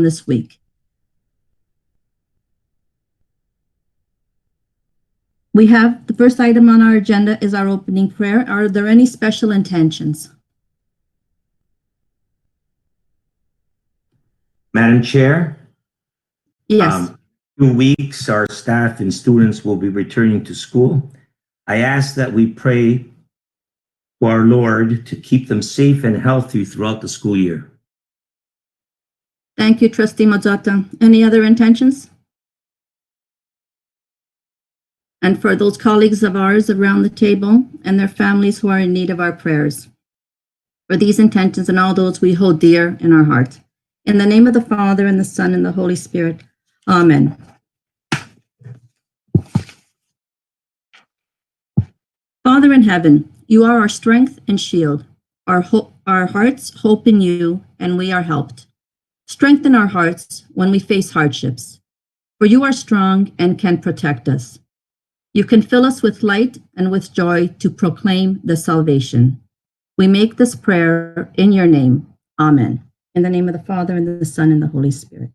this week. We have the first item on our agenda is our opening prayer. Are there any special intentions? Madam Chair? Yes. 2 weeks, our staff and students will be returning to school. I ask that we pray to our Lord to keep them safe and healthy throughout the school year. Thank you, Trustee Mazzotta. Any other intentions? And for those colleagues of ours around the table and their families who are in need of our prayers, for these intentions and all those we hold dear in our heart. In the name of the Father, and the Son, and the Holy Spirit. Amen. Father in heaven, you are our strength and shield. Our hearts hope in you, and we are helped. Strengthen our hearts when we face hardships, for you are strong and can protect us. You can fill us with light and with joy to proclaim the salvation. We make this prayer in your name. Amen. In the name of the Father, and the Son, and the Holy Spirit.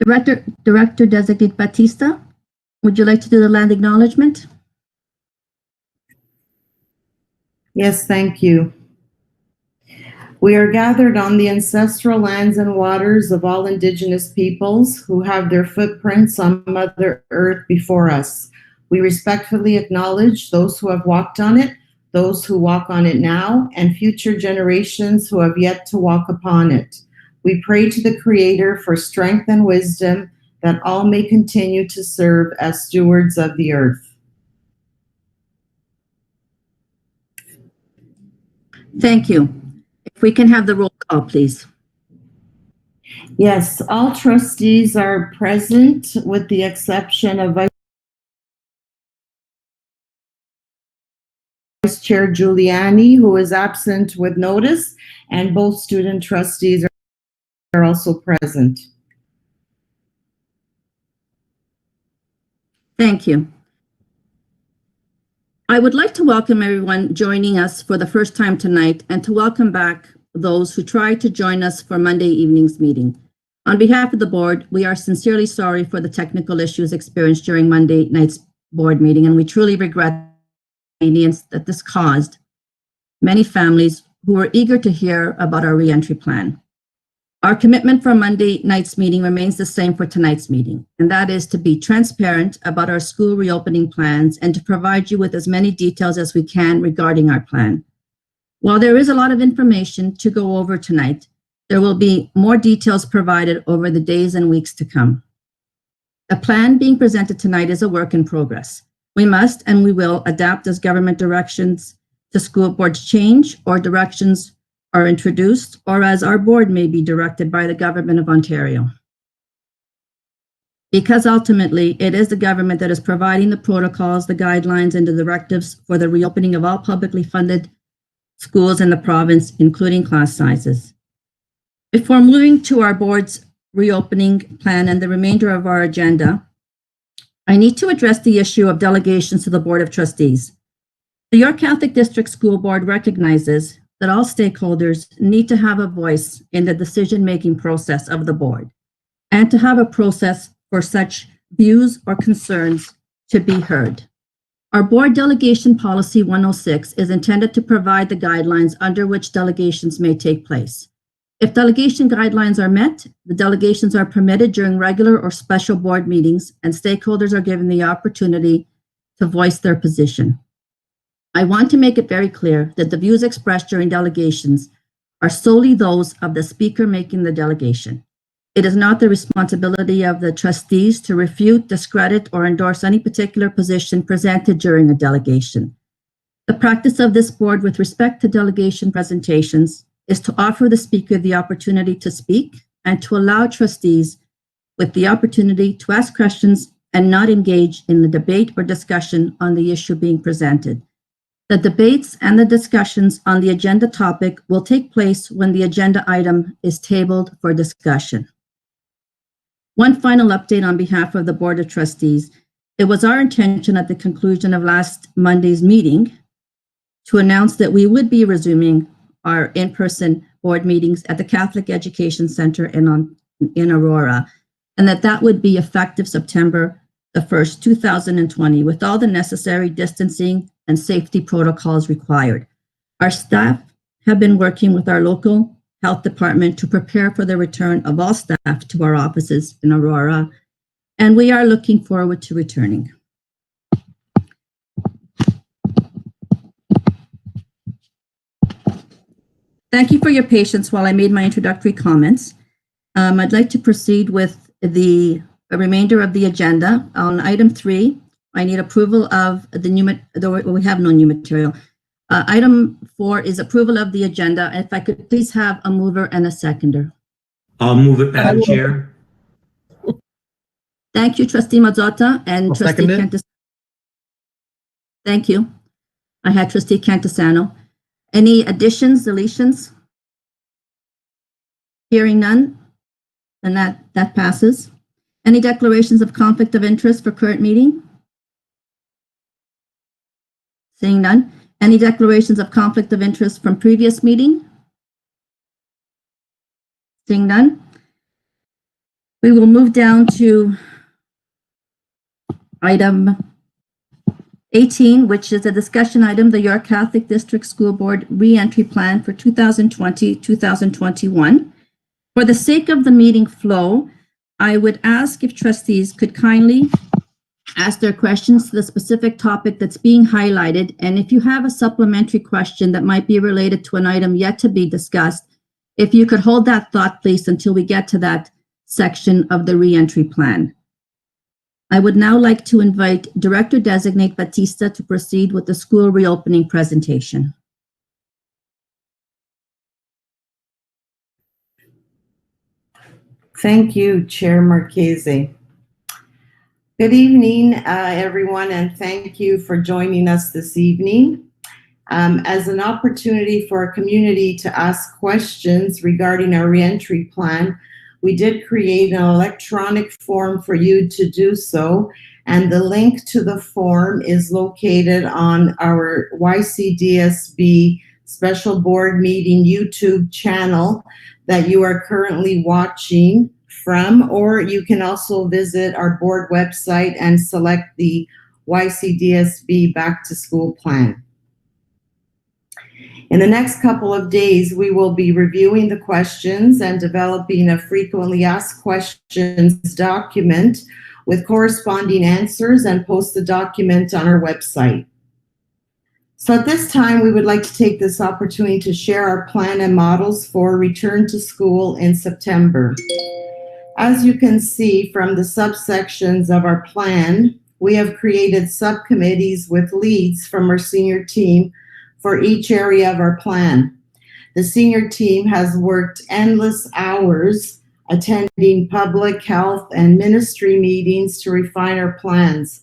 Director-Designate Battista, would you like to do the land acknowledgement? Yes, thank you. We are gathered on the ancestral lands and waters of all Indigenous peoples who have their footprints on Mother Earth before us. We respectfully acknowledge those who have walked on it, those who walk on it now, and future generations who have yet to walk upon it. We pray to the Creator for strength and wisdom that all may continue to serve as stewards of the earth. Thank you. If we can have the roll call, please. Yes, all trustees are present with the exception of Vice Chair Giuliani, who is absent with notice, and both student trustees are also present. Thank you. I would like to welcome everyone joining us for the first time tonight and to welcome back those who tried to join us for Monday evening's meeting. On behalf of the board, we are sincerely sorry for the technical issues experienced during Monday night's board meeting, and we truly regret the inconvenience that this caused many families who were eager to hear about our reentry plan. Our commitment for Monday night's meeting remains the same for tonight's meeting, and that is to be transparent about our school reopening plans and to provide you with as many details as we can regarding our plan. While there is a lot of information to go over tonight, there will be more details provided over the days and weeks to come. The plan being presented tonight is a work in progress. We must and we will adapt as government directions to school boards change or directions are introduced, or as our board may be directed by the Government of Ontario. Because ultimately, it is the government that is providing the protocols, the guidelines, and the directives for the reopening of all publicly funded schools in the province, including class sizes. Before moving to our board's reopening plan and the remainder of our agenda, I need to address the issue of delegations to the Board of Trustees. The York Catholic District School Board recognizes that all stakeholders need to have a voice in the decision-making process of the board and to have a process for such views or concerns to be heard. Our board delegation policy 106 is intended to provide the guidelines under which delegations may take place. If delegation guidelines are met, the delegations are permitted during regular or special board meetings, and stakeholders are given the opportunity to voice their position. I want to make it very clear that the views expressed during delegations are solely those of the speaker making the delegation. It is not the responsibility of the trustees to refute, discredit, or endorse any particular position presented during a delegation. The practice of this board with respect to delegation presentations is to offer the speaker the opportunity to speak and to allow trustees with the opportunity to ask questions and not engage in the debate or discussion on the issue being presented. The debates and the discussions on the agenda topic will take place when the agenda item is tabled for discussion. One final update on behalf of the Board of Trustees. It was our intention at the conclusion of last Monday's meeting to announce that we would be resuming our in-person board meetings at the Catholic Education Center in Aurora, and that would be effective September the 1st, 2020, with all the necessary distancing and safety protocols required. Our staff have been working with our local health department to prepare for the return of all staff to our offices in Aurora, and we are looking forward to returning. Thank you for your patience while I made my introductory comments. I'd like to proceed with the remainder of the agenda. On item 3, I need approval of the new, we have no new material. Item 4 is approval of the agenda. If I could please have a mover and a seconder. I'll move it, Madam Chair. Thank you, Trustee Mazzotta and I'll Trustee second it. Cantisano. Thank you. I had Trustee Cantisano. Any additions, deletions? Hearing none, and that passes. Any declarations of conflict of interest for current meeting? Seeing none. Any declarations of conflict of interest from previous meeting? Seeing none. We will move down to item 18, which is a discussion item, the York Catholic District School Board Reentry Plan for 2020-2021. For the sake of the meeting flow, I would ask if trustees could kindly ask their questions to the specific topic that's being highlighted. And if you have a supplementary question that might be related to an item yet to be discussed, if you could hold that thought, please, until we get to that section of the reentry plan. I would now like to invite Director-Designate Battista to proceed with the school reopening presentation. Thank you, Chair Marchese. Good evening, everyone, and thank you for joining us this evening. As an opportunity for our community to ask questions regarding our reentry plan, we did create an electronic form for you to do so, and the link to the form is located on our YCDSB special board meeting YouTube channel that you are currently watching from, or you can also visit our board website and select the YCDSB Back to School plan. In the next couple of days, we will be reviewing the questions and developing a frequently asked questions document with corresponding answers and post the document on our website. So at this time, we would like to take this opportunity to share our plan and models for return to school in September. As you can see from the subsections of our plan, we have created subcommittees with leads from our senior team for each area of our plan. The senior team has worked endless hours attending public health and ministry meetings to refine our plans.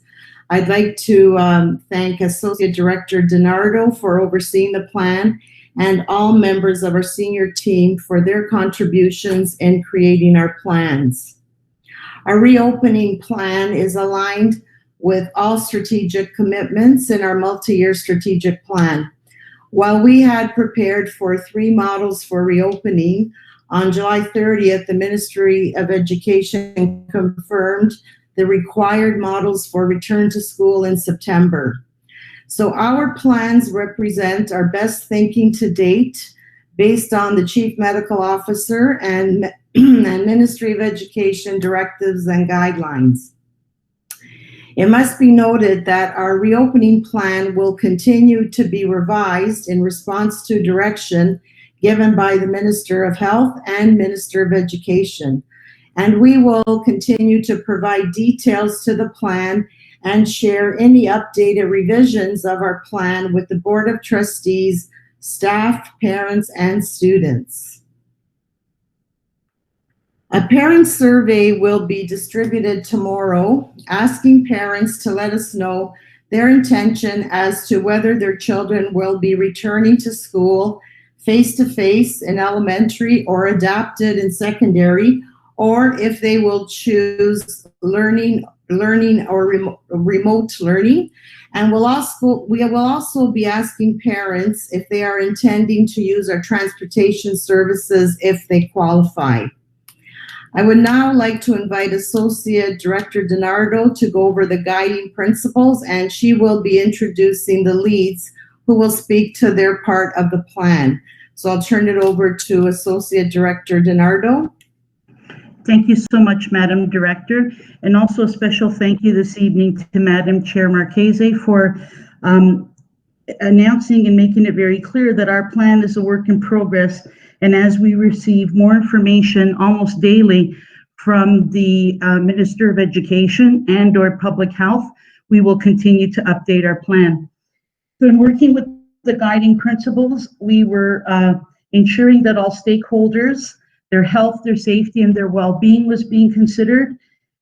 I'd like to thank Associate Director Nardo for overseeing the plan and all members of our senior team for their contributions in creating our plans. Our reopening plan is aligned with all strategic commitments in our multi-year strategic plan. While we had prepared for 3 models for reopening, on July 30th, the Ministry of Education confirmed the required models for return to school in September. So our plans represent our best thinking to date based on the Chief Medical Officer and Ministry of Education directives and guidelines. It must be noted that our reopening plan will continue to be revised in response to direction given by the Minister of Health and Minister of Education. And we will continue to provide details to the plan and share any updated revisions of our plan with the Board of Trustees, staff, parents, and students. A parent survey will be distributed tomorrow, asking parents to let us know their intention as to whether their children will be returning to school face-to-face in elementary or adapted in secondary, or if they will choose learning learning or remote learning. And we will also be asking parents if they are intending to use our transportation services if they qualify. I would now like to invite Associate Director Nardo to go over the guiding principles, and she will be introducing the leads who will speak to their part of the plan. So I'll turn it over to Associate Director Nardo. Thank you so much, Madam Director, and also a special thank you this evening to Madam Chair Marchese for announcing and making it very clear that our plan is a work in progress. And as we receive more information almost daily from the Minister of Education and/or Public Health, we will continue to update our plan. So in working with the guiding principles, we were ensuring that all stakeholders, their health, their safety, and their well-being was being considered.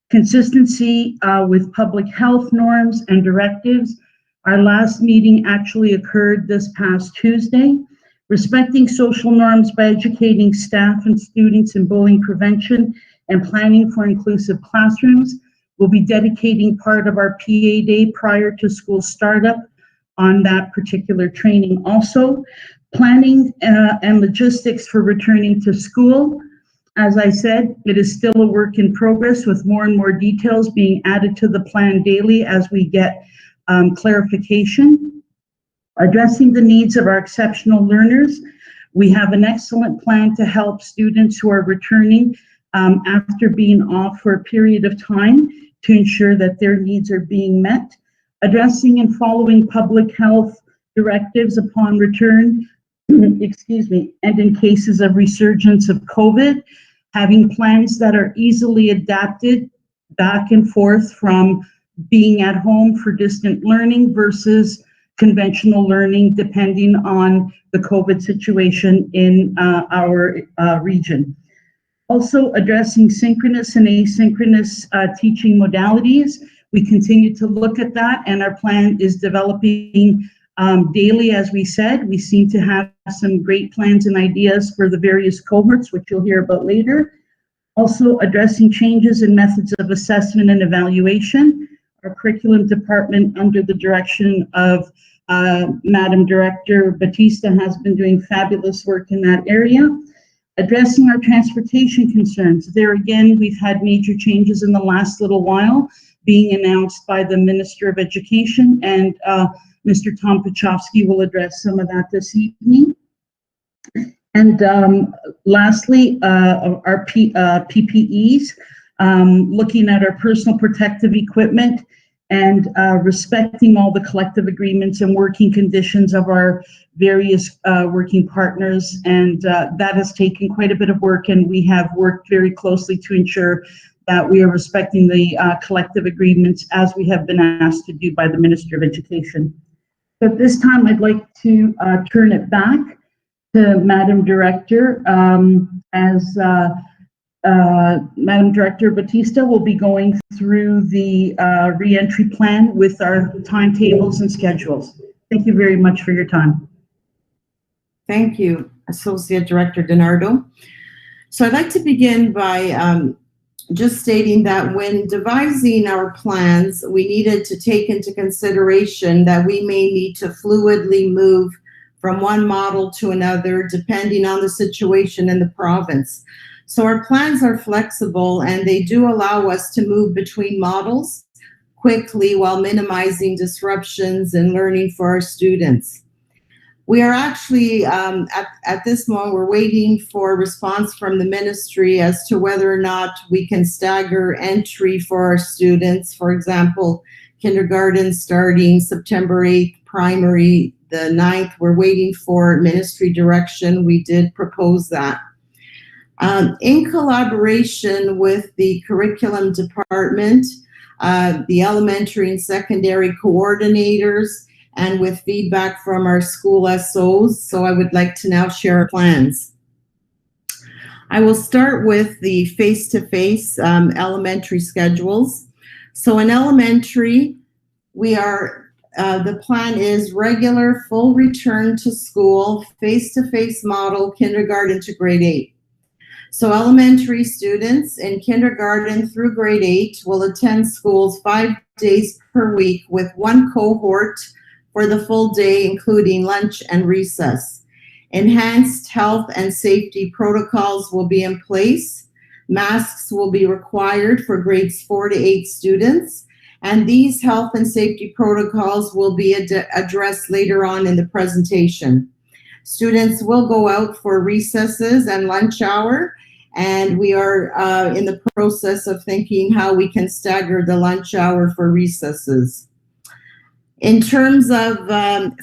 Consistency with public health norms and directives. Our last meeting actually occurred this past Tuesday. Respecting social norms by educating staff and students in bullying prevention and planning for inclusive classrooms. We'll be dedicating part of our PA day prior to school startup on that particular training. Also, planning and logistics for returning to school. As I said, it is still a work in progress with more and more details being added to the plan daily as we get clarification. Addressing the needs of our exceptional learners. We have an excellent plan to help students who are returning after being off for a period of time to ensure that their needs are being met. Addressing and following public health directives upon return, excuse me, and in cases of resurgence of COVID, having plans that are easily adapted back and forth from being at home for distant learning versus conventional learning, depending on the COVID situation in our region. Also addressing synchronous and asynchronous teaching modalities. We continue to look at that, and our plan is developing daily, as we said. We seem to have some great plans and ideas for the various cohorts, which you'll hear about later. Also addressing changes in methods of assessment and evaluation. Our curriculum department, under the direction of Madam Director Battista, has been doing fabulous work in that area. Addressing our transportation concerns. There again, we've had major changes in the last little while being announced by the Minister of Education, and Mr. Tom Pachowski will address some of that this evening. And lastly, our PPEs, looking at our personal protective equipment and respecting all the collective agreements and working conditions of our various working partners. And that has taken quite a bit of work, and we have worked very closely to ensure that we are respecting the collective agreements as we have been asked to do by the Minister of Education. So at this time, I'd like to turn it back to Madam Director, as Madam Director Battista will be going through the re-entry plan with our timetables and schedules. Thank you very much for your time. Thank you, Associate Director Nardo. So I'd like to begin by just stating that when devising our plans, we needed to take into consideration that we may need to fluidly move from one model to another, depending on the situation in the province. So our plans are flexible, and they do allow us to move between models quickly while minimizing disruptions in learning for our students. We are actually, at this moment, we're waiting for a response from the ministry as to whether or not we can stagger entry for our students. For example, kindergarten starting September 8th, primary the 9th. We're waiting for ministry direction. We did propose that. In collaboration with the curriculum department, the elementary and secondary coordinators, and with feedback from our school SOs. So I would like to now share our plans. I will start with the face-to-face elementary schedules. So in elementary, we are, the plan is regular full return to school, face-to-face model, kindergarten to grade 8. So elementary students in kindergarten through grade 8 will attend schools 5 days per week with one cohort for the full day, including lunch and recess. Enhanced health and safety protocols will be in place. Masks will be required for grades 4 to 8 students, and these health and safety protocols will be addressed later on in the presentation. Students will go out for recesses and lunch hour, and we are in the process of thinking how we can stagger the lunch hour for recesses. In terms of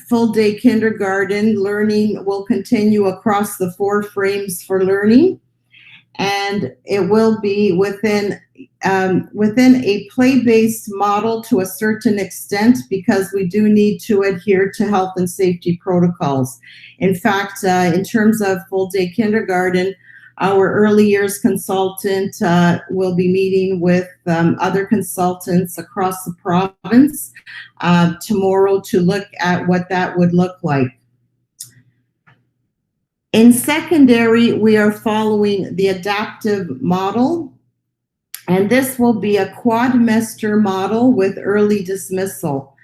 full-day kindergarten, learning will continue across the 4 frames for learning, and it will be within a play-based model to a certain extent, because we do need to adhere to health and safety protocols. In fact, in terms of full-day kindergarten, our early years consultant will be meeting with other consultants across the province tomorrow to look at what that would look like. In secondary, we are following the adaptive model, and this will be a quadmester model with early dismissal.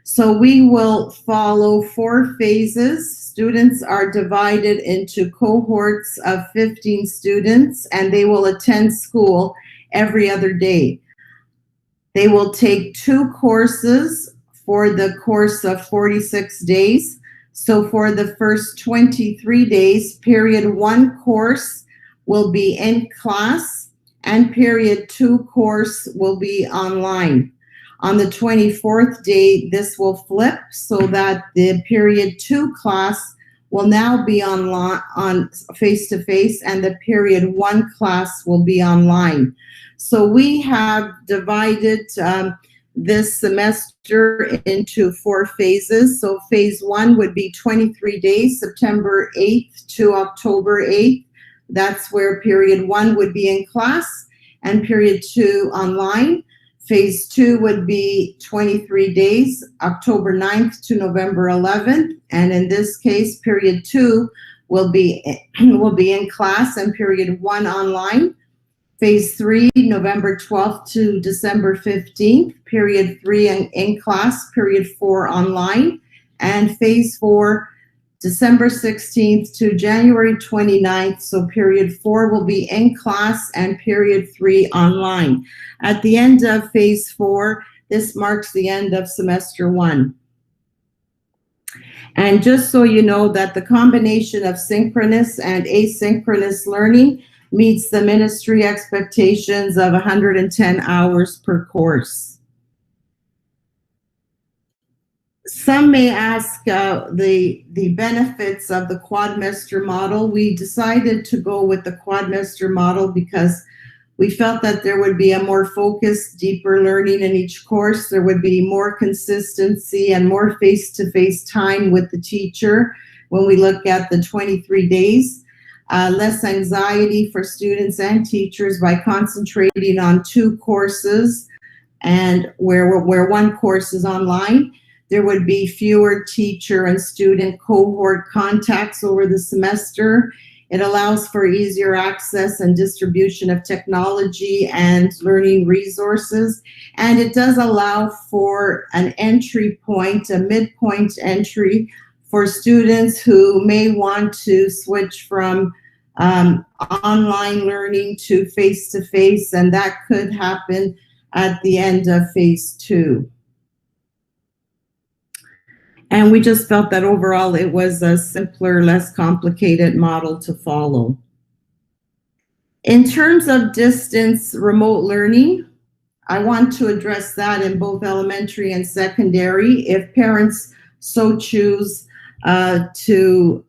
So we will follow 4 phases. Students are divided into cohorts of 15 students, and they will attend school every other day. They will take 2 courses for the course of 46 days. So for the first 23 days, period 1 course will be in class, and period 2 course will be online. On the 24th day, this will flip so that the period 2 class will now be online, on face-to-face, and the period 1 class will be online. So we have divided this semester into 4 phases. So phase 1 would be 23 days, September 8th to October 8th. That's where period 1 would be in class and period 2 online. Phase 2 would be 23 days, October 9th to November 11th. And in this case, period 2 will be in class and period 1 online. Phase 3, November 12th to December 15th, period 3 in class, period 4 online. And phase 4, December 16th to January 29th, so period 4 will be in class and period 3 online. At the end of phase 4, this marks the end of semester 1. And just so you know that the combination of synchronous and asynchronous learning meets the ministry expectations of 110 hours per course. Some may ask the benefits of the quadmester model. We decided to go with the quadmester model because we felt that there would be a more focused, deeper learning in each course. There would be more consistency and more face-to-face time with the teacher when we look at the 23 days. Less anxiety for students and teachers by concentrating on 2 courses, and where 1 course is online. There would be fewer teacher and student cohort contacts over the semester. It allows for easier access and distribution of technology and learning resources. And it does allow for an entry point, a midpoint entry for students who may want to switch from online learning to face-to-face, and that could happen at the end of phase 2. And we just felt that overall it was a simpler, less complicated model to follow. In terms of distance remote learning, I want to address that in both elementary and secondary. If parents so choose to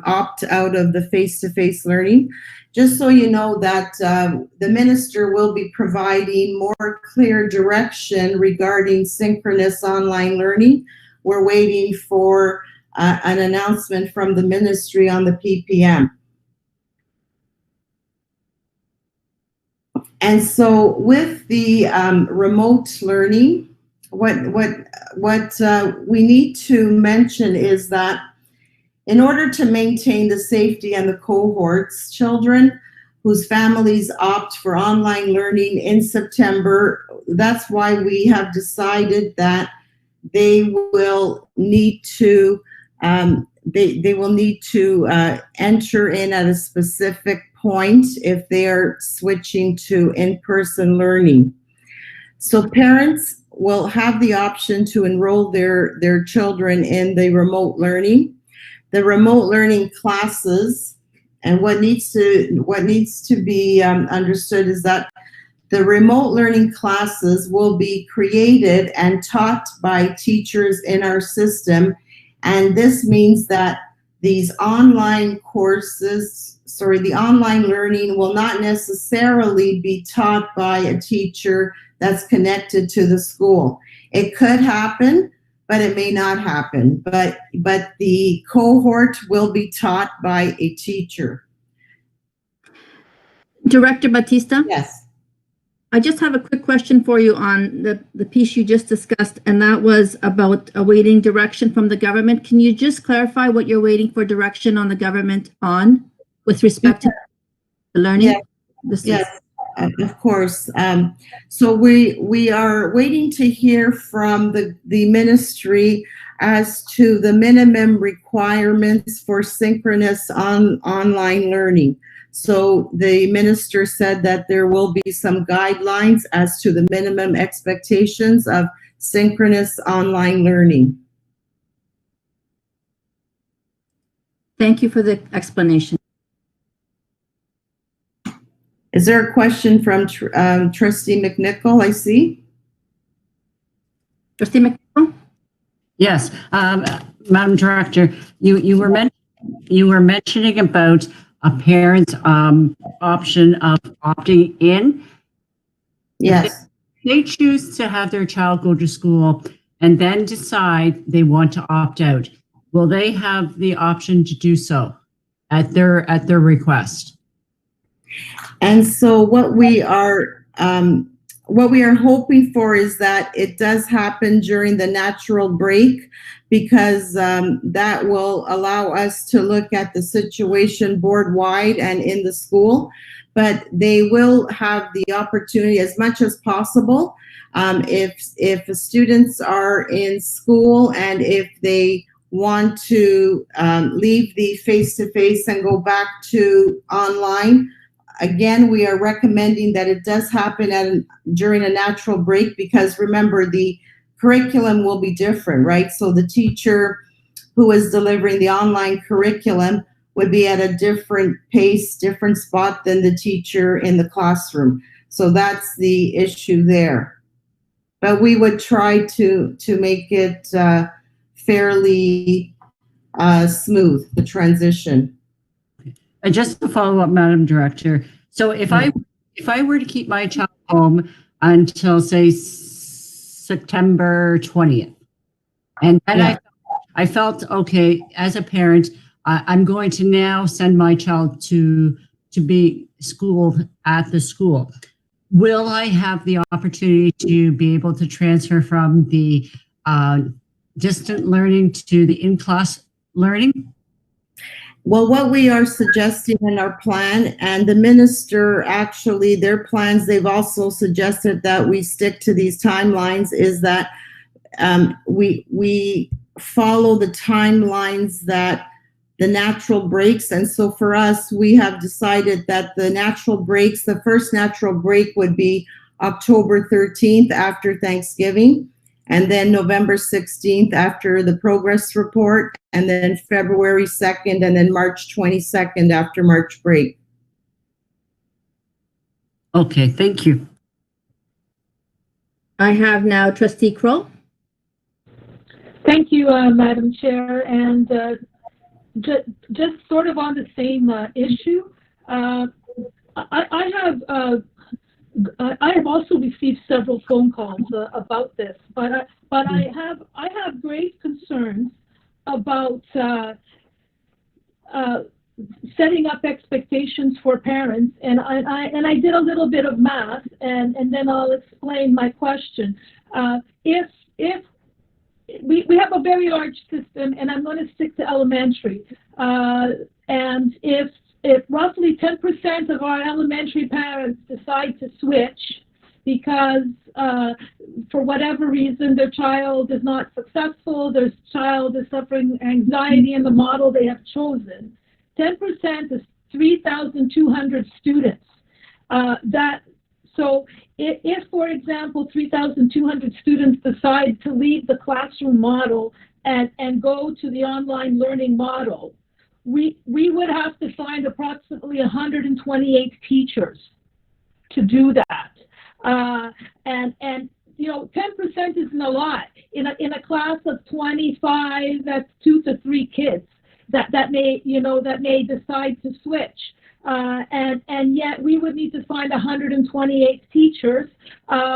opt out of the face-to-face learning, just so you know that the minister will be providing more clear direction regarding synchronous online learning. We're waiting for an announcement from the ministry on the PPM. And so with the remote learning, what we need to mention is that in order to maintain the safety and the cohorts, children whose families opt for online learning in September. That's why we have decided that they will need to enter in at a specific point if they are switching to in-person learning. So parents will have the option to enroll their children in the remote learning. The remote learning classes, and what needs to be understood is that the remote learning classes will be created and taught by teachers in our system. And this means that these online courses, the online learning will not necessarily be taught by a teacher that's connected to the school. It could happen, but it may not happen. But the cohort will be taught by a teacher. Director Battista? Yes. I just have a quick question for you on the piece you just discussed, and that was about awaiting direction from the government. Can you just clarify what you're waiting for direction on the government on with respect to the learning? Yes, of course. So we are waiting to hear from the ministry as to the minimum requirements for synchronous online learning. So the minister said that there will be some guidelines as to the minimum expectations of synchronous online learning. Thank you for the explanation. Is there a question from Trustee McNicol, I see? Trustee McNicol? Yes, Madam Director, you were mentioning about a parent's option of opting in. Yes. If they choose to have their child go to school and then decide they want to opt out, will they have the option to do so at their request? And so what we are hoping for is that it does happen during the natural break, because that will allow us to look at the situation board wide and in the school. But they will have the opportunity as much as possible, if the students are in school and if they want to leave the face-to-face and go back to online. Again, we are recommending that it does happen during a natural break, because remember, the curriculum will be different, right? So the teacher who is delivering the online curriculum would be at a different pace, different spot than the teacher in the classroom. So that's the issue there. But we would try to make it fairly smooth, the transition. And just to follow up, Madam Director, so if I were to keep my child home until, say, September 20th, and then I felt, okay, as a parent, I'm going to now send my child to be schooled at the school. Will I have the opportunity to be able to transfer from the distant learning to the in-class learning? Well, what we are suggesting in our plan, and the minister, actually, their plans, they've also suggested that we stick to these timelines, is that we follow the timelines that the natural breaks. And so for us, we have decided that the natural breaks, the first natural break would be October 13th after Thanksgiving, and then November 16th after the progress report, and then February 2nd, and then March 22nd after March break. Okay, thank you. I have now Trustee Crowe. Thank you, Madam Chair. And just sort of on the same issue, I have also received several phone calls about this, but I have great concerns about setting up expectations for parents, and I did a little bit of math, and then I'll explain my question. If we have a very large system, and I'm going to stick to elementary, and if if roughly 10% of our elementary parents decide to switch because for whatever reason their child is not successful, their child is suffering anxiety in the model they have chosen, 10% is 3,200 students. So if, for example, 3,200 students decide to leave the classroom model and go to the online learning model, we would have to find approximately 128 teachers to do that. And you know, 10% isn't a lot. In a class of 25, that's 2 to 3 kids that may decide to switch. And yet we would need to find 128 teachers,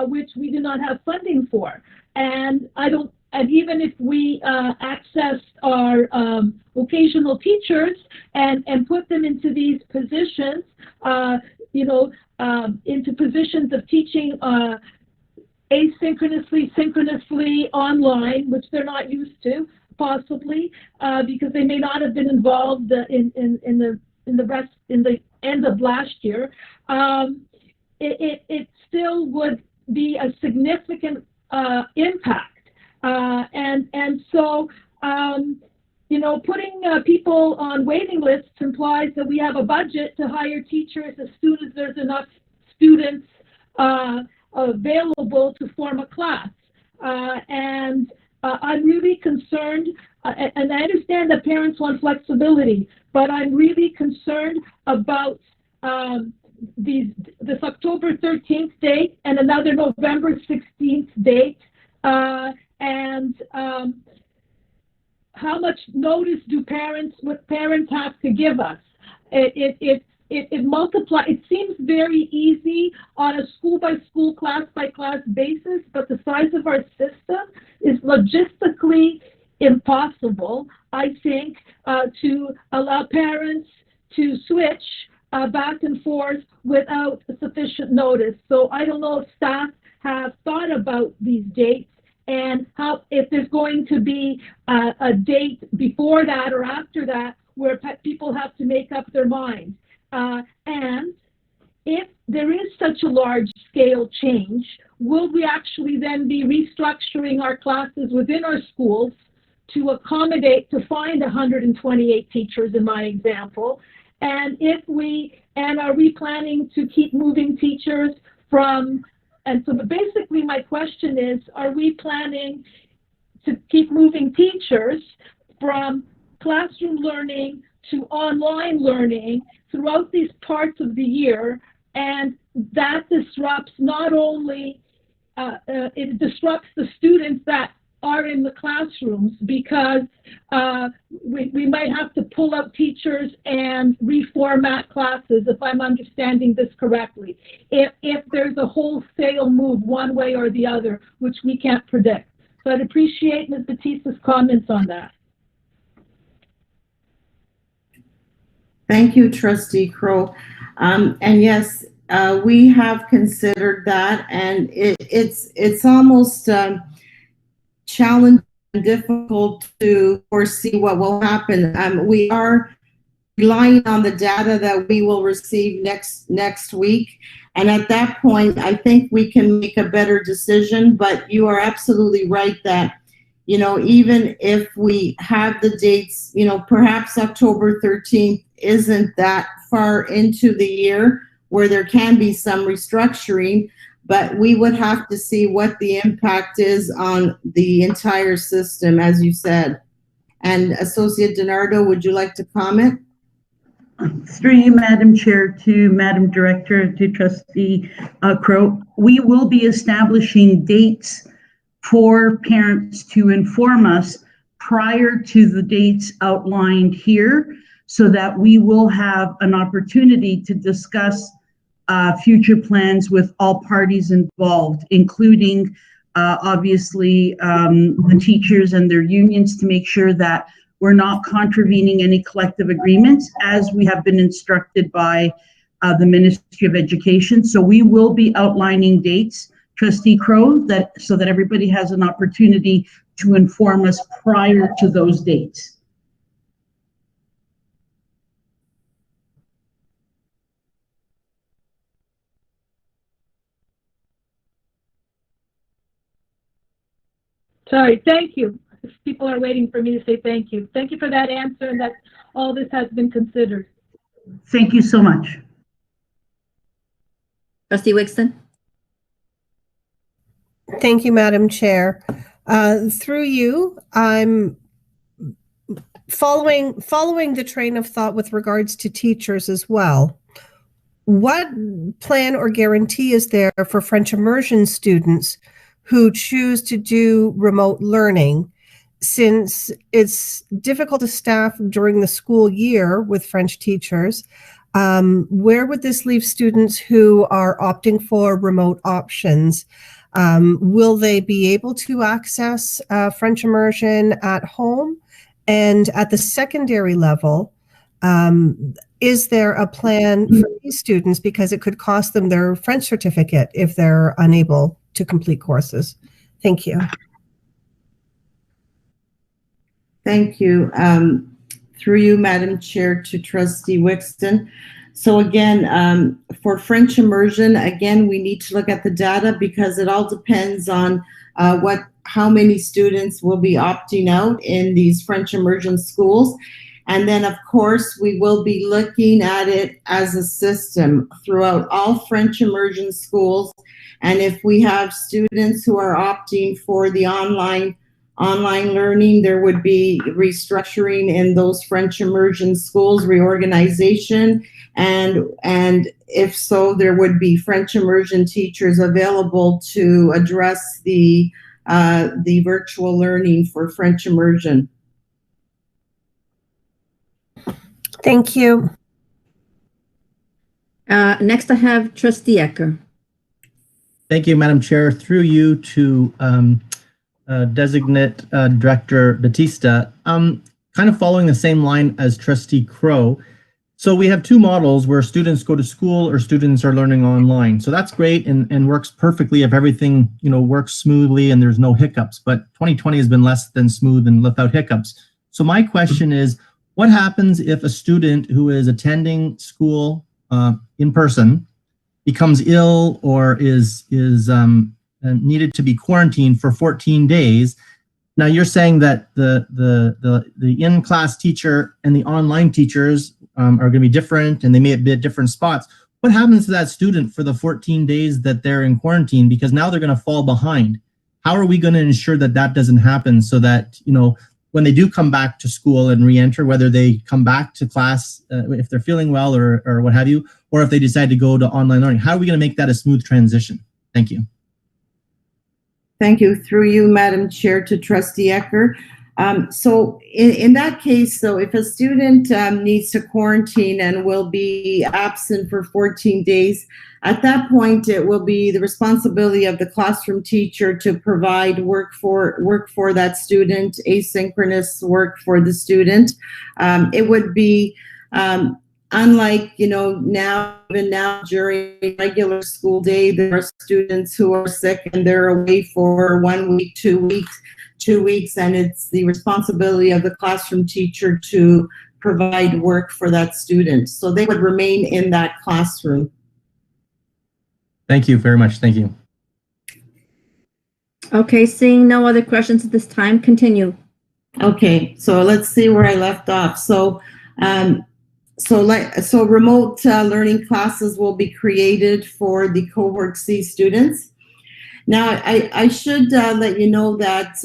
which we do not have funding for. And even if we accessed our vocational teachers and put them into these positions, into positions of teaching asynchronously, synchronously, online, which they're not used to, possibly, because they may not have been involved in the end of last year. It still would be a significant impact. And so, putting people on waiting lists implies that we have a budget to hire teachers as soon as there's enough students available to form a class. And I'm really concerned, and I understand that parents want flexibility, but I'm really concerned about this October 13th date and another November 16th date. And how much notice would parents have to give us? It multiplies. It seems very easy on a school-by-school, class-by-class basis, but the size of our system is logistically impossible, I think, to allow parents to switch back and forth without sufficient notice. So I don't know if staff have thought about these dates and if there's going to be a date before that or after that where people have to make up their minds. And if there is such a large-scale change, will we actually then be restructuring our classes within our schools to find 128 teachers in my example? And are we planning to keep moving teachers and so basically my question is, are we planning to keep moving teachers from classroom learning to online learning throughout these parts of the year? And that disrupts not only, it disrupts the students that are in the classrooms because we might have to pull out teachers and reformat classes, if I'm understanding this correctly, if there's a wholesale move one way or the other, which we can't predict. So I'd appreciate Ms. Battista's comments on that. Thank you, Trustee Crowe. And yes, we have considered that, and it's almost challenging and difficult to foresee what will happen. We are relying on the data that we will receive next week, and at that point, I think we can make a better decision. But you are absolutely right that, even if we have the dates, perhaps October 13th isn't that far into the year where there can be some restructuring, but we would have to see what the impact is on the entire system, as you said. And Associate Nardo, would you like to comment? Through you, Madam Chair, to Madam Director, to Trustee Crowe, we will be establishing dates for parents to inform us prior to the dates outlined here, so that we will have an opportunity to discuss future plans with all parties involved, including obviously the teachers and their unions, to make sure that we're not contravening any collective agreements as we have been instructed by the Ministry of Education. So we will be outlining dates, Trustee Crowe, so that everybody has an opportunity to inform us prior to those dates. Sorry, thank you. People are waiting for me to say thank you. Thank you for that answer and that all this has been considered. Thank you so much. Trustee Wigston? Thank you, Madam Chair. Through you, I'm following the train of thought with regards to teachers as well. What plan or guarantee is there for French immersion students who choose to do remote learning, since it's difficult to staff during the school year with French teachers? Where would this leave students who are opting for remote options? Will they be able to access French immersion at home? And at the secondary level, is there a plan for these students, because it could cost them their French certificate if they're unable to complete courses? Thank you. Thank you. Through you, Madam Chair, to Trustee Wigston. So again, for French immersion, again, we need to look at the data, because it all depends on how many students will be opting out in these French immersion schools. And then, of course, we will be looking at it as a system throughout all French immersion schools. And if we have students who are opting for the online learning, there would be restructuring in those French immersion schools, reorganization, and if so, there would be French immersion teachers available to address the virtual learning for French immersion. Thank you. Next, I have Trustee Ecker. Thank you, Madam Chair. Through you to Designate Director Battista, kind of following the same line as Trustee Crowe. So we have two models where students go to school or students are learning online. So that's great and works perfectly if everything works smoothly and there's no hiccups. But 2020 has been less than smooth and without hiccups. So my question is, what happens if a student who is attending school in person becomes ill or is needed to be quarantined for 14 days? Now you're saying that the in-class teacher and the online teachers are going to be different, and they may be at different spots. What happens to that student for the 14 days that they're in quarantine? Because now they're going to fall behind. How are we going to ensure that that doesn't happen, so that when they do come back to school and re-enter, whether they come back to class if they're feeling well or what have you, or if they decide to go to online learning, how are we going to make that a smooth transition? Thank you. Thank you. Through you, Madam Chair, to Trustee Ecker. So in that case, so if a student needs to quarantine and will be absent for 14 days, at that point, it will be the responsibility of the classroom teacher to provide work for that student, asynchronous work for the student. It would be unlike, now during regular school day, there are students who are sick and they're away for 1 week, 2 weeks, and it's the responsibility of the classroom teacher to provide work for that student. So they would remain in that classroom. Thank you very much. Thank you. Okay, seeing no other questions at this time, continue. Okay, so let's see where I left off. So remote learning classes will be created for the cohort C students. Now, I should let you know that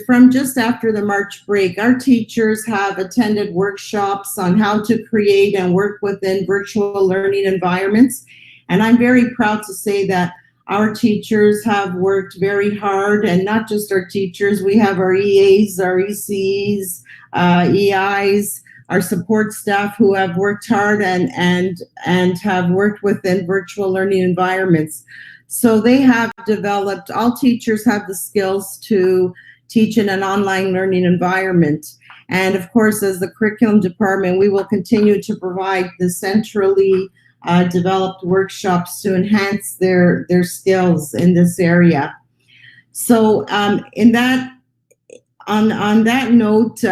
from just after the March break, our teachers have attended workshops on how to create and work within virtual learning environments. And I'm very proud to say that our teachers have worked very hard, and not just our teachers. We have our EAs, our ECs, EIs, our support staff who have worked hard and have worked within virtual learning environments. So they have developed, all teachers have the skills to teach in an online learning environment. And of course, as the curriculum department, we will continue to provide the centrally developed workshops to enhance their skills in this area. So on that note,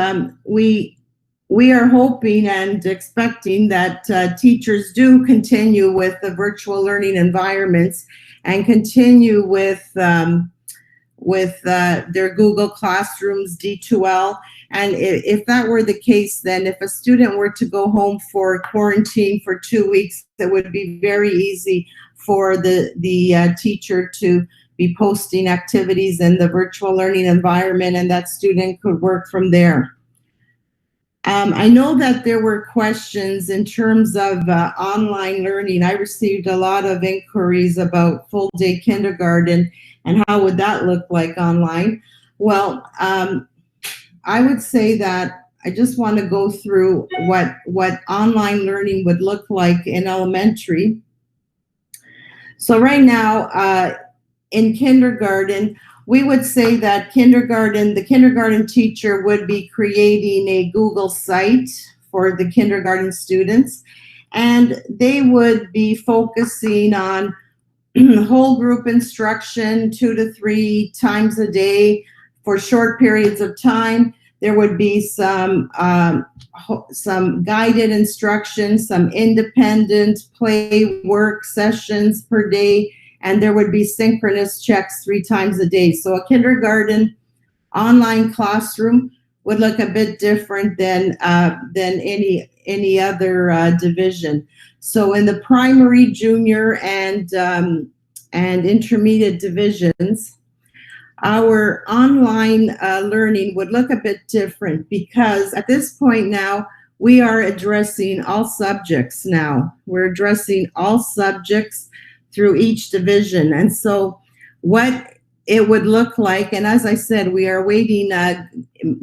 we are hoping and expecting that teachers do continue with the virtual learning environments and continue with their Google Classrooms D2L. And if that were the case, then if a student were to go home for quarantine for 2 weeks, it would be very easy for the teacher to be posting activities in the virtual learning environment, and that student could work from there. I know that there were questions in terms of online learning. I received a lot of inquiries about full-day kindergarten and how would that look like online. Well, I would say that I just want to go through what online learning would look like in elementary. So right now, in kindergarten, we would say that the kindergarten teacher would be creating a Google site for the kindergarten students, and they would be focusing on whole group instruction 2 to 3 times a day for short periods of time. There would be some guided instruction, some independent play work sessions per day, and there would be synchronous checks 3 times a day. So a kindergarten online classroom would look a bit different than any other division. So in the primary, junior, and intermediate divisions, our online learning would look a bit different, because at this point now, we are addressing all subjects now. We're addressing all subjects through each division. And so what it would look like, and as I said, we are awaiting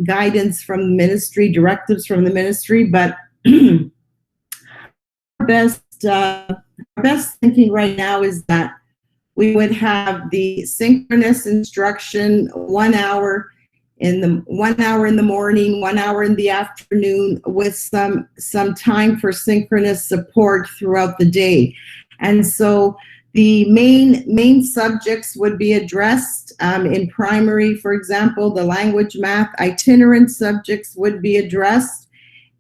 guidance from the ministry, directives from the ministry, but our best thinking right now is that we would have the synchronous instruction 1 hour in the morning, 1 hour in the afternoon, with some time for synchronous support throughout the day. And so the main subjects would be addressed in primary, for example, the language, math, itinerant subjects would be addressed,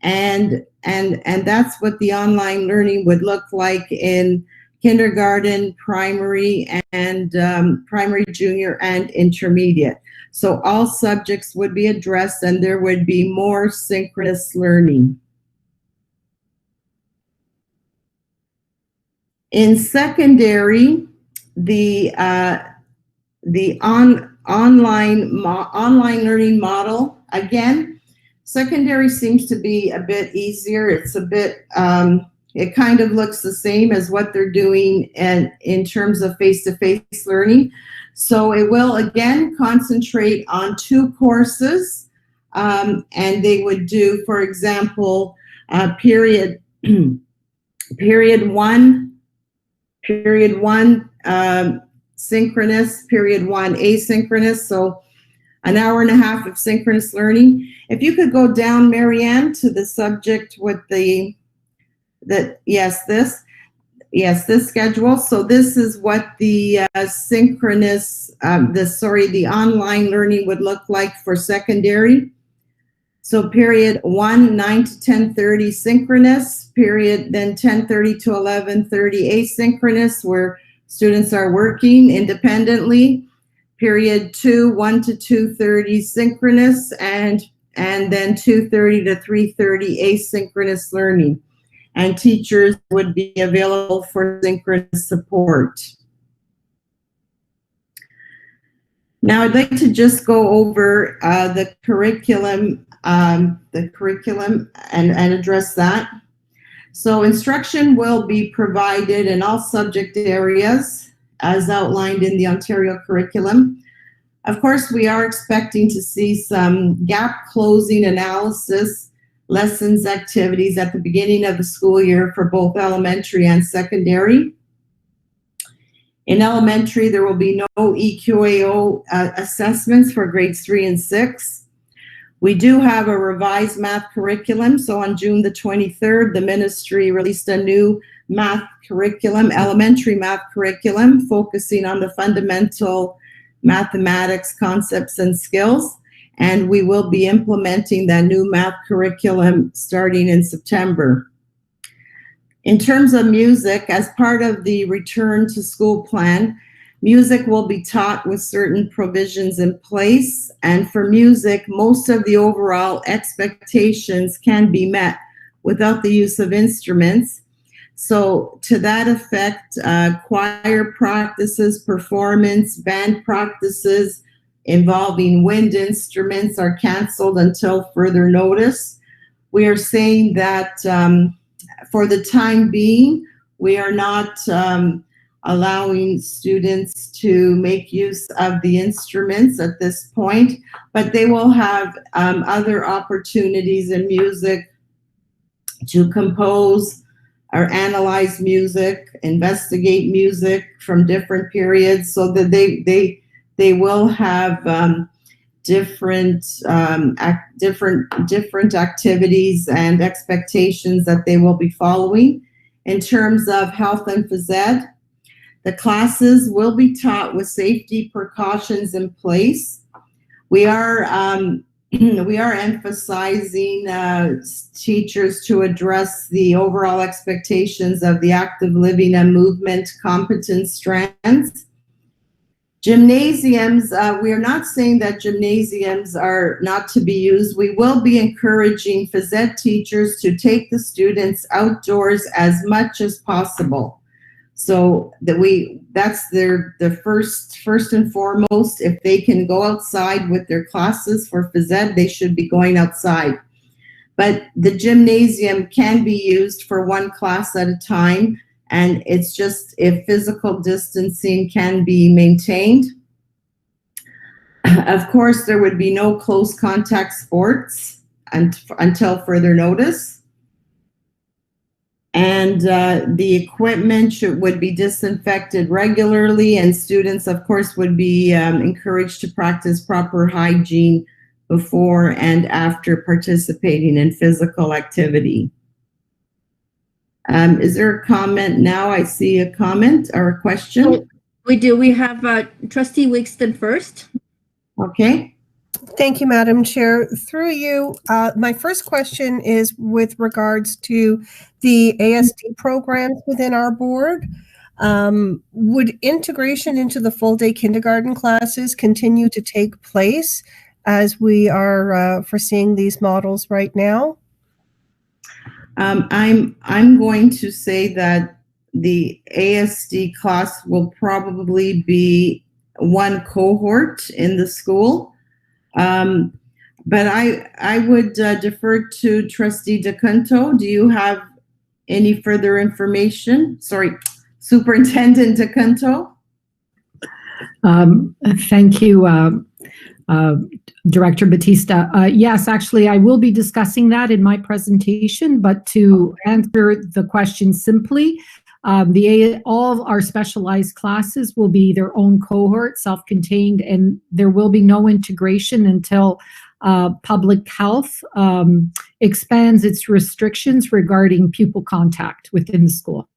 and that's what the online learning would look like in kindergarten, primary, and primary, junior, and intermediate. So all subjects would be addressed, and there would be more synchronous learning. In secondary, the online learning model, again, secondary seems to be a bit easier. It's a bit, it kind of looks the same as what they're doing in terms of face-to-face learning. So it will, again, concentrate on 2 courses, and they would do, for example, period one synchronous, period 1 asynchronous, so an hour and a half of synchronous learning. If you could go down, Marianne, to the subject with this schedule. So this is what the the online learning would look like for secondary. So period 1, 9 to 10:30 synchronous, period then 10:30 to 11:30 asynchronous, where students are working independently. Period 2, 1 to 2:30 synchronous, and then 2:30 to 3:30 asynchronous learning. And teachers would be available for synchronous support. Now I'd like to just go over the curriculum and address that. So instruction will be provided in all subject areas as outlined in the Ontario curriculum. Of course, we are expecting to see some gap closing analysis, lessons, activities at the beginning of the school year for both elementary and secondary. In elementary, there will be no EQAO assessments for grades 3 and 6. We do have a revised math curriculum. So on June the 23rd, the ministry released a new math curriculum, elementary math curriculum, focusing on the fundamental mathematics concepts and skills. And we will be implementing that new math curriculum starting in September. In terms of music, as part of the return to school plan, Music will be taught with certain provisions in place, and for music, most of the overall expectations can be met without the use of instruments. So to that effect, choir practices, performance, band practices involving wind instruments are canceled until further notice. We are saying that for the time being, we are not allowing students to make use of the instruments at this point, but they will have other opportunities in music to compose or analyze music, investigate music from different periods, so that they will have different activities and expectations that they will be following. In terms of health and phys ed, the classes will be taught with safety precautions in place. We are emphasizing teachers to address the overall expectations of the active living and movement competence strands. Gymnasiums, we are not saying that gymnasiums are not to be used. We will be encouraging phys ed teachers to take the students outdoors as much as possible. So that's the first and foremost. If they can go outside with their classes for phys ed, they should be going outside. But the gymnasium can be used for one class at a time, and it's just if physical distancing can be maintained. Of course, there would be no close contact sports until further notice. And the equipment would be disinfected regularly, and students, of course, would be encouraged to practice proper hygiene before and after participating in physical activity. Is there a comment now? I see a comment or a question. We do. We have Trustee Wigston first. Okay. Thank you, Madam Chair. Through you, my first question is with regards to the ASD programs within our board. Would integration into the full-day kindergarten classes continue to take place as we are foreseeing these models right now? I'm going to say that the ASD class will probably be one cohort in the school. But I would defer to Trustee DeCunto. Do you have any further information? Sorry, Superintendent DeCunto. Thank you, Director Battista. Yes, actually, I will be discussing that in my presentation, but to answer the question simply, all of our specialized classes will be their own cohort, self-contained, and there will be no integration until public health expands its restrictions regarding pupil contact within the school.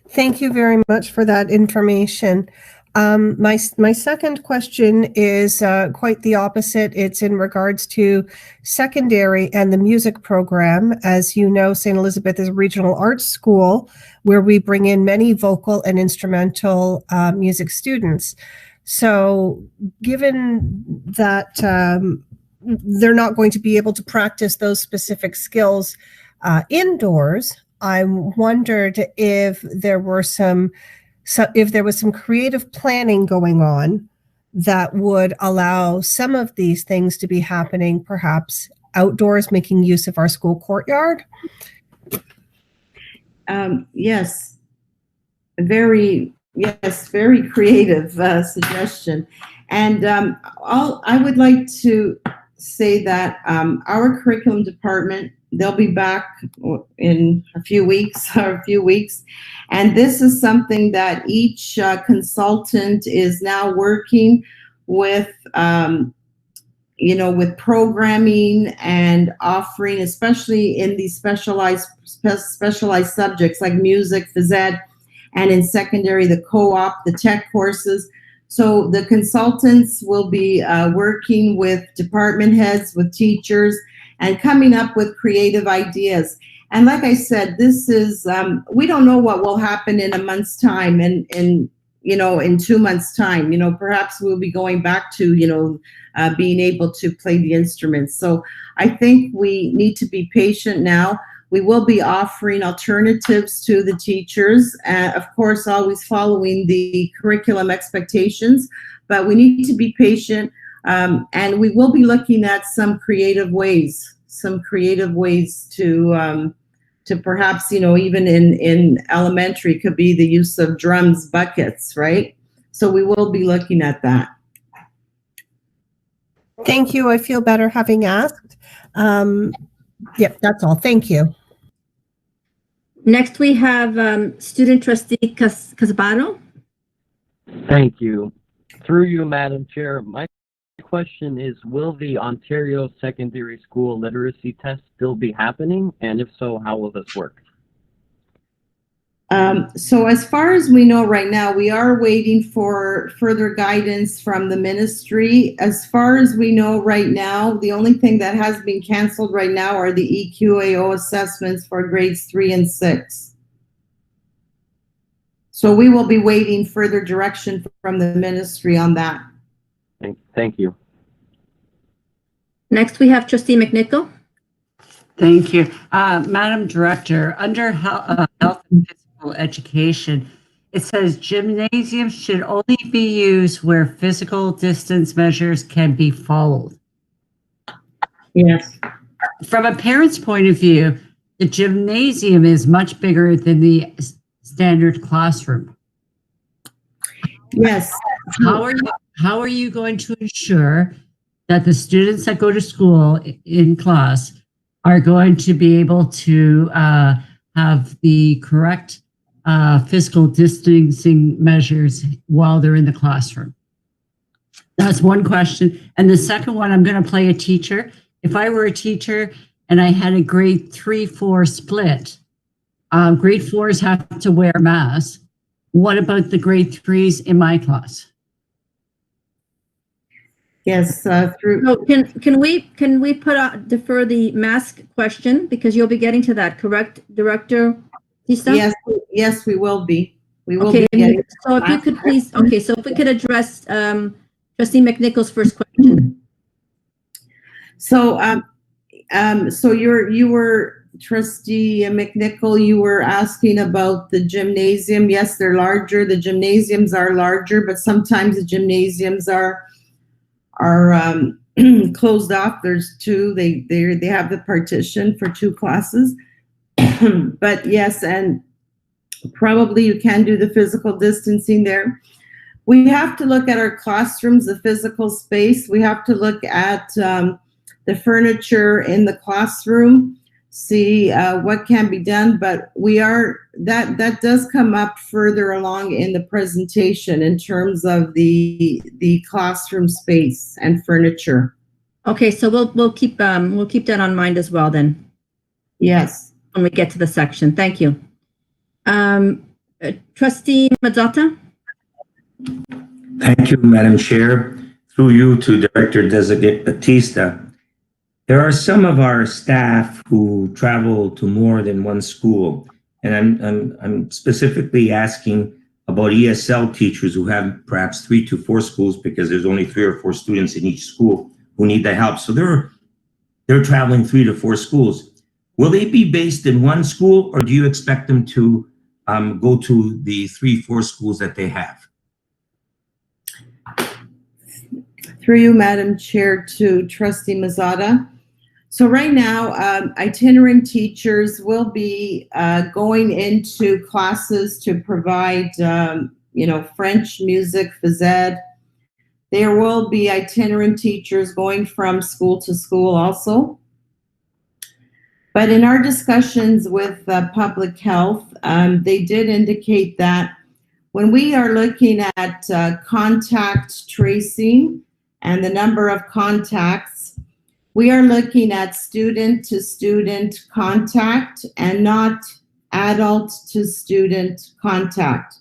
Thank you very much for that information. My second question is quite the opposite. It's in regards to secondary and the music program. As you know, St. Elizabeth is a regional arts school where we bring in many vocal and instrumental music students. So given that they're not going to be able to practice those specific skills indoors, I wondered if there was some creative planning going on that would allow some of these things to be happening, perhaps outdoors, making use of our school courtyard. Yes, very creative suggestion. And I would like to say that our curriculum department, they'll be back in a few weeks, and this is something that each consultant is now working with, with programming and offering, especially in these specialized subjects like music, phys ed, and in secondary, the co-op, the tech courses. So the consultants will be working with department heads, with teachers, and coming up with creative ideas. And like I said, this is, we don't know what will happen in a month's time and in 2 months' time. Perhaps we'll be going back to, being able to play the instruments. So I think we need to be patient now. We will be offering alternatives to the teachers, of course, always following the curriculum expectations, but we need to be patient, and we will be looking at some creative ways to perhaps, even in elementary, could be the use of drums, buckets, right? So we will be looking at that. Thank you. I feel better having asked. Yep, that's all. Thank you. Next, we have student trustee Casbarro. Thank you. Through you, Madam Chair, my question is, will the Ontario Secondary School Literacy Test still be happening? And if so, how will this work? So as far as we know right now, we are waiting for further guidance from the ministry. As far as we know right now, the only thing that has been canceled right now are the EQAO assessments for grades 3 and 6. So we will be waiting further direction from the ministry on that. Thank you. Next, we have trustee McNicol. Thank you. Madam Director, under health and physical education, it says gymnasiums should only be used where physical distance measures can be followed. Yes. From a parent's point of view, the gymnasium is much bigger than the standard classroom. Yes. How are you going to ensure that the students that go to school in class are going to be able to have the correct physical distancing measures while they're in the classroom? That's one question. And the second one, I'm going to play a teacher. If I were a teacher and I had a grade 3-4 split, grade 4s have to wear masks. What about the grade 3s in my class? Yes. Through. So can we defer the mask question, because you'll be getting to that, correct, Director Battista? Yes, we will be. We will Okay, be getting. so if you could please, okay, so if we could address trustee McNicol's first question. So, so you were trustee McNicol. You were asking about the gymnasium. Yes, they're larger. The gymnasiums are larger, but sometimes the gymnasiums are closed off. There's two. They have the partition for 2 classes. But yes, and probably you can do the physical distancing there. We have to look at our classrooms, the physical space. We have to look at the furniture in the classroom, see what can be done. But that does come up further along in the presentation in terms of the classroom space and furniture. Okay, so we'll keep that on mind as well then. Yes. When we get to the section. Thank you. Trustee Mazzotta. Thank you, Madam Chair. Through you to Director-Designate Battista. There are some of our staff who travel to more than one school, and I'm specifically asking about ESL teachers who have perhaps 3 to 4 schools, because there's only 3 or 4 students in each school who need the help. So they're traveling 3 to 4 schools. Will they be based in one school, or do you expect them to go to the 3-4 schools that they have? Through you, Madam Chair, to Trustee Mazzotta. So right now, itinerant teachers will be going into classes to provide, French, music, phys ed. There will be itinerant teachers going from school to school also. But in our discussions with public health, they did indicate that when we are looking at contact tracing and the number of contacts, we are looking at student-to-student contact and not adult-to-student contact.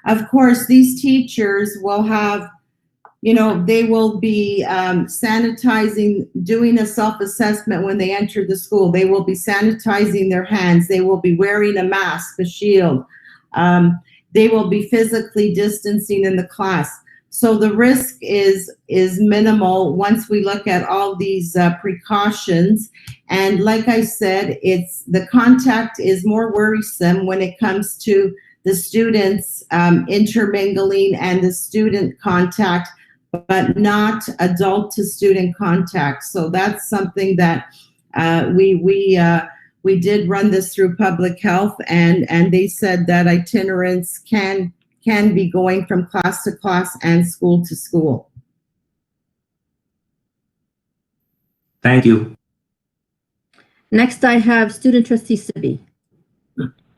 Of course, these teachers will have, they will be sanitizing, doing a self-assessment when they enter the school. They will be sanitizing their hands. They will be wearing a mask, a shield. They will be physically distancing in the class. So the risk is minimal once we look at all these precautions. And like I said, the contact is more worrisome when it comes to the students intermingling and the student contact, but not adult to student contact. So that's something that we did run this through public health, and they said that itinerants can be going from class to class and school to school. Thank you. Next, I have Student Trustee Sibi.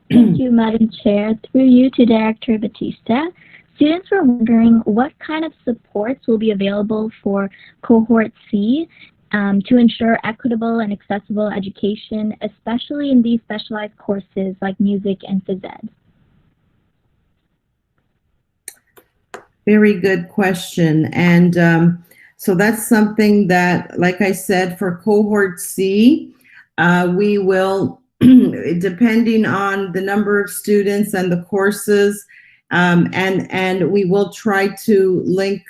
Thank you, Madam Chair. Through you to Director Battista. Students were wondering what kind of supports will be available for Cohort C to ensure equitable and accessible education, especially in these specialized courses like music and phys ed. Very good question. And so that's something that, like I said, for Cohort C, we will, depending on the number of students and the courses, and we will try to link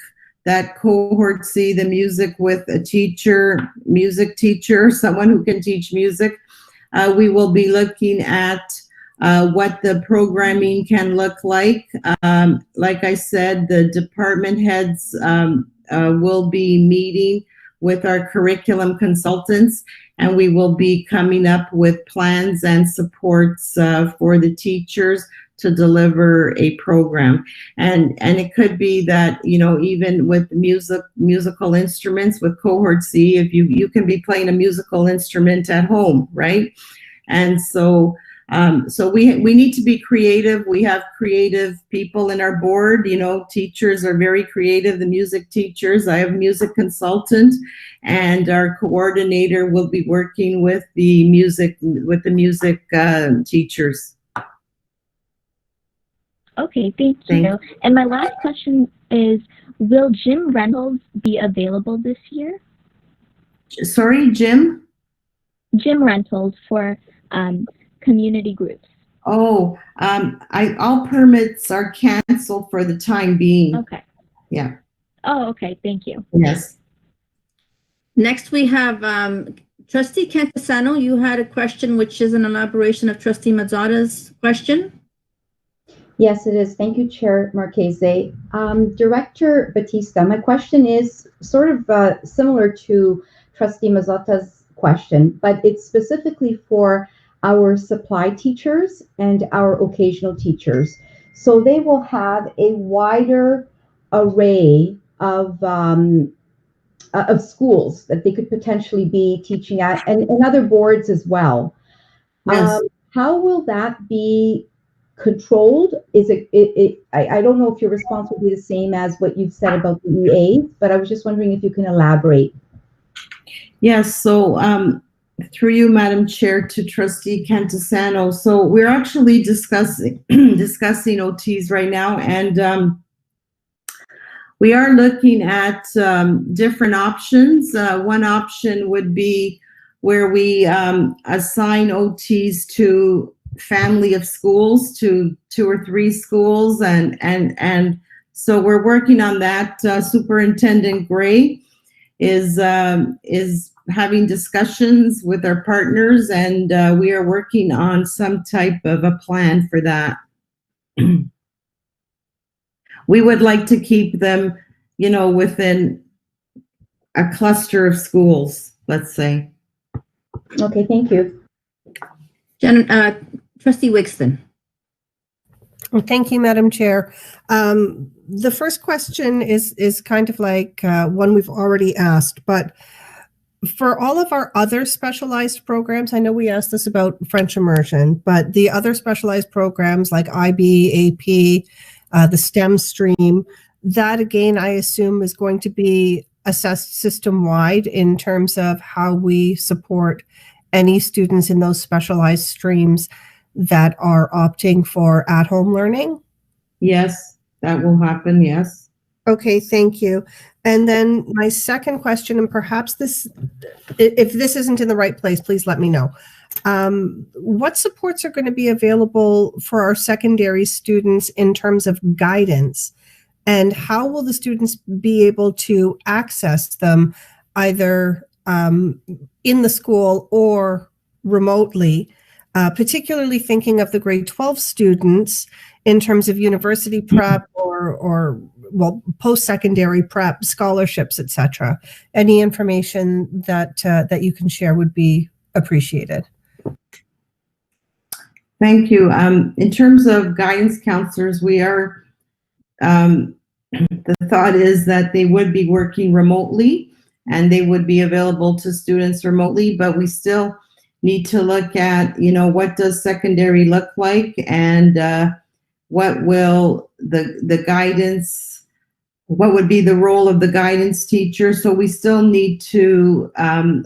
that Cohort C, the music, with a teacher, music teacher, someone who can teach music. We will be looking at what the programming can look like. Like I said, the department heads will be meeting with our curriculum consultants, and we will be coming up with plans and supports for the teachers to deliver a program. And it could be that, even with musical instruments with Cohort C, if you can be playing a musical instrument at home, right? And so we need to be creative. We have creative people in our board. Teachers are very creative, the music teachers. I have a music consultant, and our coordinator will be working with the music teachers. Okay, thank you. And my last question is, will gym rentals be available this year? Sorry, gym? Gym rentals for community groups. Oh, all permits are canceled for the time being. Okay. Yeah. Oh, okay. Thank you. Yes. Next, we have Trustee Cantisano. You had a question, which is an elaboration of Trustee Mazzata's question. Yes, it is. Thank you, Chair Marchese. Director Battista, my question is sort of similar to Trustee Mazzata's question, but it's specifically for our supply teachers and our occasional teachers. So they will have a wider array of schools that they could potentially be teaching at, and other boards as well. Yes. How will that be controlled? Is I don't know if your response will be the same as what you've said about the EAs, but I was just wondering if you can elaborate. Yes, so through you, Madam Chair, to Trustee Cantisano. So we're actually discussing OTs right now, and we are looking at different options. One option would be where we assign OTs to family of schools, to 2 or 3 schools, and so we're working on that. Superintendent Gray is having discussions with our partners, and we are working on some type of a plan for that. We would like to keep them, within a cluster of schools, let's say. Okay, thank you. Trustee Wigston. Thank you, Madam Chair. The first question is kind of like one we've already asked, but for all of our other specialized programs, I know we asked this about French immersion, but the other specialized programs like IB, AP, the STEM stream, that again, I assume is going to be assessed system-wide in terms of how we support any students in those specialized streams that are opting for at-home learning? Yes, that will happen, yes. Okay, thank you. And then my second question, and perhaps this, if this isn't in the right place, please let me know. What supports are going to be available for our secondary students in terms of guidance? And how will the students be able to access them either in the school or remotely, particularly thinking of the grade 12 students in terms of university prep or well, post-secondary prep, scholarships, etc. Any information that you can share would be appreciated. Thank you. In terms of guidance counselors, we are, the thought is that they would be working remotely and they would be available to students remotely, but we still need to look at, you know, what does secondary look like, and what will the guidance, what would be the role of the guidance teacher. So we still need to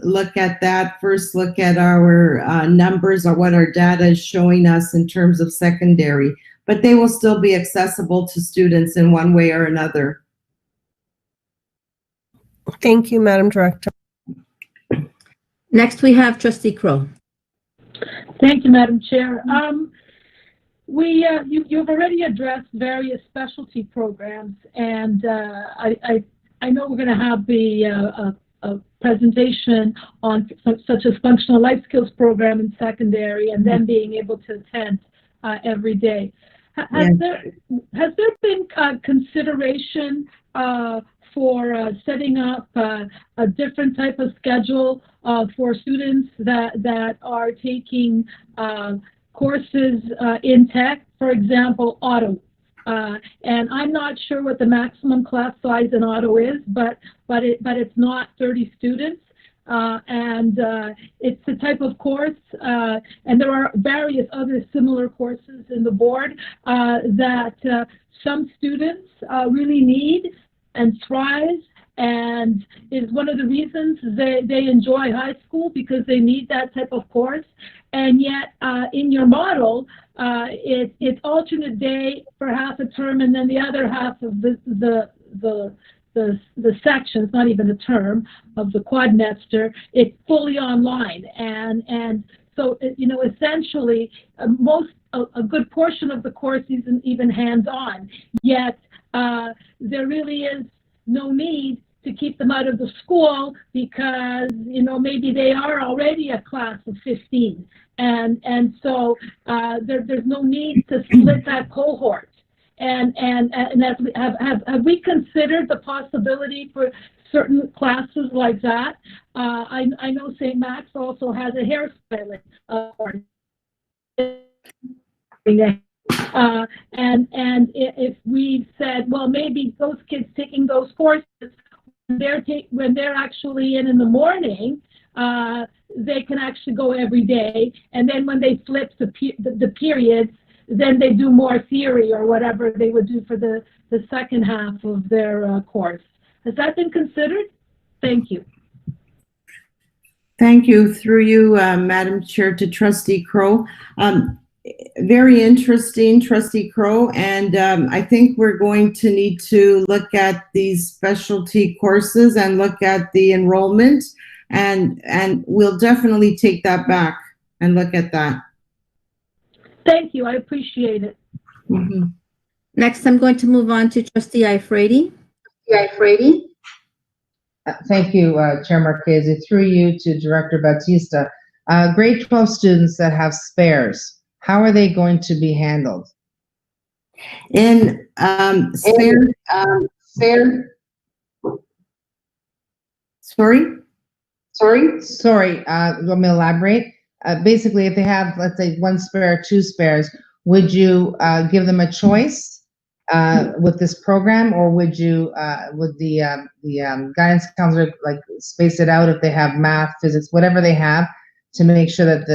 look at that. First, look at our numbers or what our data is showing us in terms of secondary, but they will still be accessible to students in one way or another. Thank you, Madam Director. Next, we have Trustee Crowe. Thank you, Madam Chair. You've already addressed various specialty programs, and I know we're going to have a presentation on such as functional life skills program in secondary, and then being able to attend every day. Has there been consideration for setting up a different type of schedule for students that are taking courses in tech, for example, auto? And I'm not sure what the maximum class size in auto is, but it's not 30 students. And it's the type of course, and there are various other similar courses in the board that some students really need and thrive, and is one of the reasons they enjoy high school, because they need that type of course. And yet, in your model, it's alternate day for half a term, and then the other half of the sections, not even a term, of the quadmester, it's fully online. And so, you know, essentially, a good portion of the course isn't even hands-on. Yet, there really is no need to keep them out of the school, because, you know, maybe they are already a class of 15. And so there's no need to split that cohort. And as have we considered the possibility for certain classes like that? I know St. Max also has a hairstyling and if we said, well, maybe those kids taking those courses, when they're actually in the morning, they can actually go every day, and then when they flip the periods, then they do more theory or whatever they would do for the second half of their course. Has that been considered? Thank you. Thank you. Through you, Madam Chair, to Trustee Crowe. Very interesting, Trustee Crowe, and I think we're going to need to look at these specialty courses and look at the enrollment, and we'll definitely take that back and look at that. Thank you. I appreciate it. Mm-hmm. Next, I'm going to move on to Trustee Iafrate. Thank you, Chair Marchese. Through you to Director Battista. Grade 12 students that have spares, how are they going to be handled? In spare, Sorry, let me elaborate. Basically, if they have, let's say, one spare, two spares, would you give them a choice with this program, or would you, would the guidance counselor like space it out if they have math, physics, whatever they have, to make sure that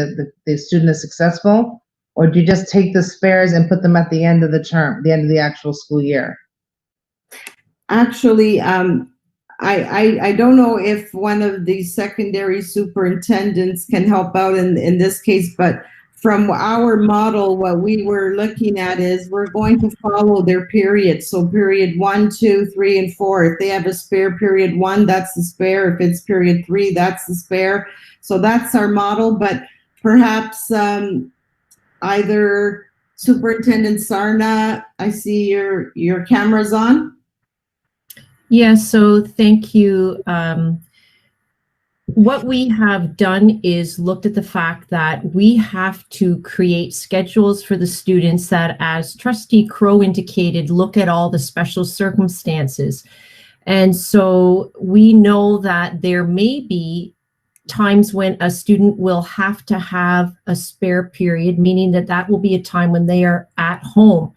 the student is successful? Or do you just take the spares and put them at the end of the term, the end of the actual school year? Actually, I don't know if one of the secondary superintendents can help out in this case, but from our model, what we were looking at is we're going to follow their periods. So period 1, 2, 3, and 4. If they have a spare period 1, that's the spare. If it's period 3, that's the spare. So that's our model, but perhaps either Superintendent Sarna, I see your camera's on. Yes, so thank you. What we have done is looked at the fact that we have to create schedules for the students that, as Trustee Crowe indicated, look at all the special circumstances. And so we know that there may be times when a student will have to have a spare period, meaning that that will be a time when they are at home.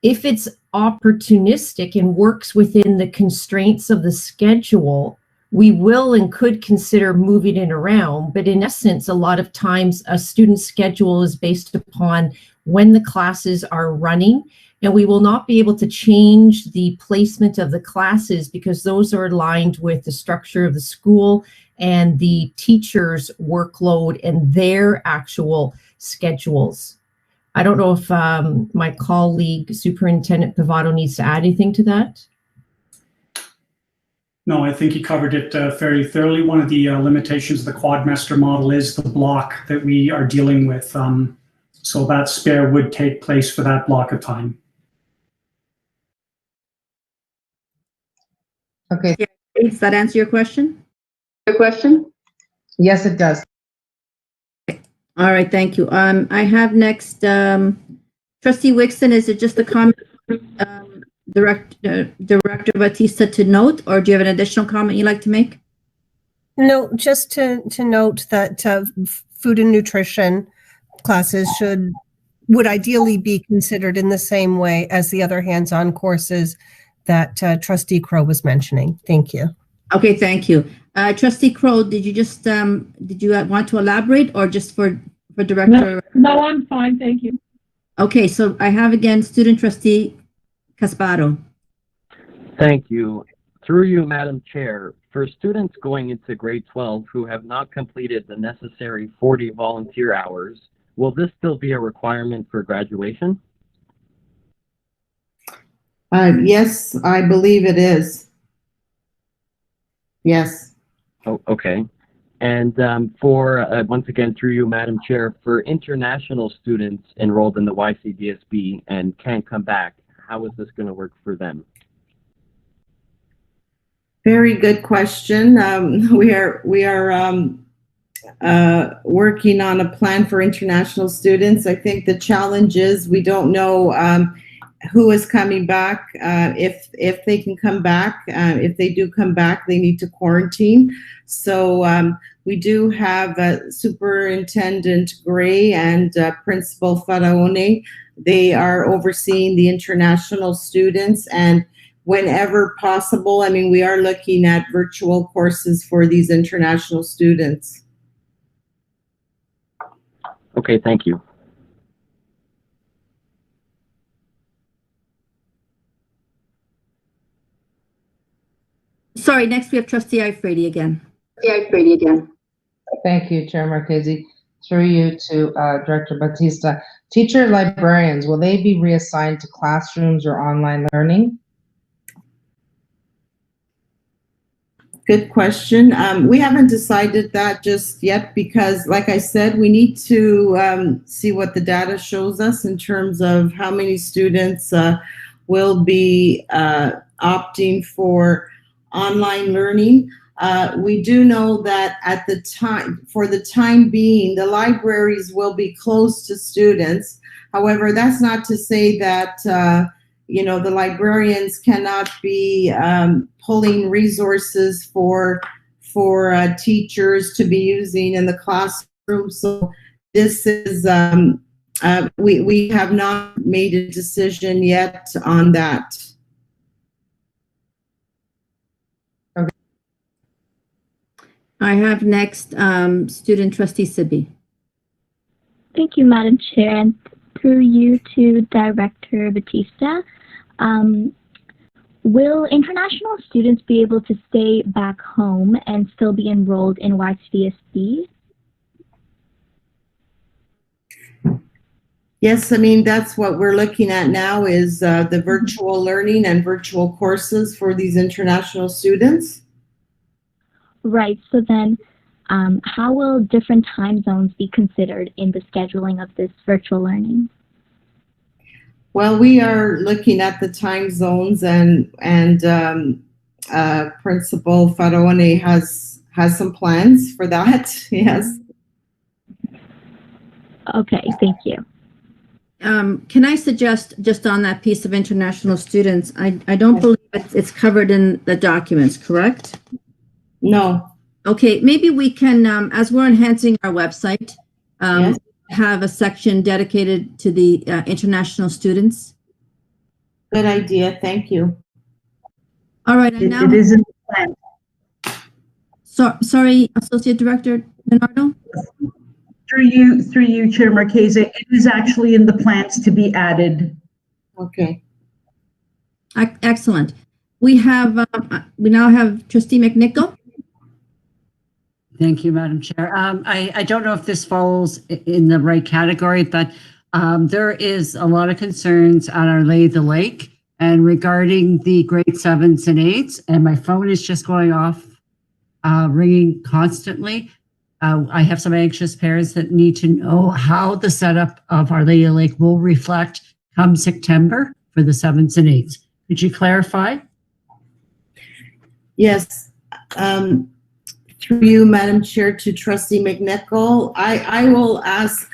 If it's opportunistic and works within the constraints of the schedule, we will and could consider moving it around. But in essence, a lot of times a student's schedule is based upon when the classes are running, and we will not be able to change the placement of the classes because those are aligned with the structure of the school and the teacher's workload and their actual schedules. I don't know if my colleague, Superintendent Pavato, needs to add anything to that. No, I think he covered it fairly thoroughly. One of the limitations of the quadmester model is the block that we are dealing with. So that spare would take place for that block of time. Okay. Does that answer your question? Yes, it does. All right, thank you. I have next, Trustee Wigston, is it just a comment, Director Battista, to note, or do you have an additional comment you'd like to make? No, just to note that food and nutrition classes would ideally be considered in the same way as the other hands-on courses that Trustee Crowe was mentioning. Thank you. Okay, thank you. Trustee Crowe, did you just did you want to elaborate, or just for Director? No, I'm fine, thank you. Okay, so I have again Student Trustee Casbarro. Thank you. Through you, Madam Chair, for students going into grade 12 who have not completed the necessary 40 volunteer hours, will this still be a requirement for graduation? Yes, I believe it is. Yes. Oh, okay. And for, once again, through you, Madam Chair, for international students enrolled in the YCDSB and can't come back, how is this going to work for them? Very good question. We are working on a plan for international students. I think the challenge is we don't know who is coming back, if they can come back. If they do come back, they need to quarantine. So we do have Superintendent Gray and Principal Faraone. They are overseeing the international students, and whenever possible, I mean, we are looking at virtual courses for these international students. Okay, thank you. Sorry, next we have Trustee Iafrate again. Thank you, Chair Marchese. Through you to Director Battista. Teacher librarians, will they be reassigned to classrooms or online learning? Good question. We haven't decided that just yet because, like I said, we need to see what the data shows us in terms of how many students will be opting for online learning. We do know that at the time, for the time being, the libraries will be closed to students. However, that's not to say that you know, the librarians cannot be pulling resources for teachers to be using in the classroom. So this is, we have not made a decision yet on that. Okay. I have next Student Trustee Sibi. Thank you, Madam Chair, and through you to Director Battista. Will international students be able to stay back home and still be enrolled in YCDSB? Yes, I mean, that's what we're looking at now is the virtual learning and virtual courses for these international students. Right. So then, how will different time zones be considered in the scheduling of this virtual learning? Well, we are looking at the time zones, and Principal Faraone has some plans for that. Yes. Okay, thank you. Can I suggest, just on that piece of international students, I don't believe it's covered in the documents, correct? No. Okay, maybe we can, as we're enhancing our website, Yes. have a section dedicated to the international students. Good idea. Thank you. All right, and now, It is in the plan. sorry, Associate Director Nardo? Through you, Chair Marchese, it is actually in the plans to be added. Okay. Excellent. We now have Trustee McNicol. Thank you, Madam Chair. I don't know if this falls in the right category, but there is a lot of concerns on Our Lady of the Lake and regarding the grade 7s and 8s, and my phone is just going off, ringing constantly. I have some anxious parents that need to know how the setup of Our Lady of the Lake will reflect come September for the 7s and 8s. Could you clarify? Yes. Through you, Madam Chair, to Trustee McNicol, I will ask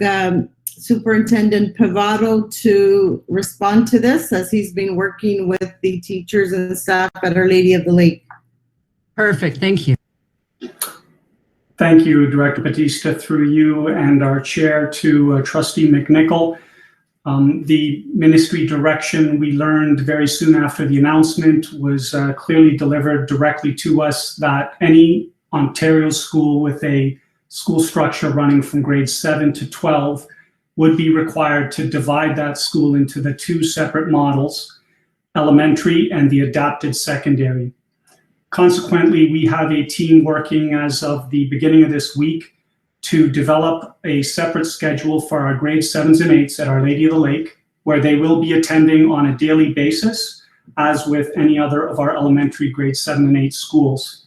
Superintendent Pivado to respond to this, as he's been working with the teachers and staff at Our Lady of the Lake. Perfect. Thank you. Thank you, Director Battista, through you and our chair to Trustee McNicol. The ministry direction we learned very soon after the announcement was clearly delivered directly to us that any Ontario school with a school structure running from grade 7 to 12 would be required to divide that school into the two separate models, elementary and the adapted secondary. Consequently, we have a team working as of the beginning of this week to develop a separate schedule for our grade 7s and 8s at Our Lady of the Lake, where they will be attending on a daily basis, as with any other of our elementary grade 7 and 8 schools.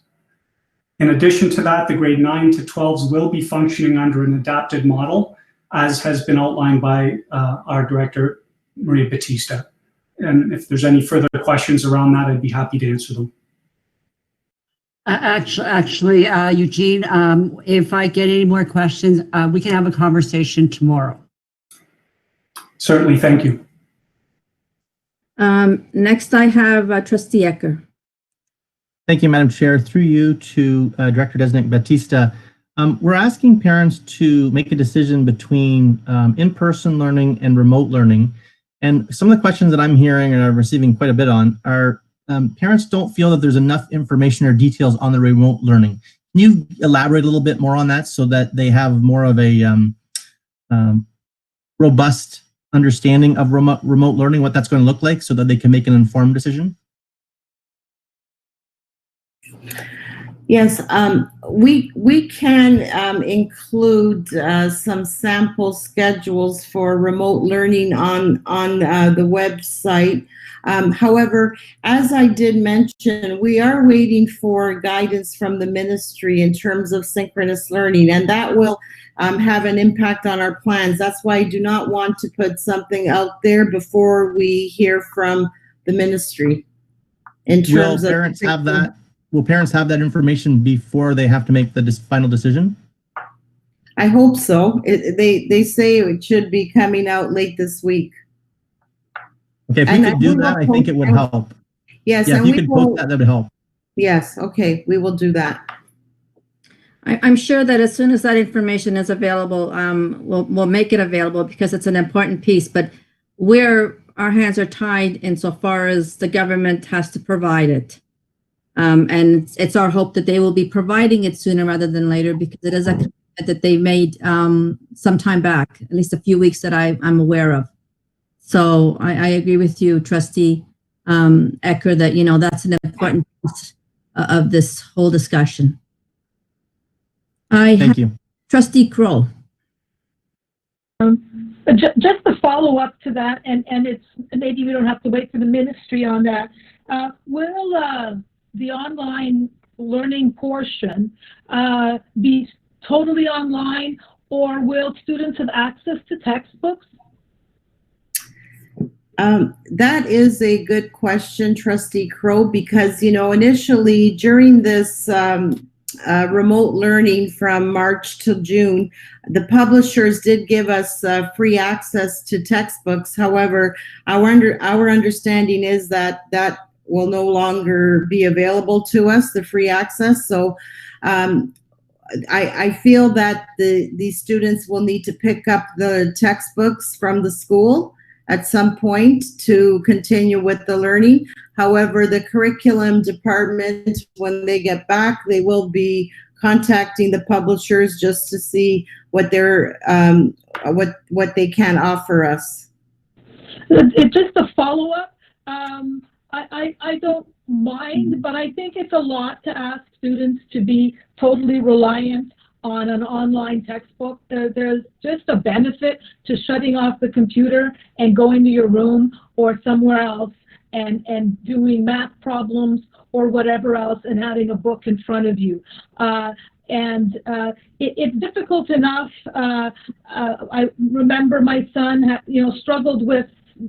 In addition to that, the grade 9 to 12s will be functioning under an adapted model, as has been outlined by our director, Maria Battista. And if there's any further questions around that, I'd be happy to answer them. Actually, Eugene, if I get any more questions, we can have a conversation tomorrow. Certainly, thank you. Next, I have Trustee Ecker. Thank you, Madam Chair. Through you to Director-Designate Battista. We're asking parents to make a decision between in-person learning and remote learning. And some of the questions that I'm hearing and I'm receiving quite a bit on are parents don't feel that there's enough information or details on the remote learning. Can you elaborate a little bit more on that so that they have more of a robust understanding of remote learning, what that's going to look like, so that they can make an informed decision? Yes, we can include some sample schedules for remote learning on the website. However, as I did mention, we are waiting for guidance from the ministry in terms of synchronous learning, and that will have an impact on our plans. That's why I do not want to put something out there before we hear from the ministry. In terms Will parents have that? Will parents have that information before they have to make the final decision? I hope so. They say it should be coming out late this week. Okay, if we could do that, I think it would help. Yes, yeah, if you could post that would help. Yes, okay, we will do that. I'm sure that as soon as that information is available, we'll make it available because it's an important piece. But our hands are tied insofar as the government has to provide it. And it's our hope that they will be providing it sooner rather than later, because it is a commitment that they made some time back, at least a few weeks that I'm aware of. So I agree with you, Trustee Ecker, that, that's an important piece of this whole discussion. Thank you. Trustee Crowe. Just a follow up to that, and it's maybe we don't have to wait for the ministry on that. Will the online learning portion be totally online, or will students have access to textbooks? That is a good question, Trustee Crowe, because, you know, initially during this remote learning from March till June, the publishers did give us free access to textbooks. However, our understanding is that that will no longer be available to us, the free access. So I feel that these students will need to pick up the textbooks from the school at some point to continue with the learning. However, the curriculum department, when they get back, they will be contacting the publishers just to see what they're what they can offer us. It's just a follow up. I don't mind, but I think it's a lot to ask students to be totally reliant on an online textbook. There's just a benefit to shutting off the computer and going to your room or somewhere else and doing math problems or whatever else and having a book in front of you. It's difficult enough. I remember my son struggled with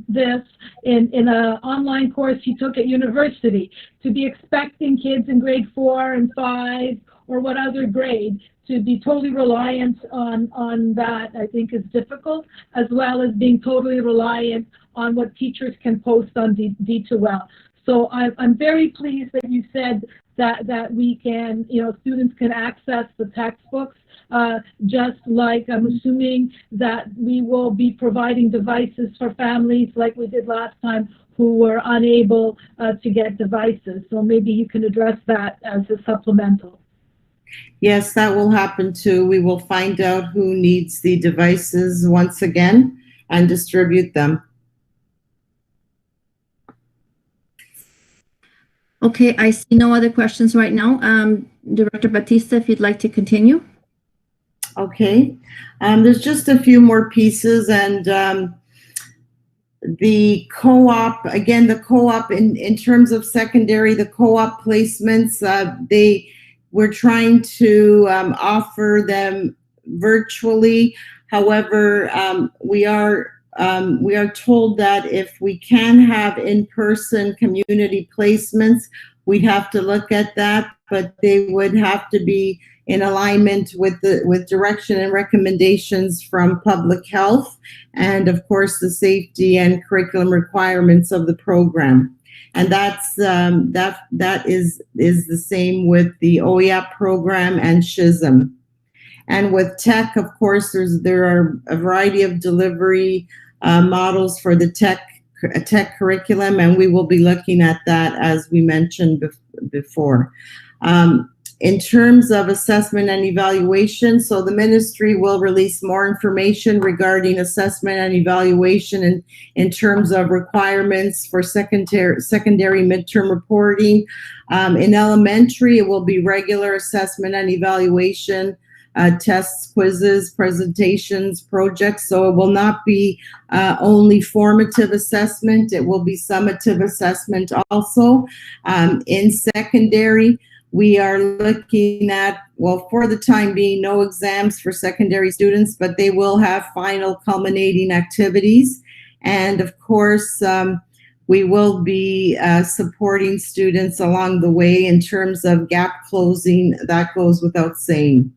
this in an online course he took at university. To be expecting kids in grade 4 and 5 or what other grade to be totally reliant on that, I think, is difficult, as well as being totally reliant on what teachers can post on D2L. So I'm very pleased that you said that we can, students can access the textbooks, just like I'm assuming that we will be providing devices for families like we did last time who were unable to get devices. So maybe you can address that as a supplemental. Yes, that will happen too. We will find out who needs the devices once again and distribute them. Okay, I see no other questions right now. Director Battista, if you'd like to continue. Okay, there's just a few more pieces, and the co-op, again, the co-op in terms of secondary, the co-op placements, we're trying to offer them virtually. However, we are told that if we can have in-person community placements, we'd have to look at that, but they would have to be in alignment with direction and recommendations from public health and, of course, the safety and curriculum requirements of the program. And that's that is the same with the OEAP program and SHISM. And with tech, of course, there are a variety of delivery models for the tech curriculum, and we will be looking at that as we mentioned before. In terms of assessment and evaluation, so the ministry will release more information regarding assessment and evaluation in terms of requirements for secondary midterm reporting. In elementary, it will be regular assessment and evaluation, tests, quizzes, presentations, projects. So it will not be only formative assessment, it will be summative assessment also. In secondary, we are looking at, well, for the time being, no exams for secondary students, but they will have final culminating activities. And of course, we will be supporting students along the way in terms of gap closing. That goes without saying.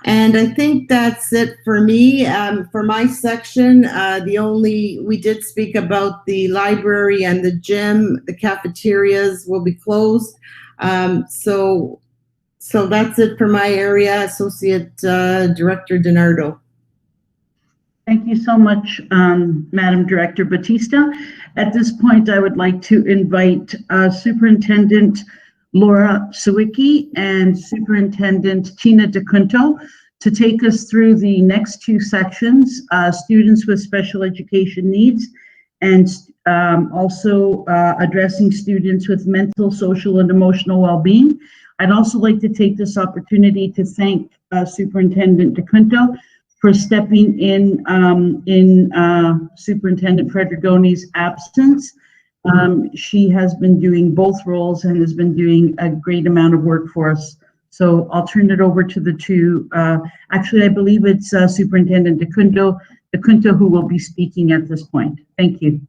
And I think that's it for me. For my section, we did speak about the library and the gym. The cafeterias will be closed. So that's it for my area, Associate Director DiNardo. Thank you so much, Madam Director Battista. At this point, I would like to invite Superintendent Laura Sawicki and Superintendent Tina DeCunto to take us through the next two sections, students with special education needs and also addressing students with mental, social, and emotional well-being. I'd also like to take this opportunity to thank Superintendent DeCunto for stepping in Superintendent Fredrigoni's absence. She has been doing both roles and has been doing a great amount of work for us. So I'll turn it over to the two. Actually, I believe it's Superintendent DeCunto who will be speaking at this point. Thank you.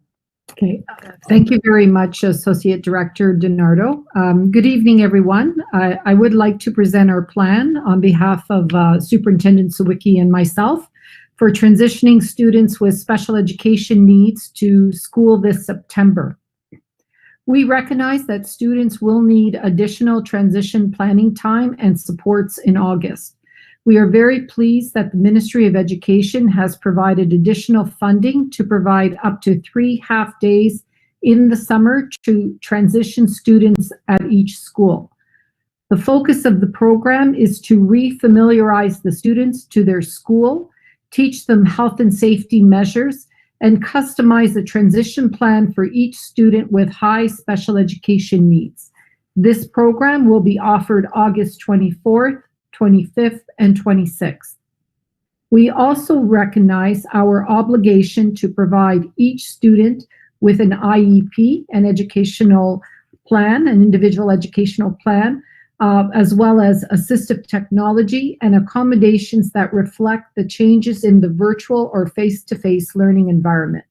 Okay, thank you very much, Associate Director DiNardo. Good evening, everyone. I would like to present our plan on behalf of Superintendent Sawicki and myself for transitioning students with special education needs to school this September. We recognize that students will need additional transition planning time and supports in August. We are very pleased that the Ministry of Education has provided additional funding to provide up to 3 half-days in the summer to transition students at each school. The focus of the program is to re-familiarize the students to their school, teach them health and safety measures, and customize a transition plan for each student with high special education needs. This program will be offered August 24th, 25th, and 26th. We also recognize our obligation to provide each student with an IEP, an educational plan, an individual educational plan, as well as assistive technology and accommodations that reflect the changes in the virtual or face-to-face learning environment.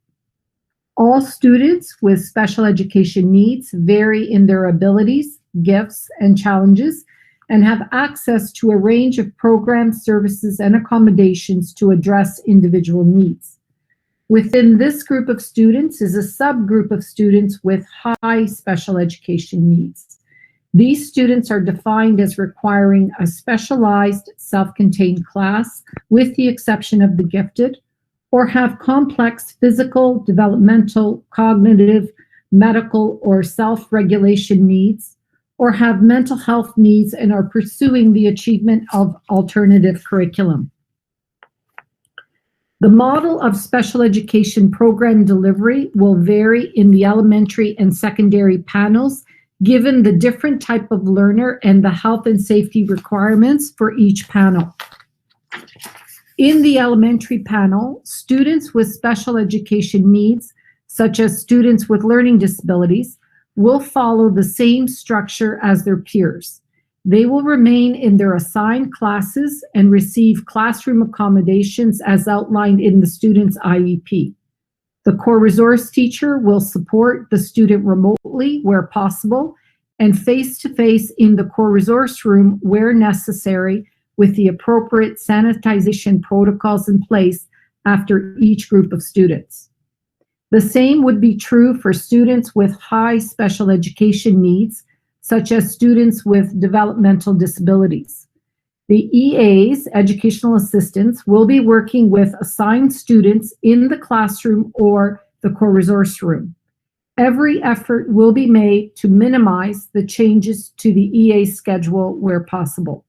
All students with special education needs vary in their abilities, gifts, and challenges, and have access to a range of programs, services, and accommodations to address individual needs. Within this group of students is a subgroup of students with high special education needs. These students are defined as requiring a specialized self-contained class, with the exception of the gifted, or have complex physical, developmental, cognitive, medical, or self-regulation needs, or have mental health needs and are pursuing the achievement of alternative curriculum. The model of special education program delivery will vary in the elementary and secondary panels, given the different type of learner and the health and safety requirements for each panel. In the elementary panel, students with special education needs, such as students with learning disabilities, will follow the same structure as their peers. They will remain in their assigned classes and receive classroom accommodations as outlined in the student's IEP. The core resource teacher will support the student remotely where possible and face-to-face in the core resource room where necessary, with the appropriate sanitization protocols in place after each group of students. The same would be true for students with high special education needs, such as students with developmental disabilities. The EAs, educational assistants, will be working with assigned students in the classroom or the core resource room. Every effort will be made to minimize the changes to the EA schedule where possible.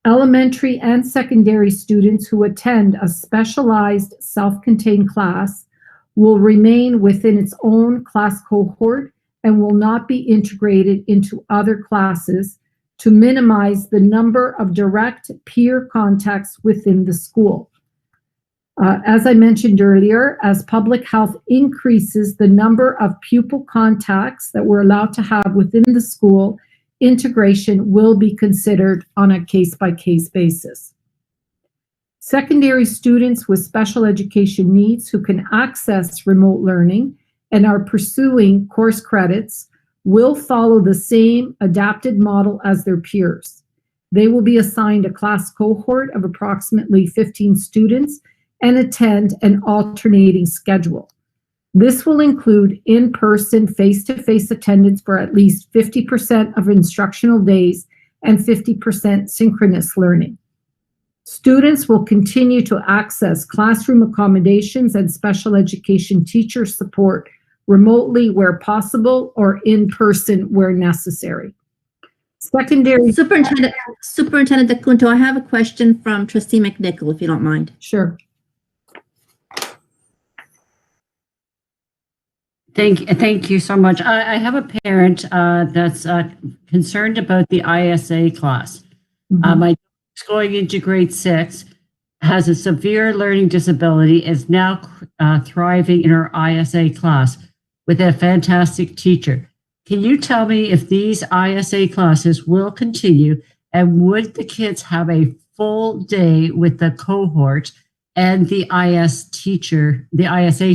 Elementary and secondary students who attend a specialized self-contained class will remain within its own class cohort and will not be integrated into other classes to minimize the number of direct peer contacts within the school. As I mentioned earlier, as public health increases the number of pupil contacts that we're allowed to have within the school, integration will be considered on a case-by-case basis. Secondary students with special education needs who can access remote learning and are pursuing course credits will follow the same adapted model as their peers. They will be assigned a class cohort of approximately 15 students and attend an alternating schedule. This will include in-person, face-to-face attendance for at least 50% of instructional days and 50% synchronous learning. Students will continue to access classroom accommodations and special education teacher support remotely where possible or in person where necessary. Secondary Superintendent DeCunto, I have a question from Trustee McNicol, if you don't mind. Sure. Thank you so much. I have a parent that's concerned about the ISA class. My daughter's going into grade 6. has a severe learning disability, is now thriving in her ISA class with a fantastic teacher. Can you tell me if these ISA classes will continue, and would the kids have a full day with the cohort and the ISA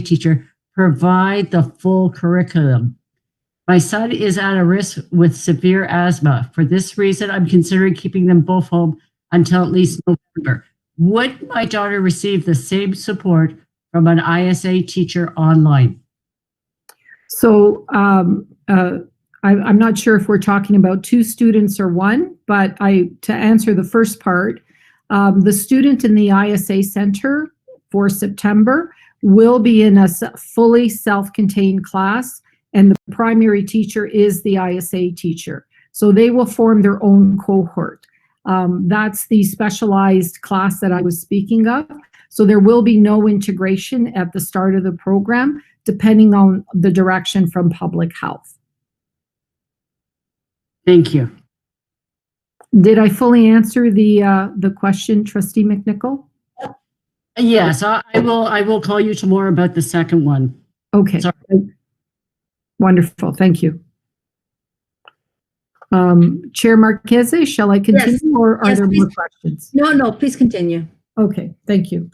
teacher provide the full curriculum? My son is at a risk with severe asthma. For this reason, I'm considering keeping them both home until at least November. Would my daughter receive the same support from an ISA teacher online? So I'm not sure if we're talking about two students or one, but to answer the first part, the student in the ISA Center for September will be in a fully self-contained class, and the primary teacher is the ISA teacher. So they will form their own cohort. That's the specialized class that I was speaking of. So there will be no integration at the start of the program, depending on the direction from public health. Thank you. Did I fully answer the question, Trustee McNicol? Yes, I will call you tomorrow about the second one. Okay. Sorry. Wonderful. Thank you. Chair Marchese, shall I continue, Yes. or are Yes, there please. more questions? No, please continue. Okay, thank you.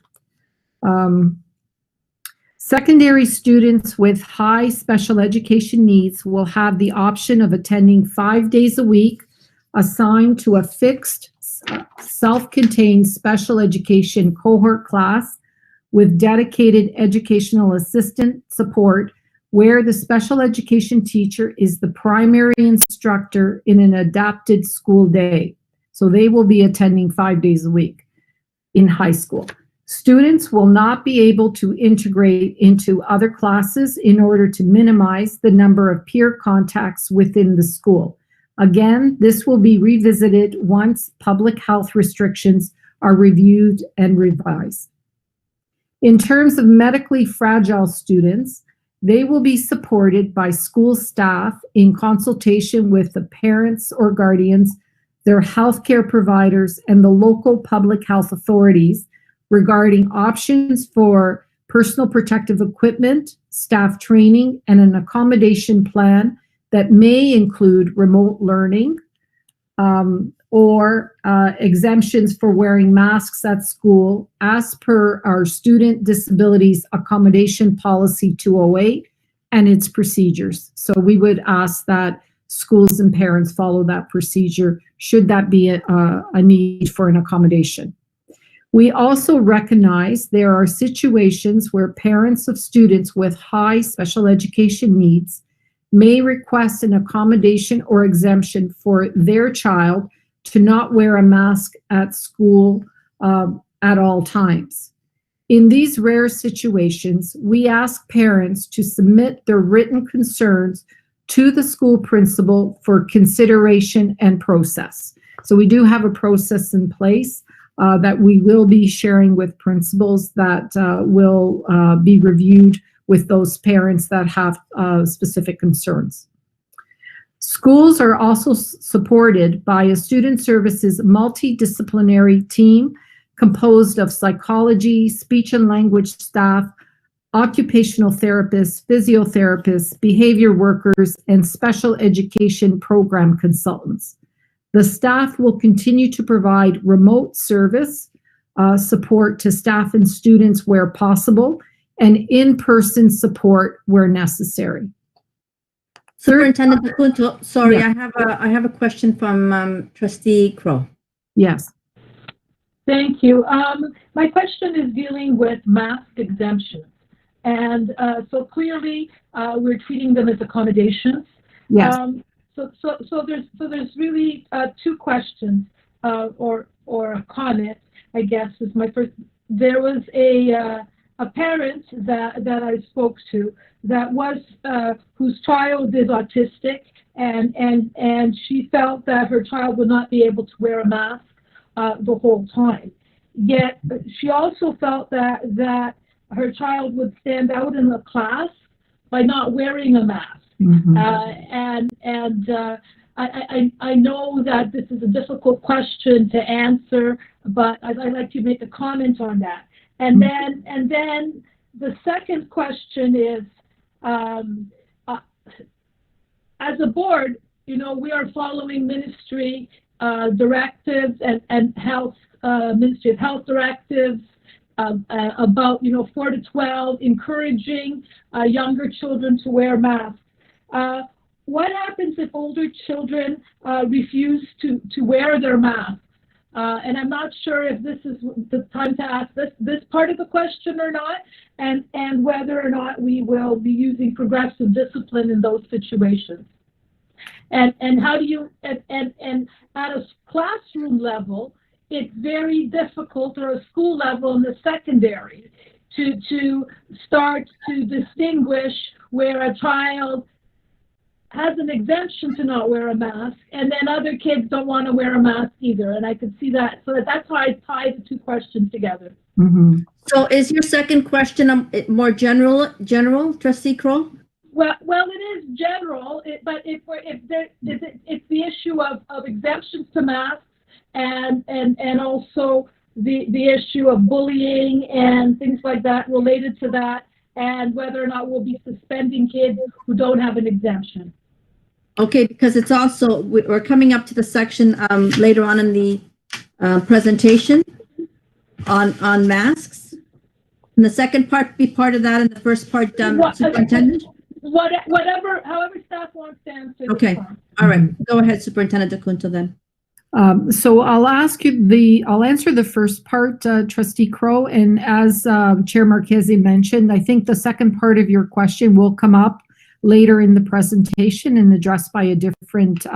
Secondary students with high special education needs will have the option of attending 5 days a week, assigned to a fixed self-contained special education cohort class with dedicated educational assistant support, where the special education teacher is the primary instructor in an adapted school day. So they will be attending 5 days a week in high school. Students will not be able to integrate into other classes in order to minimize the number of peer contacts within the school. Again, this will be revisited once public health restrictions are reviewed and revised. In terms of medically fragile students, they will be supported by school staff in consultation with the parents or guardians, their healthcare providers, and the local public health authorities regarding options for personal protective equipment, staff training, and an accommodation plan that may include remote learning or exemptions for wearing masks at school as per our Student Disabilities Accommodation Policy 208 and its procedures. So we would ask that schools and parents follow that procedure should that be a need for an accommodation. We also recognize there are situations where parents of students with high special education needs may request an accommodation or exemption for their child to not wear a mask at school at all times. In these rare situations, we ask parents to submit their written concerns to the school principal for consideration and process. So we do have a process in place that we will be sharing with principals that will be reviewed with those parents that have specific concerns. Schools are also supported by a student services multidisciplinary team composed of psychology, speech and language staff, occupational therapists, physiotherapists, behavior workers, and special education program consultants. The staff will continue to provide remote service support to staff and students where possible, and in-person support where necessary. Superintendent Acunto, sorry, Yeah. I have a question from Trustee Crowe. Yes. Thank you. My question is dealing with mask exemptions. And so clearly, we're treating them as accommodations. Yes. So there's really two questions or a comment, I guess, is my first. There was a parent that I spoke to that was whose child is autistic, and she felt that her child would not be able to wear a mask the whole time. Yet she also felt that her child would stand out in the class by not wearing a mask. Mm-hmm. I know that this is a difficult question to answer, but I'd like to make a comment on that. And then the second question is, as a board, you know, we are following ministry directives and health, Ministry of Health directives about, you know, 4 to 12, encouraging younger children to wear masks. What happens if older children refuse to wear their masks? And I'm not sure if this is the time to ask this part of the question or not, and whether or not we will be using progressive discipline in those situations. And how do you, and at a classroom level, it's very difficult, or a school level in the secondary, to start to distinguish where a child has an exemption to not wear a mask, and then other kids don't want to wear a mask either. And I could see that. So that's how I tie the two questions together. Mm-hmm. So is your second question more general, Trustee Crowe? Well, it is general, but it's the issue of exemptions to masks, and also the issue of bullying and things like that related to that, and whether or not we'll be suspending kids who don't have an exemption. Okay, because it's also, we're coming up to the section later on in the presentation on masks. And the second part be part of that, and the first part, Superintendent? However staff wants to answer. Okay, all right. Go ahead, Superintendent DeCunto then. So I'll answer the first part, Trustee Crowe, and as Chair Marchese mentioned, I think the second part of your question will come up later in the presentation and addressed by a different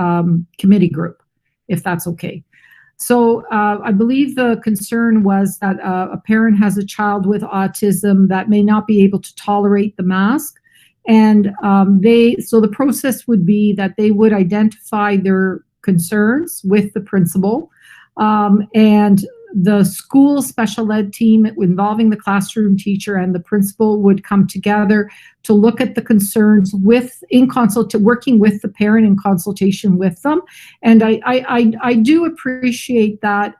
committee group, if that's okay. So I believe the concern was that a parent has a child with autism that may not be able to tolerate the mask, and so the process would be that they would identify their concerns with the principal, and the school special ed team involving the classroom teacher and the principal would come together to look at the concerns working with the parent in consultation with them. And I do appreciate that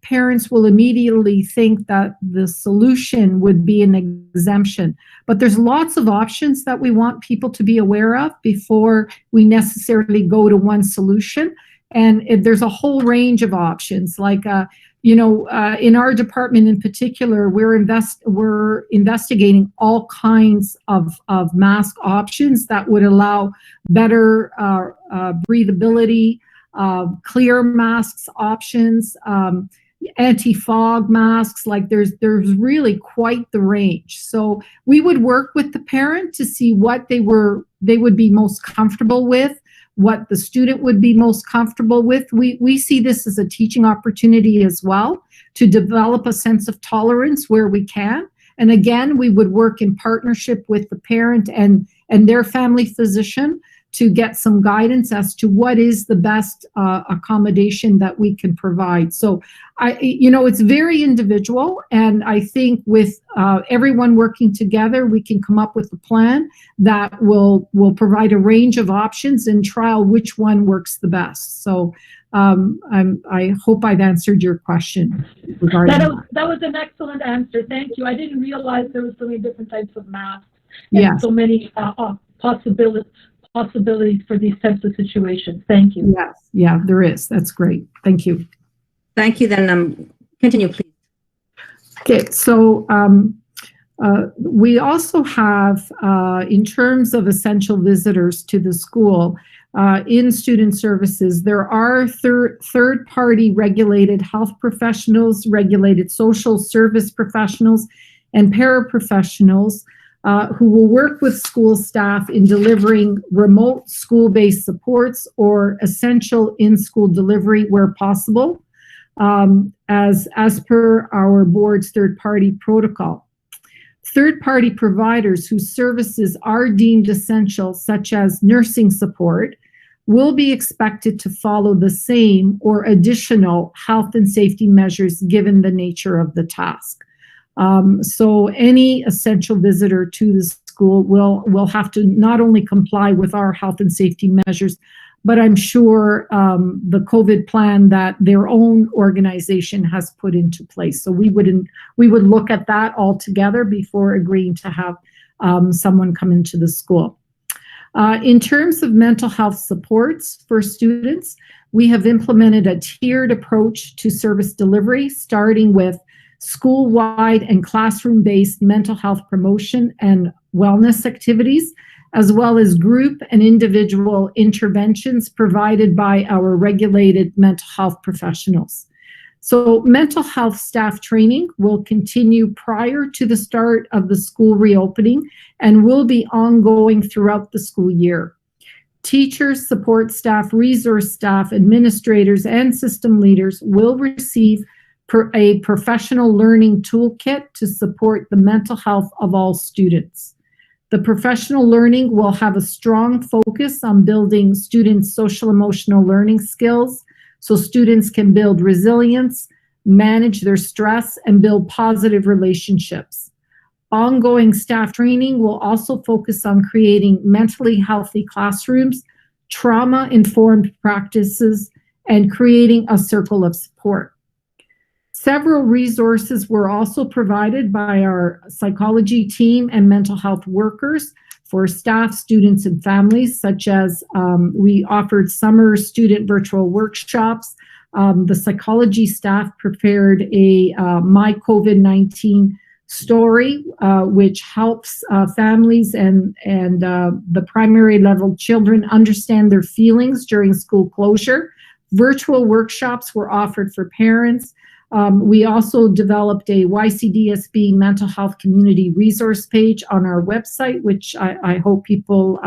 parents will immediately think that the solution would be an exemption, but there's lots of options that we want people to be aware of before we necessarily go to one solution. And there's a whole range of options, like in our department in particular, we're investigating all kinds of mask options that would allow better breathability, clear masks options, anti-fog masks. Like there's really quite the range. So we would work with the parent to see what they would be most comfortable with, what the student would be most comfortable with. We see this as a teaching opportunity as well, to develop a sense of tolerance where we can. And again, we would work in partnership with the parent and their family physician to get some guidance as to what is the best accommodation that we can provide. So it's very individual, and I think with everyone working together, we can come up with a plan that will provide a range of options and trial which one works the best. So I hope I've answered your question regarding that was an excellent answer. Thank you. I didn't realize there were so many different types of masks and so many possibilities for these types of situations. Thank you. Yes, yeah, there is. That's great. Thank you. Thank you. Then continue, please. Okay, so we also have, in terms of essential visitors to the school, in student services, there are third-party regulated health professionals, regulated social service professionals, and paraprofessionals who will work with school staff in delivering remote school-based supports or essential in-school delivery where possible, as per our board's third-party protocol. Third-party providers whose services are deemed essential, such as nursing support, will be expected to follow the same or additional health and safety measures given the nature of the task. So any essential visitor to the school will have to not only comply with our health and safety measures, but I'm sure the COVID plan that their own organization has put into place. So we would look at that all together before agreeing to have someone come into the school. In terms of mental health supports for students, we have implemented a tiered approach to service delivery, starting with school-wide and classroom-based mental health promotion and wellness activities, as well as group and individual interventions provided by our regulated mental health professionals. So mental health staff training will continue prior to the start of the school reopening and will be ongoing throughout the school year. Teachers, support staff, resource staff, administrators, and system leaders will receive a professional learning toolkit to support the mental health of all students. The professional learning will have a strong focus on building students' social emotional learning skills so students can build resilience, manage their stress, and build positive relationships. Ongoing staff training will also focus on creating mentally healthy classrooms, trauma-informed practices, and creating a circle of support. Several resources were also provided by our psychology team and mental health workers for staff, students, and families, such as we offered summer student virtual workshops. The psychology staff prepared a My COVID-19 story, which helps families and the primary level children understand their feelings during school closure. Virtual workshops were offered for parents. We also developed a YCDSB mental health community resource page on our website, which I hope people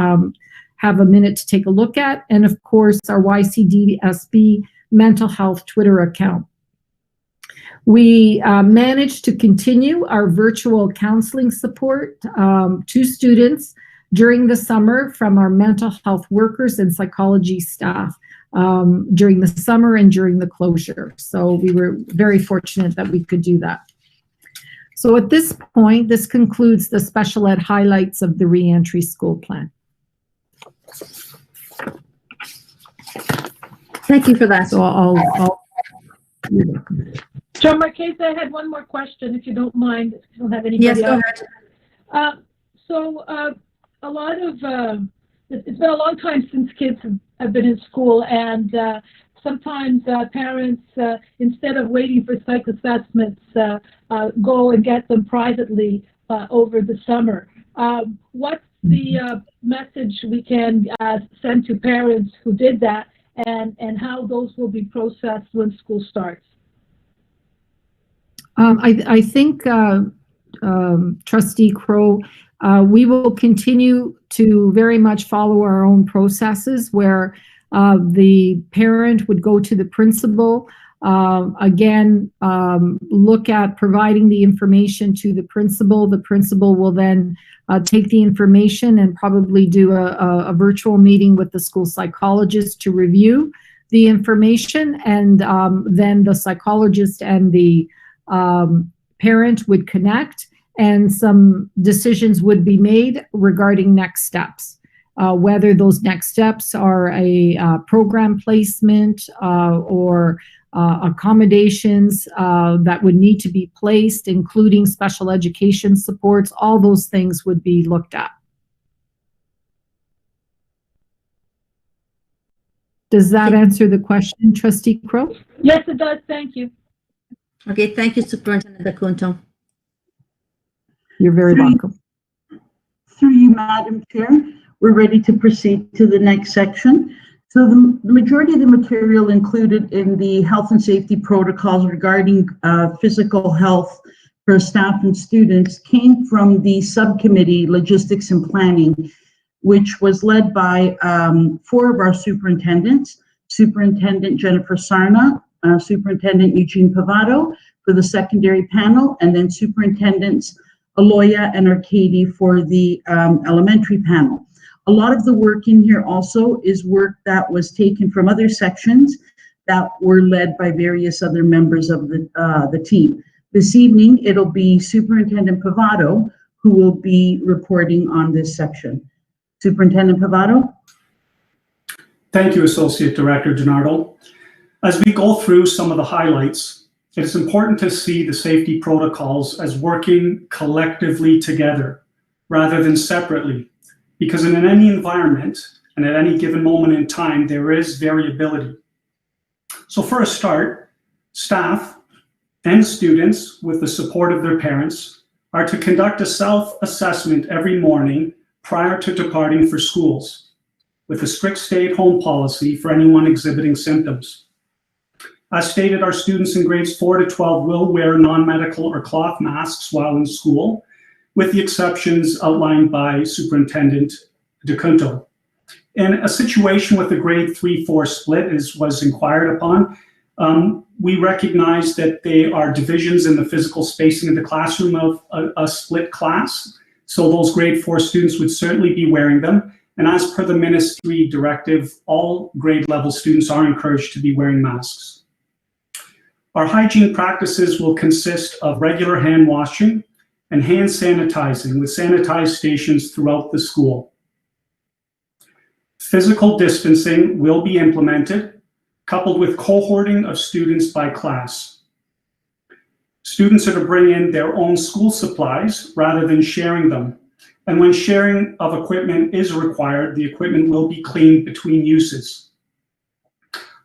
have a minute to take a look at. And of course, our YCDSB mental health Twitter account. We managed to continue our virtual counseling support to students during the summer from our mental health workers and psychology staff during the summer and during the closure. So we were very fortunate that we could do that. So at this point, this concludes the special ed highlights of the reentry school plan. Thank you for that. So I'll John Marchese, I had one more question, if you don't mind, if you don't have anybody Yes, go else. ahead. A lot of, it's been a long time since kids have been in school, and sometimes parents, instead of waiting for psych assessments, go and get them privately over the summer. What's the message we can send to parents who did that, and how those will be processed when school starts? I think, Trustee Crowe, we will continue to very much follow our own processes where the parent would go to the principal, again, look at providing the information to the principal. The principal will then take the information and probably do a virtual meeting with the school psychologist to review the information, and then the psychologist and the parent would connect, and some decisions would be made regarding next steps. Whether those next steps are a program placement or accommodations that would need to be placed, including special education supports, all those things would be looked at. Does that answer the question, Trustee Crowe? Yes, it does. Thank you. Okay, thank you, Superintendent Acunto. You're very welcome. Through you, Madam Chair, we're ready to proceed to the next section. So the majority of the material included in the health and safety protocols regarding physical health for staff and students came from the subcommittee Logistics and Planning, which was led by 4 of our superintendents, Superintendent Jennifer Sarna, Superintendent Eugene Pavato for the secondary panel, and then Superintendents Aloya and Arcady for the elementary panel. A lot of the work in here also is work that was taken from other sections that were led by various other members of the team. This evening, it'll be Superintendent Pavato who will be reporting on this section. Superintendent Pavato? Thank you, Associate Director Nardo. As we go through some of the highlights, it is important to see the safety protocols as working collectively together rather than separately, because in any environment and at any given moment in time, there is variability. So for a start, staff and students, with the support of their parents, are to conduct a self-assessment every morning prior to departing for schools, with a strict stay-at-home policy for anyone exhibiting symptoms. As stated, our students in grades 4 to 12 will wear non-medical or cloth masks while in school, with the exceptions outlined by Superintendent DeCunto. In a situation with a grade 3-4 split, as was inquired upon, we recognize that there are divisions in the physical spacing of the classroom of a split class. So those grade 4 students would certainly be wearing them. And as per the ministry directive, all grade level students are encouraged to be wearing masks. Our hygiene practices will consist of regular hand washing and hand sanitizing with sanitized stations throughout the school. Physical distancing will be implemented, coupled with cohorting of students by class. Students are to bring in their own school supplies rather than sharing them. And when sharing of equipment is required, the equipment will be cleaned between uses.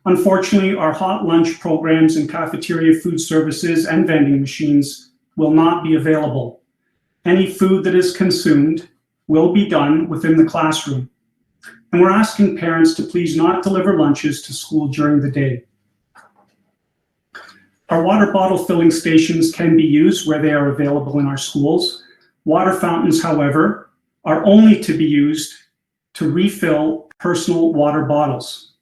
Unfortunately, our hot lunch programs and cafeteria food services and vending machines will not be available. Any food that is consumed will be done within the classroom. And we're asking parents to please not deliver lunches to school during the day. Our water bottle filling stations can be used where they are available in our schools. Water fountains, however, are only to be used to refill personal water bottles.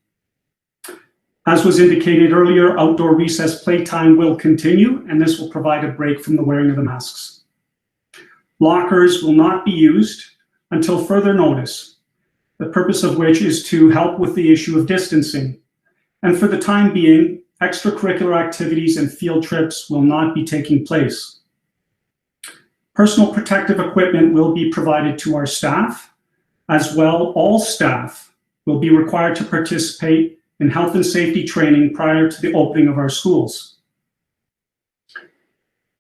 As was indicated earlier, outdoor recess playtime will continue, and this will provide a break from the wearing of the masks. Lockers will not be used until further notice, the purpose of which is to help with the issue of distancing. And for the time being, extracurricular activities and field trips will not be taking place. Personal protective equipment will be provided to our staff. As well, all staff will be required to participate in health and safety training prior to the opening of our schools.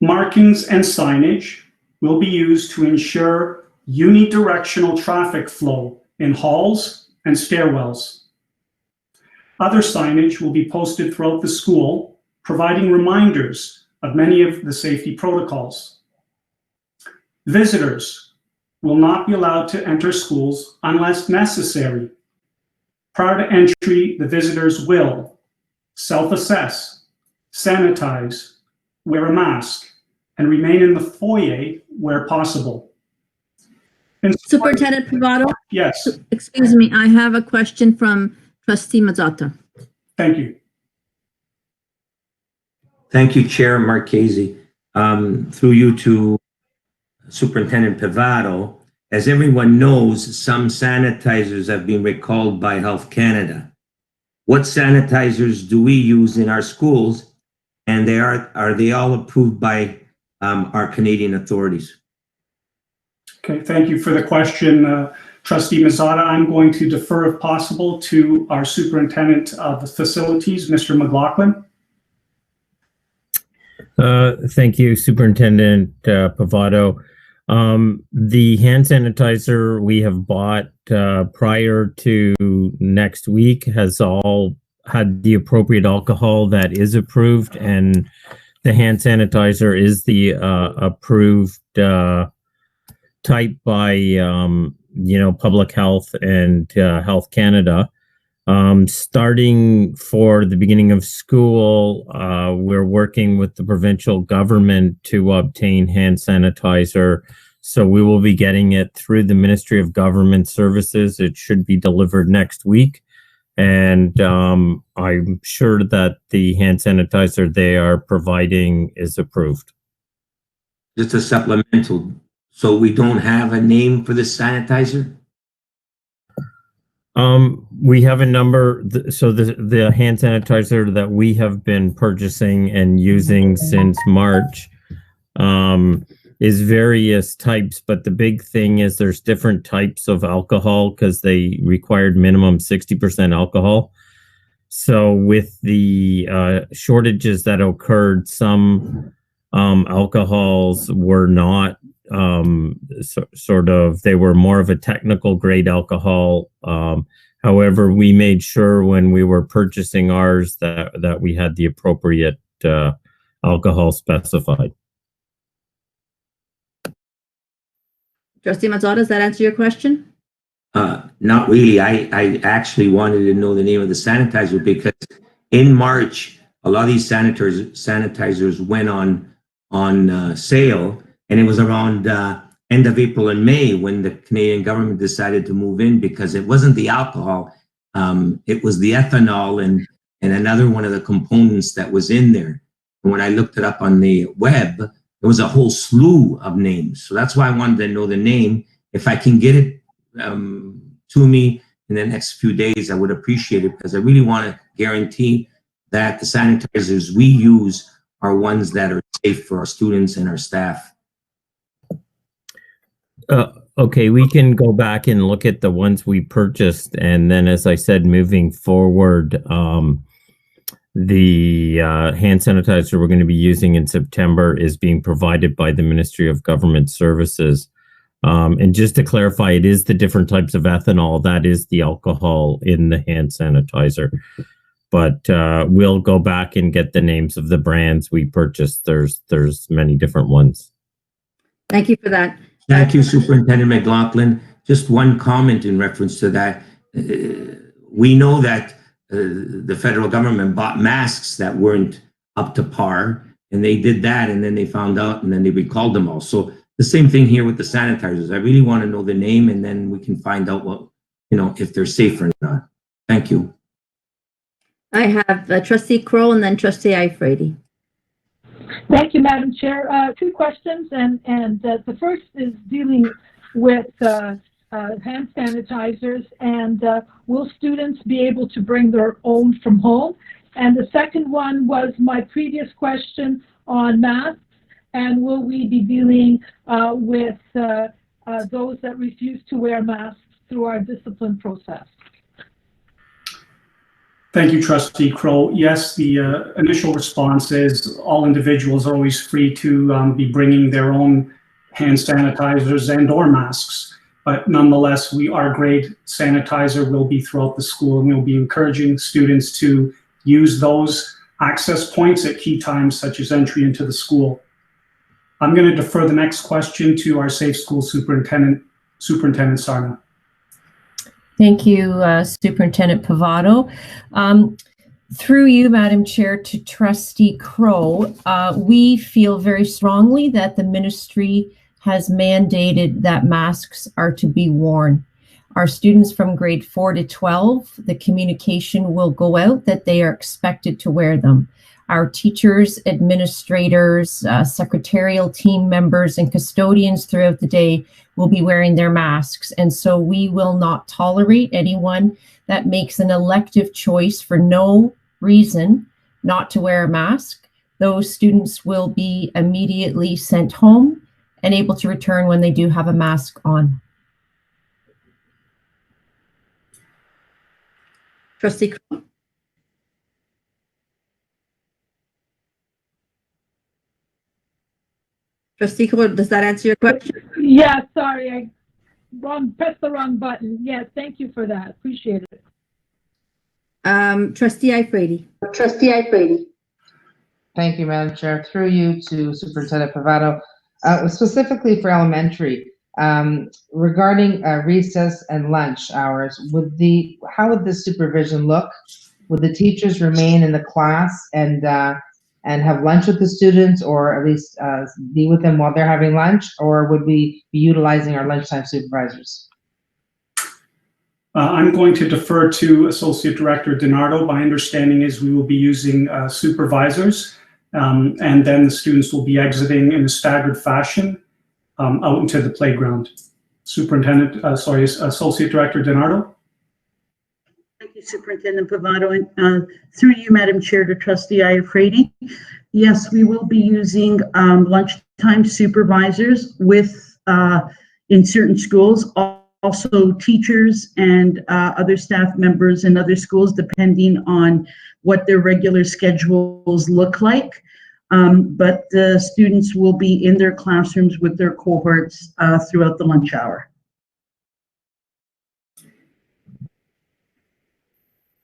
Markings and signage will be used to ensure unidirectional traffic flow in halls and stairwells. Other signage will be posted throughout the school, providing reminders of many of the safety protocols. Visitors will not be allowed to enter schools unless necessary. Prior to entry, the visitors will self-assess, sanitize, wear a mask, and remain in the foyer where possible. Superintendent Privado? Yes. Excuse me, I have a question from Trustee Mazzotta. Thank you. Thank you, Chair Marchese. Through you to Superintendent Privado. As everyone knows, some sanitizers have been recalled by Health Canada. What sanitizers do we use in our schools, and are they all approved by our Canadian authorities? Okay, thank you for the question, Trustee Mazzotta. I'm going to defer, if possible, to our Superintendent of the Facilities, Mr. McLaughlin. Thank you, Superintendent Privado. The hand sanitizer we have bought prior to next week has all had the appropriate alcohol that is approved, and the hand sanitizer is the approved type by Public Health and Health Canada. Starting for the beginning of school, we're working with the provincial government to obtain hand sanitizer. So we will be getting it through the Ministry of Government Services. It should be delivered next week. And I'm sure that the hand sanitizer they are providing is approved. Just a supplemental. So we don't have a name for the sanitizer? We have a number. So the hand sanitizer that we have been purchasing and using since March is various types, but the big thing is there's different types of alcohol because they required minimum 60% alcohol. So with the shortages that occurred, some alcohols were not they were more of a technical grade alcohol. However, we made sure when we were purchasing ours that we had the appropriate alcohol specified. Trustee Mazzotta, does that answer your question? Not really. I actually wanted to know the name of the sanitizer because in March, a lot of these sanitizers went on sale, and it was around end of April and May when the Canadian government decided to move in because it wasn't the alcohol, it was the ethanol and another one of the components that was in there. And when I looked it up on the web, there was a whole slew of names. So that's why I wanted to know the name. If I can get it to me in the next few days, I would appreciate it because I really want to guarantee that the sanitizers we use are ones that are safe for our students and our staff. Okay, we can go back and look at the ones we purchased. And then, as I said, moving forward, the hand sanitizer we're going to be using in September is being provided by the Ministry of Government Services. And just to clarify, it is the different types of ethanol that is the alcohol in the hand sanitizer. But we'll go back and get the names of the brands we purchased. There's many different ones. Thank you for that. Thank you, Superintendent McLaughlin. Just one comment in reference to that. We know that the federal government bought masks that weren't up to par, and they did that, and then they found out, and then they recalled them all. So the same thing here with the sanitizers. I really want to know the name, and then we can find out what, if they're safe or not. Thank you. I have Trustee Crowe and then Trustee Iafrate. Thank you, Madam Chair. Two questions, and the first is dealing with hand sanitizers, and will students be able to bring their own from home? And the second one was my previous question on masks, and will we be dealing with those that refuse to wear masks through our discipline process? Thank you, Trustee Crowe. Yes, the initial response is all individuals are always free to be bringing their own hand sanitizers and or masks. But nonetheless, our grade sanitizer will be throughout the school, and we'll be encouraging students to use those access points at key times, such as entry into the school. I'm going to defer the next question to our Safe School Superintendent, Superintendent Sarna. Thank you, Superintendent Pavato. Through you, Madam Chair, to Trustee Crowe, we feel very strongly that the ministry has mandated that masks are to be worn. Our students from grade 4 to 12, the communication will go out that they are expected to wear them. Our teachers, administrators, secretarial team members, and custodians throughout the day will be wearing their masks. And so we will not tolerate anyone that makes an elective choice for no reason not to wear a mask. Those students will be immediately sent home and able to return when they do have a mask on. Trustee Crowe. Trustee Crowe, does that answer your question? Yeah, sorry, I pressed the wrong button. Yes, thank you for that. Appreciate it. Trustee Iafrate. Trustee Iafrate. Thank you, Madam Chair. Through you to Superintendent Pavato. Specifically for elementary, regarding recess and lunch hours, how would the supervision look? Would the teachers remain in the class and have lunch with the students, or at least be with them while they're having lunch, or would we be utilizing our lunchtime supervisors? I'm going to defer to Associate Director DiNardo. My understanding is we will be using supervisors, and then the students will be exiting in a staggered fashion out into the playground. Associate Director DiNardo. Thank you, Superintendent Pavato. And through you, Madam Chair, to Trustee Iafrate. Yes, we will be using lunchtime supervisors in certain schools, also teachers and other staff members in other schools, depending on what their regular schedules look like. But the students will be in their classrooms with their cohorts throughout the lunch hour.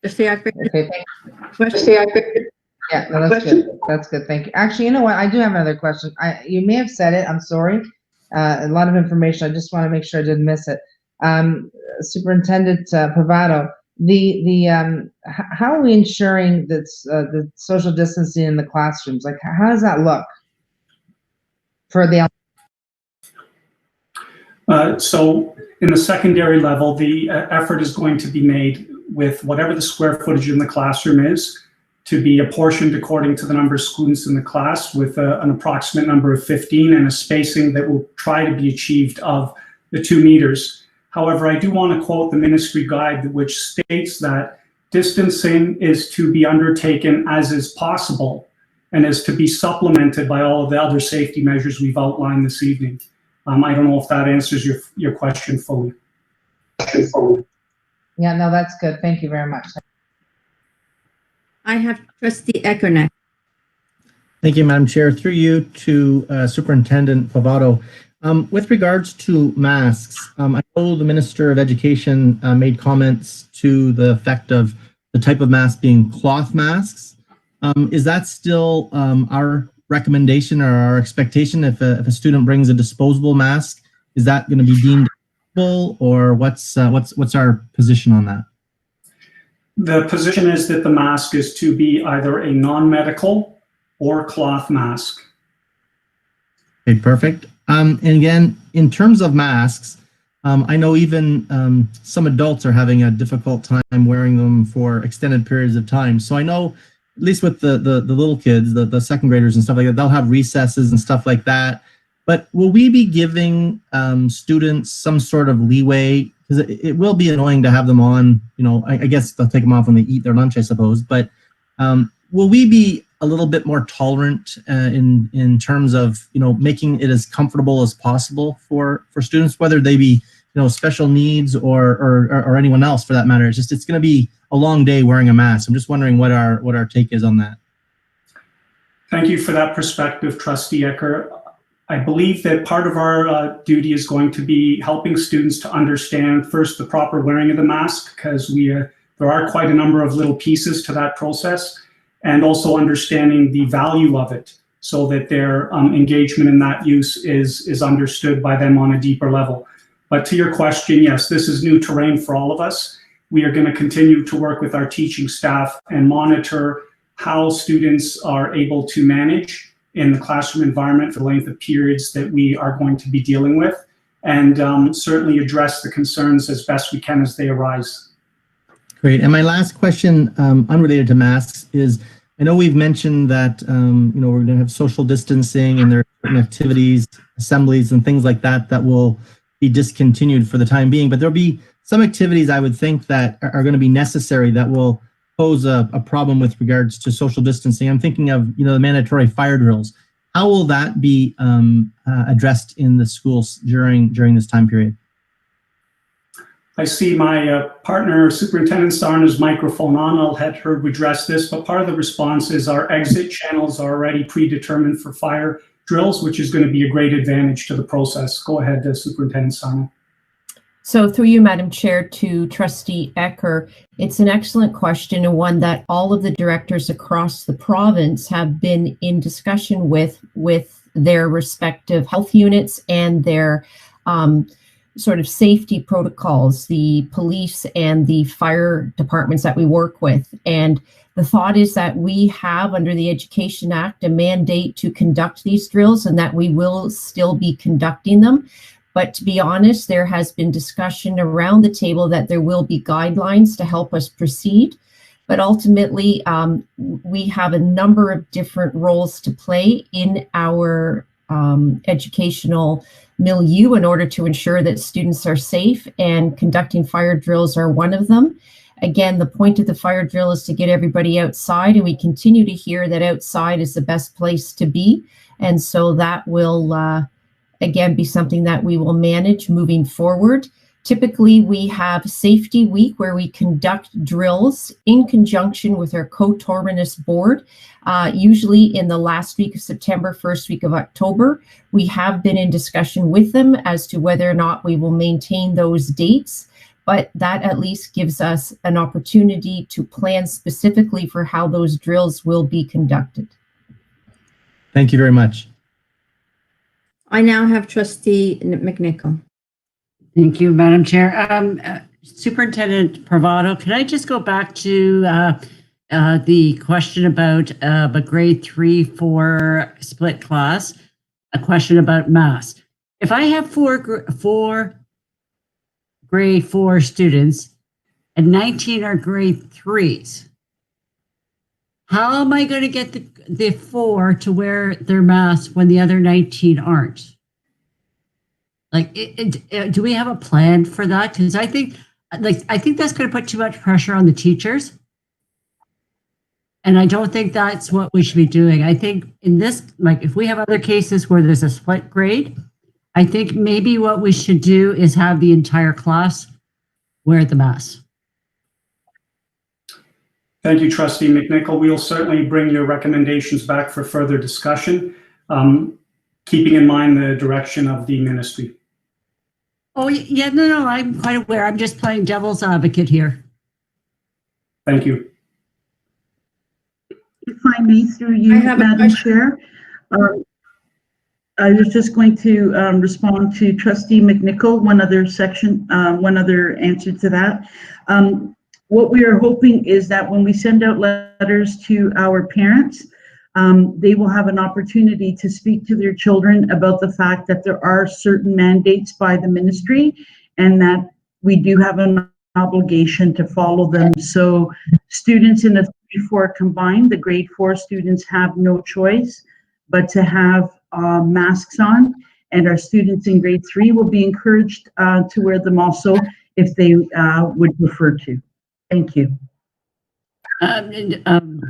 Okay, yeah, no, that's good. That's good. Thank you. Actually, you know what? I do have another question. You may have said it. I'm sorry. A lot of information. I just want to make sure I didn't miss it. Superintendent Pavado, how are we ensuring that the social distancing in the classrooms? Like, how does that look for the? So in the secondary level, the effort is going to be made with whatever the square footage in the classroom is to be apportioned according to the number of students in the class with an approximate number of 15 and a spacing that will try to be achieved of the 2 meters. However, I do want to quote the ministry guide, which states that distancing is to be undertaken as is possible and is to be supplemented by all of the other safety measures we've outlined this evening. I don't know if that answers your question fully. Yeah, no, that's good. Thank you very much. I have Trustee Ecker next. Thank you, Madam Chair. Through you to Superintendent Pavado. With regards to masks, I know the Minister of Education made comments to the effect of the type of mask being cloth masks. Is that still our recommendation or our expectation? If a student brings a disposable mask, is that going to be deemed acceptable, or what's our position on that? The position is that the mask is to be either a non-medical or cloth mask. Okay, perfect. And again, in terms of masks, I know even some adults are having a difficult time wearing them for extended periods of time. So I know, at least with the little kids, the second graders and stuff like that, they'll have recesses and stuff like that. But will we be giving students some sort of leeway? Because it will be annoying to have them on, I guess they'll take them off when they eat their lunch, I suppose. But will we be a little bit more tolerant in terms of, making it as comfortable as possible for students, whether they be, special needs or anyone else for that matter? It's going to be a long day wearing a mask. I'm just wondering what our take is on that. Thank you for that perspective, Trustee Ecker. I believe that part of our duty is going to be helping students to understand first the proper wearing of the mask, because there are quite a number of little pieces to that process, and also understanding the value of it so that their engagement in that use is understood by them on a deeper level. But to your question, yes, this is new terrain for all of us. We are going to continue to work with our teaching staff and monitor how students are able to manage in the classroom environment for the length of periods that we are going to be dealing with, and certainly address the concerns as best we can as they arise. Great. And my last question, unrelated to masks, is I know we've mentioned that we're going to have social distancing and there are certain activities, assemblies, and things like that that will be discontinued for the time being. But there'll be some activities I would think that are going to be necessary that will pose a problem with regards to social distancing. I'm thinking of the mandatory fire drills. How will that be addressed in the schools during this time period? I see my partner, Superintendent Sarna's microphone on. I'll let her address this, but part of the response is our exit channels are already predetermined for fire drills, which is going to be a great advantage to the process. Go ahead, Superintendent Sarna. So through you, Madam Chair, to Trustee Ecker, it's an excellent question, and one that all of the directors across the province have been in discussion with their respective health units and their sort of safety protocols, the police and the fire departments that we work with. And the thought is that we have, under the Education Act, a mandate to conduct these drills, and that we will still be conducting them. But to be honest, there has been discussion around the table that there will be guidelines to help us proceed. But ultimately, we have a number of different roles to play in our educational milieu in order to ensure that students are safe, and conducting fire drills are one of them. Again, the point of the fire drill is to get everybody outside, and we continue to hear that outside is the best place to be. And so that will, again, be something that we will manage moving forward. Typically, we have Safety Week where we conduct drills in conjunction with our coterminous board, usually in the last week of September, first week of October. We have been in discussion with them as to whether or not we will maintain those dates, but that at least gives us an opportunity to plan specifically for how those drills will be conducted. Thank you very much. I now have Trustee McNicol. Thank you, Madam Chair. Superintendent Privado, can I just go back to the question about a grade 3-4 split class, a question about math. If I have four grade 4 students and 19 are grade 3s, how am I going to get the 4 to wear their masks when the other 19 aren't? Like, do we have a plan for that? Because I think that's going to put too much pressure on the teachers. And I don't think that's what we should be doing. I think in this, like, if we have other cases where there's a split grade, I think maybe what we should do is have the entire class wear the mask. Thank you, Trustee McNicol. We'll certainly bring your recommendations back for further discussion, keeping in mind the direction of the ministry. Oh, yeah, no, I'm quite aware. I'm just playing devil's advocate here. Thank you. If I may, through you, Madam Chair, I was just going to respond to Trustee McNicol, one other answer to that. What we are hoping is that when we send out letters to our parents, they will have an opportunity to speak to their children about the fact that there are certain mandates by the ministry and that we do have an obligation to follow them. So students in the 3-4 combined, the grade 4 students have no choice but to have masks on, and our students in grade 3 will be encouraged to wear them also if they would prefer to. Thank you.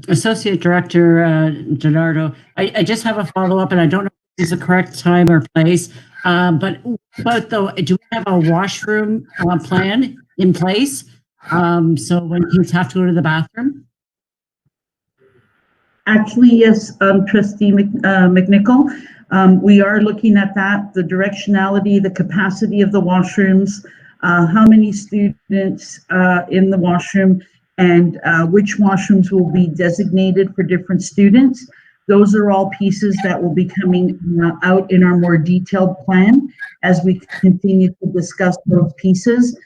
Associate Director Nardo, I just have a follow-up, and I don't know if this is the correct time or place, but though, do we have a washroom plan in place? So when kids have to go to the bathroom? Actually, yes, Trustee McNicol, we are looking at that, the directionality, the capacity of the washrooms, how many students in the washroom, and which washrooms will be designated for different students. Those are all pieces that will be coming out in our more detailed plan as we continue to discuss those pieces,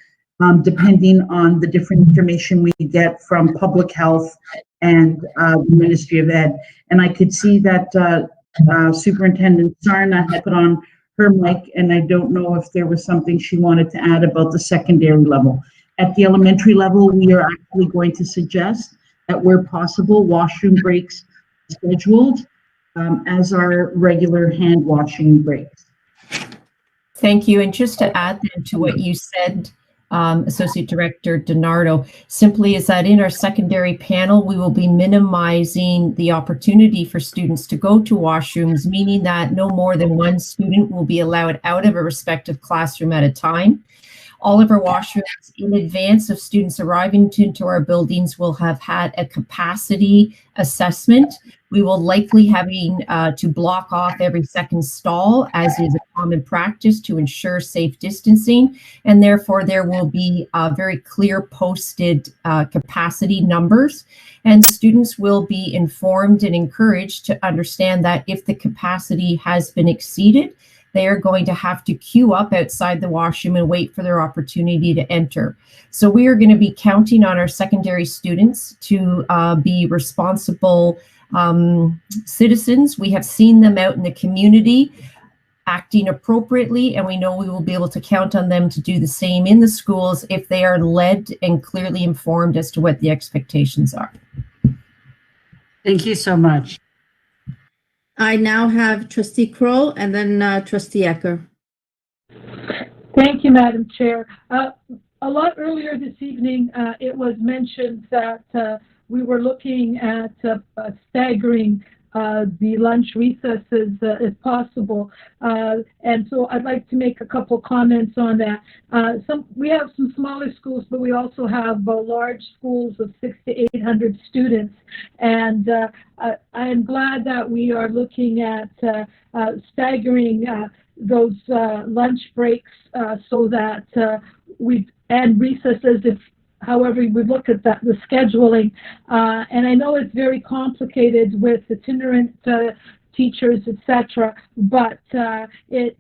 depending on the different information we get from public health and the Ministry of Ed. And I could see that Superintendent Sarna had put on her mic, and I don't know if there was something she wanted to add about the secondary level. At the elementary level, we are actually going to suggest that where possible, washroom breaks scheduled as our regular hand washing breaks. Thank you. And just to add then to what you said, Associate Director DiNardo, simply is that in our secondary panel, we will be minimizing the opportunity for students to go to washrooms, meaning that no more than one student will be allowed out of a respective classroom at a time. All of our washrooms in advance of students arriving into our buildings will have had a capacity assessment. We will likely having to block off every second stall, as is a common practice, to ensure safe distancing. And therefore, there will be very clear posted capacity numbers. And students will be informed and encouraged to understand that if the capacity has been exceeded, they are going to have to queue up outside the washroom and wait for their opportunity to enter. So we are going to be counting on our secondary students to be responsible citizens. We have seen them out in the community acting appropriately, and we know we will be able to count on them to do the same in the schools if they are led and clearly informed as to what the expectations are. Thank you so much. I now have Trustee Crowe and then Trustee Ecker. Thank you, Madam Chair. a lot earlier this evening, it was mentioned that we were looking at staggering the lunch recesses if possible. And so I'd like to make a couple comments on that. We have some smaller schools, but we also have large schools of 600 to 800 students. And I am glad that we are looking at staggering those lunch breaks so that and recesses, if however we look at that, the scheduling. And I know it's very complicated with itinerant teachers, etc., but it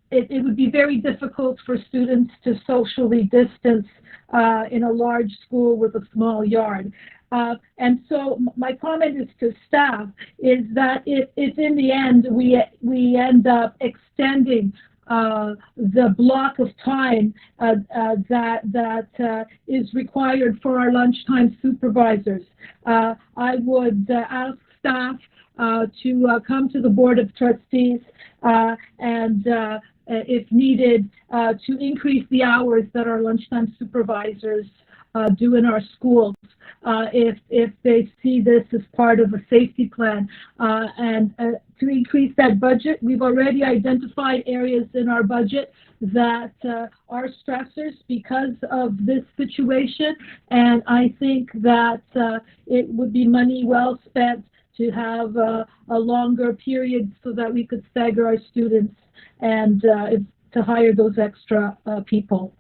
would be very difficult for students to socially distance in a large school with a small yard. And so my comment is to staff is that if in the end we end up extending the block of time that is required for our lunchtime supervisors, I would ask staff to come to the Board of Trustees and if needed, to increase the hours that our lunchtime supervisors do in our schools if they see this as part of a safety plan, and to increase that budget. We've already identified areas in our budget that are stressors because of this situation, and I think that it would be money well spent to have a longer period so that we could stagger our students and to hire those extra people.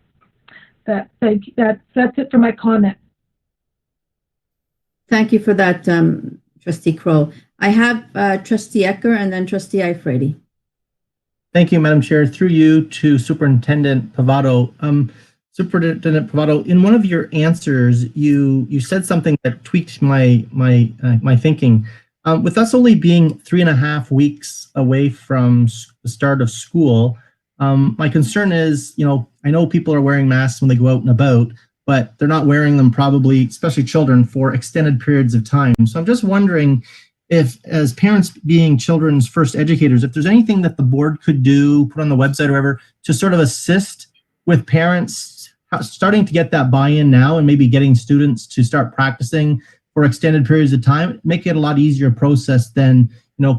That's it for my comment. Thank you for that, Trustee Crowe. I have Trustee Ecker and then Trustee Iafrate. Thank you, Madam Chair. Through you to Superintendent Pavato. Superintendent Pavato, in one of your answers, you said something that tweaked my thinking. With us only being 3.5 weeks away from the start of school, my concern is, I know people are wearing masks when they go out and about, but they're not wearing them probably, especially children, for extended periods of time. So I'm just wondering if, as parents being children's first educators, if there's anything that the board could do, put on the website or whatever, to sort of assist with parents starting to get that buy-in now and maybe getting students to start practicing for extended periods of time, make it a lot easier process than,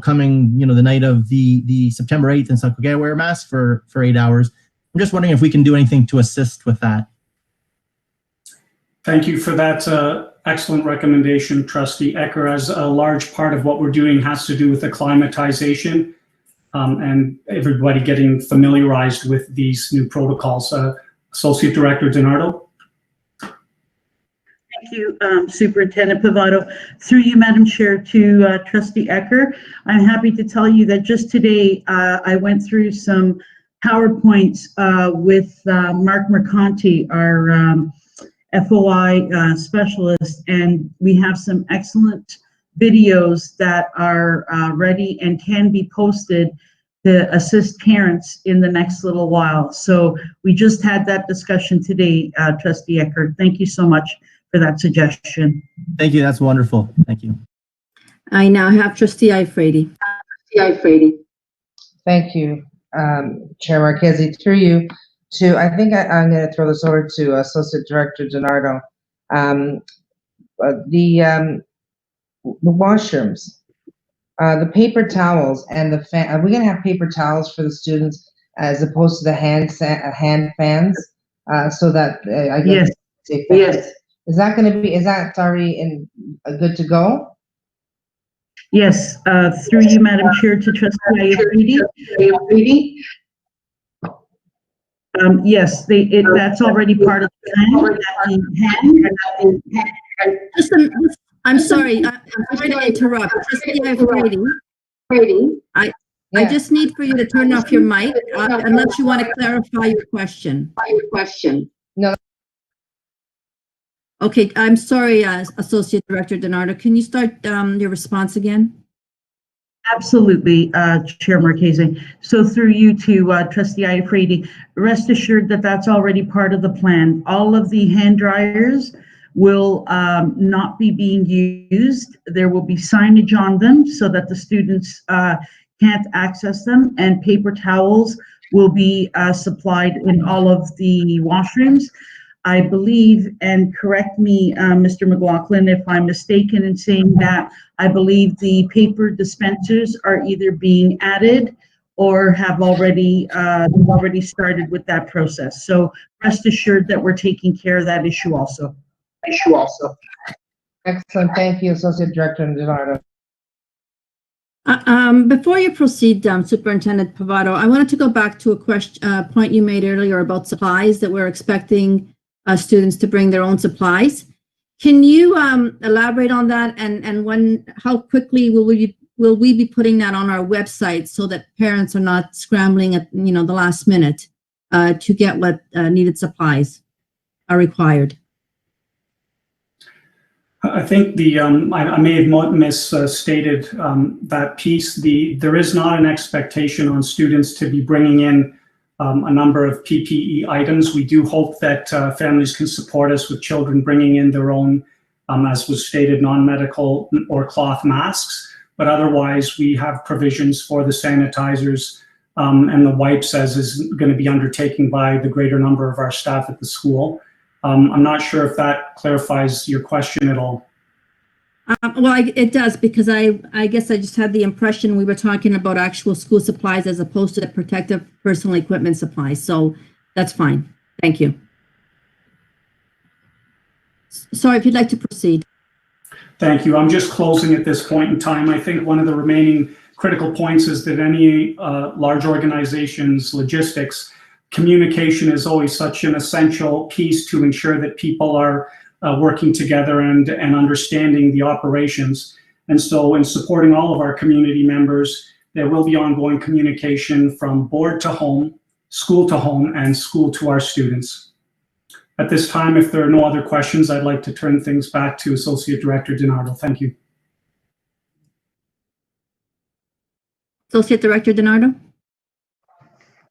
coming, the night of the September 8th and stuff, okay, wear a mask for 8 hours. I'm just wondering if we can do anything to assist with that. Thank you for that excellent recommendation, Trustee Ecker. As a large part of what we're doing has to do with acclimatization and everybody getting familiarized with these new protocols. Associate Director DiNardo. Thank you, Superintendent Pavato. Through you, Madam Chair, to Trustee Ecker. I'm happy to tell you that just today I went through some PowerPoints with Mark Mercanti, our FOI specialist, and we have some excellent videos that are ready and can be posted to assist parents in the next little while. So we just had that discussion today, Trustee Ecker. Thank you so much for that suggestion. Thank you. That's wonderful. Thank you. I now have Trustee Iafrate. Thank you, Chair Marchese. Through you to, I think I'm going to throw this over to Associate Director DiNardo. The washrooms, the paper towels, and the fan. Are we going to have paper towels for the students as opposed to the hand fans, so that I guess yes. Is that going to be? Is that already good to go? Yes. Through you, Madam Chair, to Trustee Iafrate. Yes, that's already part of the plan. I'm sorry. I'm sorry to interrupt. Trustee Iafrate, I just need for you to turn off your mic unless you want to clarify your question. No. Okay, I'm sorry, Associate Director DiNardo. Can you start your response again? Absolutely, Chair Marchese. So through you to Trustee Iafrate, rest assured that that's already part of the plan. All of the hand dryers will not be being used. There will be signage on them so that the students can't access them, and paper towels will be supplied in all of the washrooms. I believe, and correct me, Mr. McLaughlin, if I'm mistaken in saying that, I believe the paper dispensers are either being added or have already started with that process. So rest assured that we're taking care of that issue also. Excellent. Thank you, Associate Director Nardo. Before you proceed, Superintendent Pavato, I wanted to go back to a point you made earlier about supplies, that we're expecting students to bring their own supplies. Can you elaborate on that, and how quickly will we be putting that on our website so that parents are not scrambling at the last minute to get what needed supplies are required? I think I may have misstated that piece. There is not an expectation on students to be bringing in a number of PPE items. We do hope that families can support us with children bringing in their own, as was stated, non-medical or cloth masks. But otherwise, we have provisions for the sanitizers and the wipes, as is going to be undertaken by the greater number of our staff at the school. I'm not sure if that clarifies your question at all. Well, it does, because I guess I just had the impression we were talking about actual school supplies as opposed to the protective personal equipment supplies. So that's fine. Thank you. Sorry, if you'd like to proceed. Thank you. I'm just closing at this point in time. I think one of the remaining critical points is that any large organization's logistics, communication is always such an essential piece to ensure that people are working together and understanding the operations. And so in supporting all of our community members, there will be ongoing communication from board to home, and school to our students. At this time, if there are no other questions, I'd like to turn things back to Associate Director DiNardo. Thank you. Associate Director DiNardo.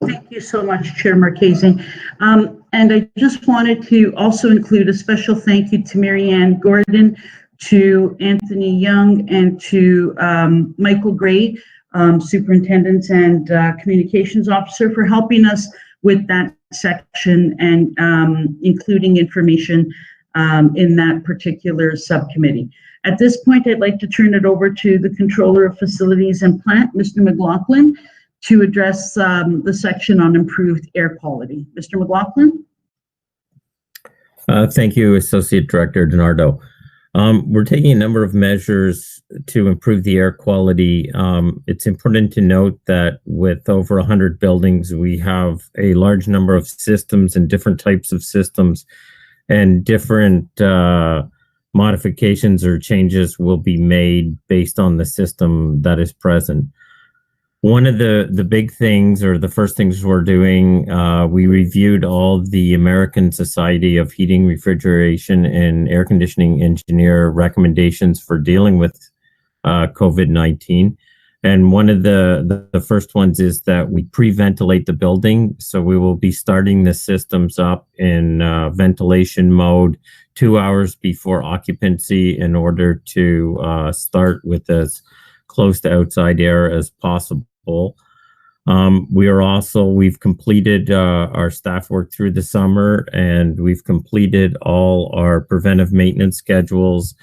Thank you so much, Chair Marchese. And I just wanted to also include a special thank you to Marianne Gordon, to Anthony Young, and to Michael Gray, Superintendent and Communications Officer, for helping us with that section and including information in that particular subcommittee. At this point, I'd like to turn it over to the Controller of Facilities and Plant, Mr. McLaughlin, to address the section on improved air quality. Mr. McLaughlin? Thank you, Associate Director DiNardo. We're taking a number of measures to improve the air quality. It's important to note that with over 100 buildings, we have a large number of systems and different types of systems, and different modifications or changes will be made based on the system that is present. One of the big things, or the first things we're doing, we reviewed all the American Society of Heating, Refrigeration, and Air Conditioning Engineer recommendations for dealing with COVID-19. And one of the first ones is that we pre-ventilate the building. So we will be starting the systems up in ventilation mode 2 hours before occupancy in order to start with as close to outside air as possible. We've completed our staff work through the summer, and we've completed all our preventive maintenance schedules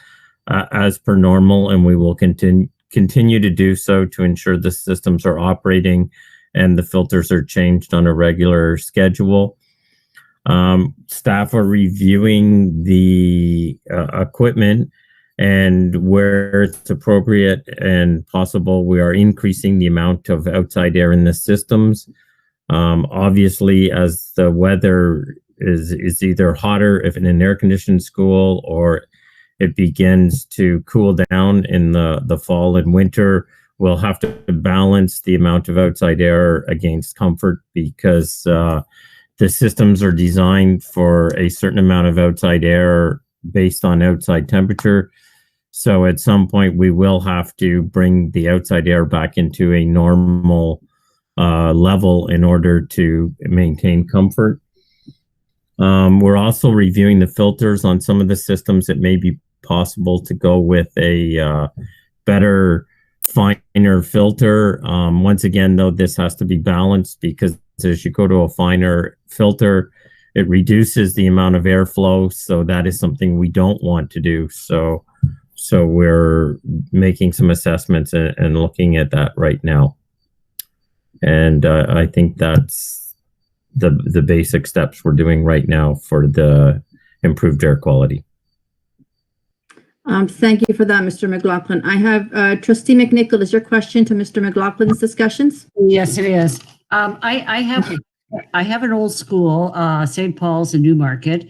as per normal, and we will continue to do so to ensure the systems are operating and the filters are changed on a regular schedule. Staff are reviewing the equipment, and where it's appropriate and possible, we are increasing the amount of outside air in the systems. Obviously, as the weather is either hotter if in an air-conditioned school, or it begins to cool down in the fall and winter, we'll have to balance the amount of outside air against comfort, because the systems are designed for a certain amount of outside air based on outside temperature. So at some point, we will have to bring the outside air back into a normal level in order to maintain comfort. We're also reviewing the filters on some of the systems. It may be possible to go with a better, finer filter. Once again, though, this has to be balanced, because as you go to a finer filter, it reduces the amount of airflow. So that is something we don't want to do. So we're making some assessments and looking at that right now. And I think that's the basic steps we're doing right now for the improved air quality. Thank you for that, Mr. McLaughlin. I have Trustee McNicol. Is your question to Mr. McLaughlin's discussions? Yes, it is. I have an old school, St. Paul's in Newmarket,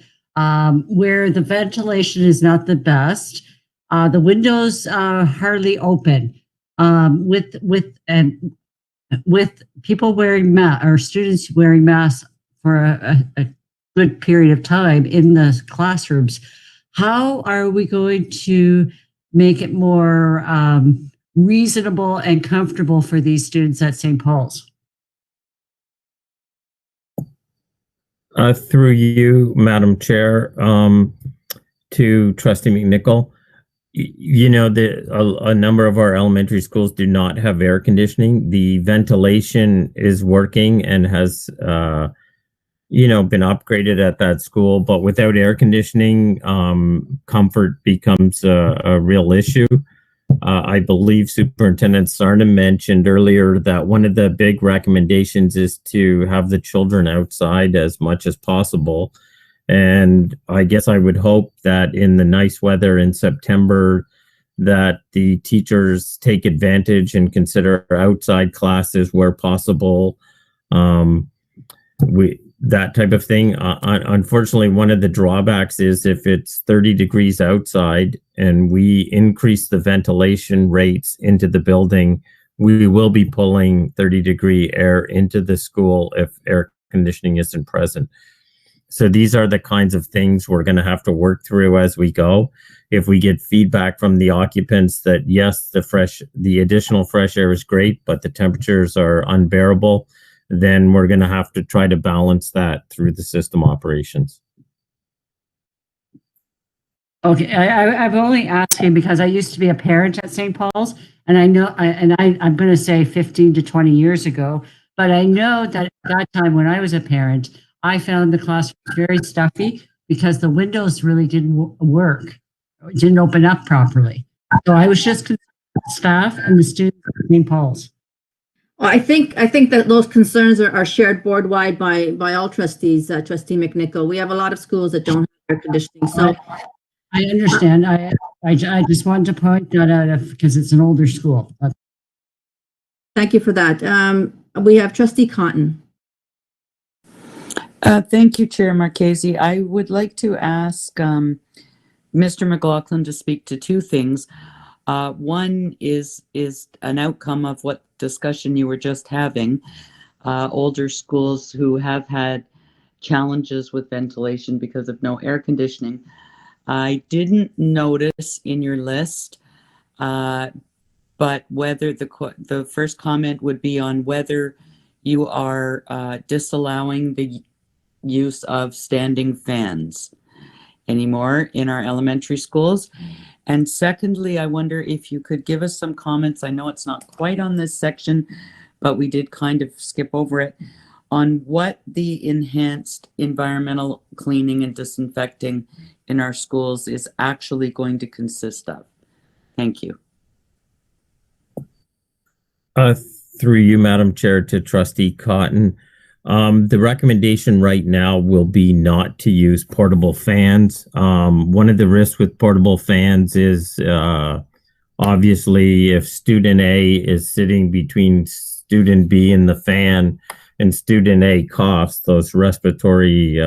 where the ventilation is not the best. The windows are hardly open. With people wearing masks or students wearing masks for a good period of time in the classrooms, how are we going to make it more reasonable and comfortable for these students at St. Paul's? Through you, Madam Chair, to Trustee McNicol. You know, a number of our elementary schools do not have air conditioning. The ventilation is working and has, been upgraded at that school. But without air conditioning, comfort becomes a real issue. I believe Superintendent Sarna mentioned earlier that one of the big recommendations is to have the children outside as much as possible. And I guess I would hope that in the nice weather in September, that the teachers take advantage and consider outside classes where possible. That type of thing. Unfortunately, one of the drawbacks is if it's 30 degrees outside and we increase the ventilation rates into the building, we will be pulling 30-degree air into the school if air conditioning isn't present. So these are the kinds of things we're going to have to work through as we go. If we get feedback from the occupants that yes, the additional fresh air is great, but the temperatures are unbearable, then we're going to have to try to balance that through the system operations. Okay, I'm only asking because I used to be a parent at St. Paul's, and I know, I'm going to say 15 to 20 years ago, but I know that at that time when I was a parent, I found the classroom very stuffy because the windows really didn't work, didn't open up properly. So I was just concerned with the staff and the students at St. Paul's. Well, I think that those concerns are shared board-wide by all trustees, Trustee McNicol. We have a lot of schools that don't have air conditioning. So I understand. I just wanted to point that out because it's an older school. Thank you for that. We have Trustee Cotton. Thank you, Chair Marchese. I would like to ask Mr. McLaughlin to speak to two things. One is an outcome of what discussion you were just having. Older schools who have had challenges with ventilation because of no air conditioning. I didn't notice in your list, but whether the first comment would be on whether you are disallowing the use of standing fans anymore in our elementary schools. And secondly, I wonder if you could give us some comments. I know it's not quite on this section, but we did kind of skip over it, on what the enhanced environmental cleaning and disinfecting in our schools is actually going to consist of. Thank you. Through you, Madam Chair, to Trustee Cotton. The recommendation right now will be not to use portable fans. One of the risks with portable fans is obviously if student A is sitting between student B and the fan and student A coughs, those respiratory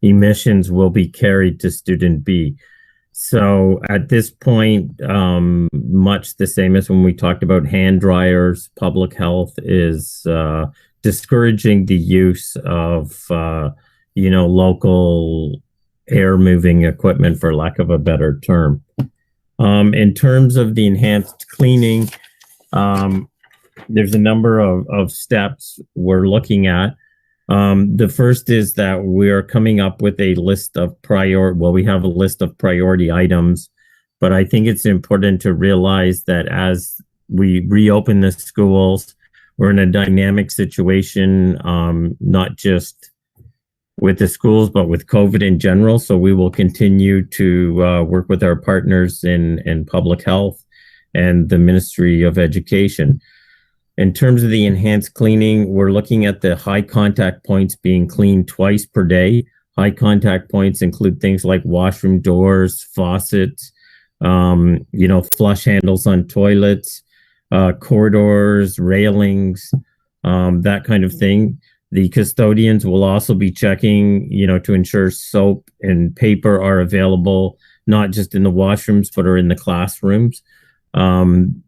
emissions will be carried to student B. So at this point, much the same as when we talked about hand dryers, public health is discouraging the use of, local air moving equipment, for lack of a better term. In terms of the enhanced cleaning, there's a number of steps we're looking at. The first is that we're coming up with a list of we have a list of priority items, but I think it's important to realize that as we reopen the schools, we're in a dynamic situation, not just with the schools, but with COVID in general. So we will continue to work with our partners in public health and the Ministry of Education. In terms of the enhanced cleaning, we're looking at the high contact points being cleaned twice per day. High contact points include things like washroom doors, faucets, flush handles on toilets, corridors, railings, that kind of thing. The custodians will also be checking, to ensure soap and paper are available, not just in the washrooms, but are in the classrooms. The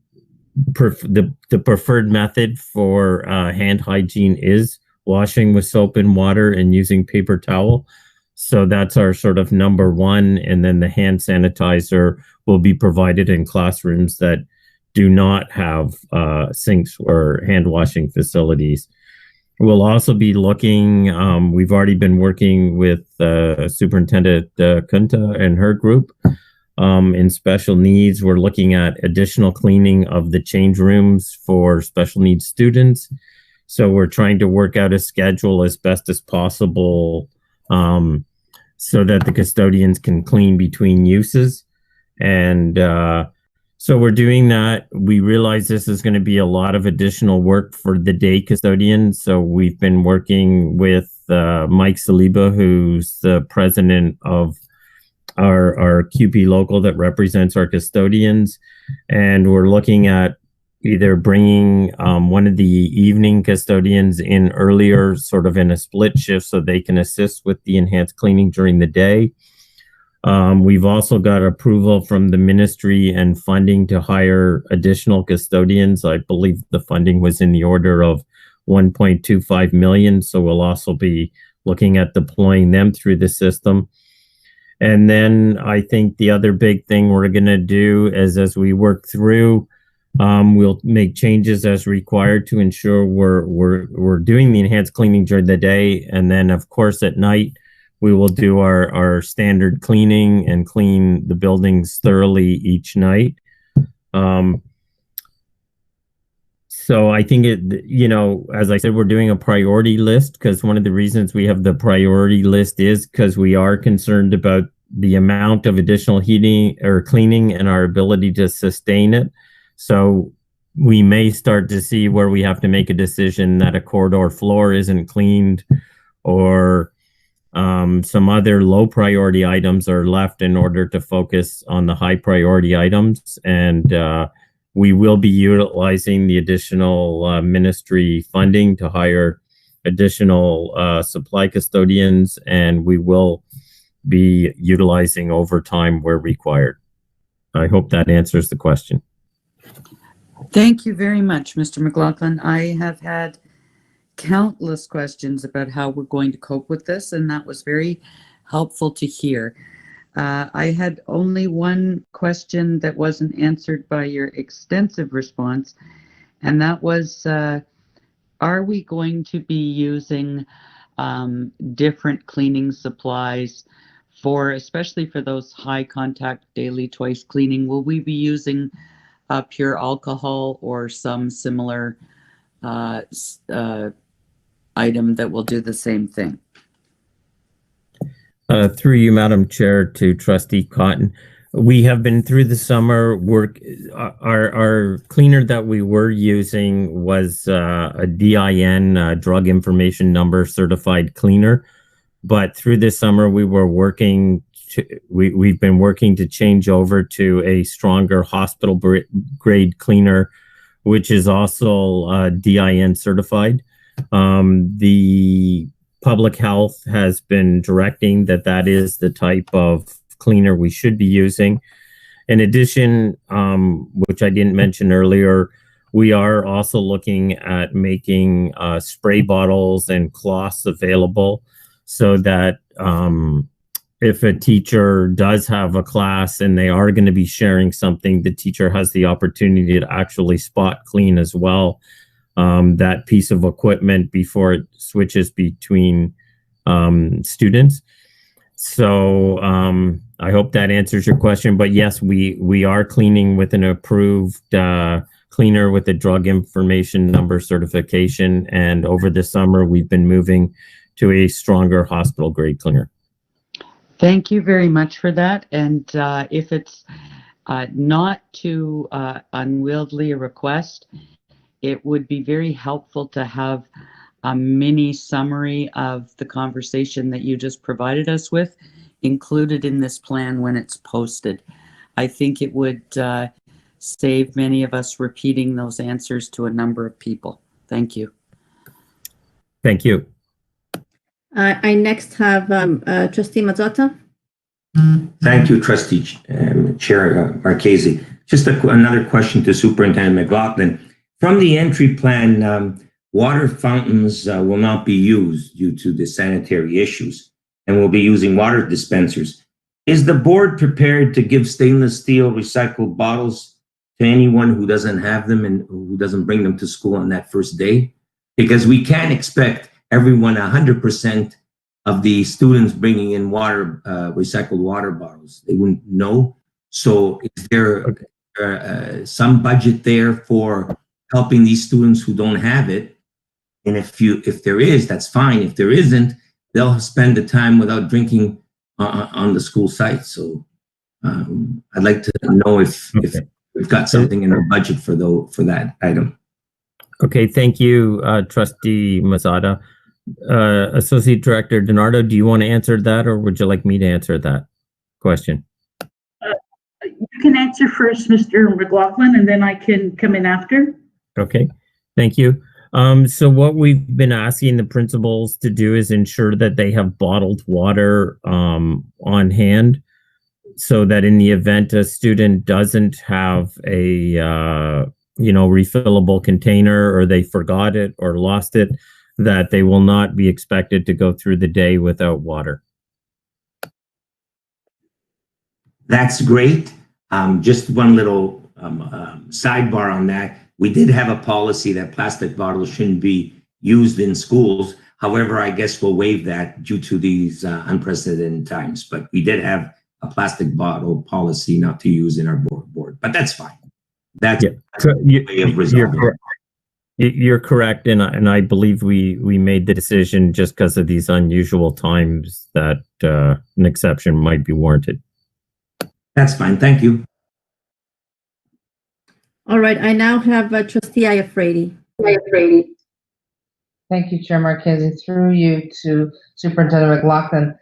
preferred method for hand hygiene is washing with soap and water and using paper towel. So that's our sort of number one. And then the hand sanitizer will be provided in classrooms that do not have sinks or hand washing facilities. We'll also be looking, we've already been working with Superintendent Kunta and her group in special needs. We're looking at additional cleaning of the change rooms for special needs students. So we're trying to work out a schedule as best as possible so that the custodians can clean between uses. And so we're doing that. We realize this is going to be a lot of additional work for the day custodians. So we've been working with Mike Saliba, who's the president of our QP local that represents our custodians. And we're looking at either bringing one of the evening custodians in earlier, sort of in a split shift, so they can assist with the enhanced cleaning during the day. We've also got approval from the ministry and funding to hire additional custodians. I believe the funding was in the order of 1.25 million. So we'll also be looking at deploying them through the system. And then I think the other big thing we're going to do is, as we work through, we'll make changes as required to ensure we're doing the enhanced cleaning during the day. And then, of course, at night, we will do our standard cleaning and clean the buildings thoroughly each night. So I think as I said, we're doing a priority list, because one of the reasons we have the priority list is because we are concerned about the amount of additional heating or cleaning and our ability to sustain it. So we may start to see where we have to make a decision that a corridor floor isn't cleaned, or some other low priority items are left in order to focus on the high priority items. And we will be utilizing the additional ministry funding to hire additional supply custodians, and we will be utilizing overtime where required. I hope that answers the question. Thank you very much, Mr. McLaughlin. I have had countless questions about how we're going to cope with this, and that was very helpful to hear. I had only one question that wasn't answered by your extensive response, and that was, are we going to be using different cleaning supplies especially for those high contact daily twice cleaning? Will we be using pure alcohol or some similar item that will do the same thing? Through you, Madam Chair, to Trustee Cotton. We have been through the summer work. Our cleaner that we were using was a DIN, Drug Information Number certified cleaner. But through this summer, we were working. We've been working to change over to a stronger hospital grade cleaner, which is also DIN certified. The public health has been directing that is the type of cleaner we should be using. In addition, which I didn't mention earlier, we are also looking at making spray bottles and cloths available, so that if a teacher does have a class and they are going to be sharing something, the teacher has the opportunity to actually spot clean as well that piece of equipment before it switches between students. So I hope that answers your question. But yes, we are cleaning with an approved cleaner with a drug information number certification. And over the summer, we've been moving to a stronger hospital grade cleaner. Thank you very much for that. And if it's not too unwieldy a request, it would be very helpful to have a mini summary of the conversation that you just provided us with included in this plan when it's posted. I think it would save many of us repeating those answers to a number of people. Thank you. Thank you. I next have Trustee Mazzotta. Thank you, Trustee Chair Marchese. Just another question to Superintendent McLaughlin. From the entry plan, water fountains will not be used due to the sanitary issues, and we'll be using water dispensers. Is the board prepared to give stainless steel recycled bottles to anyone who doesn't have them and who doesn't bring them to school on that first day? Because we can't expect everyone 100% of the students bringing in water, recycled water bottles. They wouldn't know. So is there some budget there for helping these students who don't have it? And if there is, that's fine. If there isn't, they'll spend the time without drinking on the school site. So I'd like to know if we've got something in our budget for that item. Okay, thank you, Trustee Mazzotta. Associate Director Nardo, do you want to answer that, or would you like me to answer that question? You can answer first, Mr. McLaughlin, and then I can come in after. Okay, thank you. So what we've been asking the principals to do is ensure that they have bottled water on hand, so that in the event a student doesn't have a refillable container, or they forgot it or lost it, that they will not be expected to go through the day without water. That's great. Just one little sidebar on that. We did have a policy that plastic bottles shouldn't be used in schools. However, I guess we'll waive that due to these unprecedented times. But we did have a plastic bottle policy not to use in our board. But that's fine. That's a way of resolving it. You're correct, and I believe we made the decision just because of these unusual times that an exception might be warranted. That's fine. Thank you. All right, I now have Trustee Iafrate. Thank you, Chair Marchese. Through you to Superintendent McLaughlin.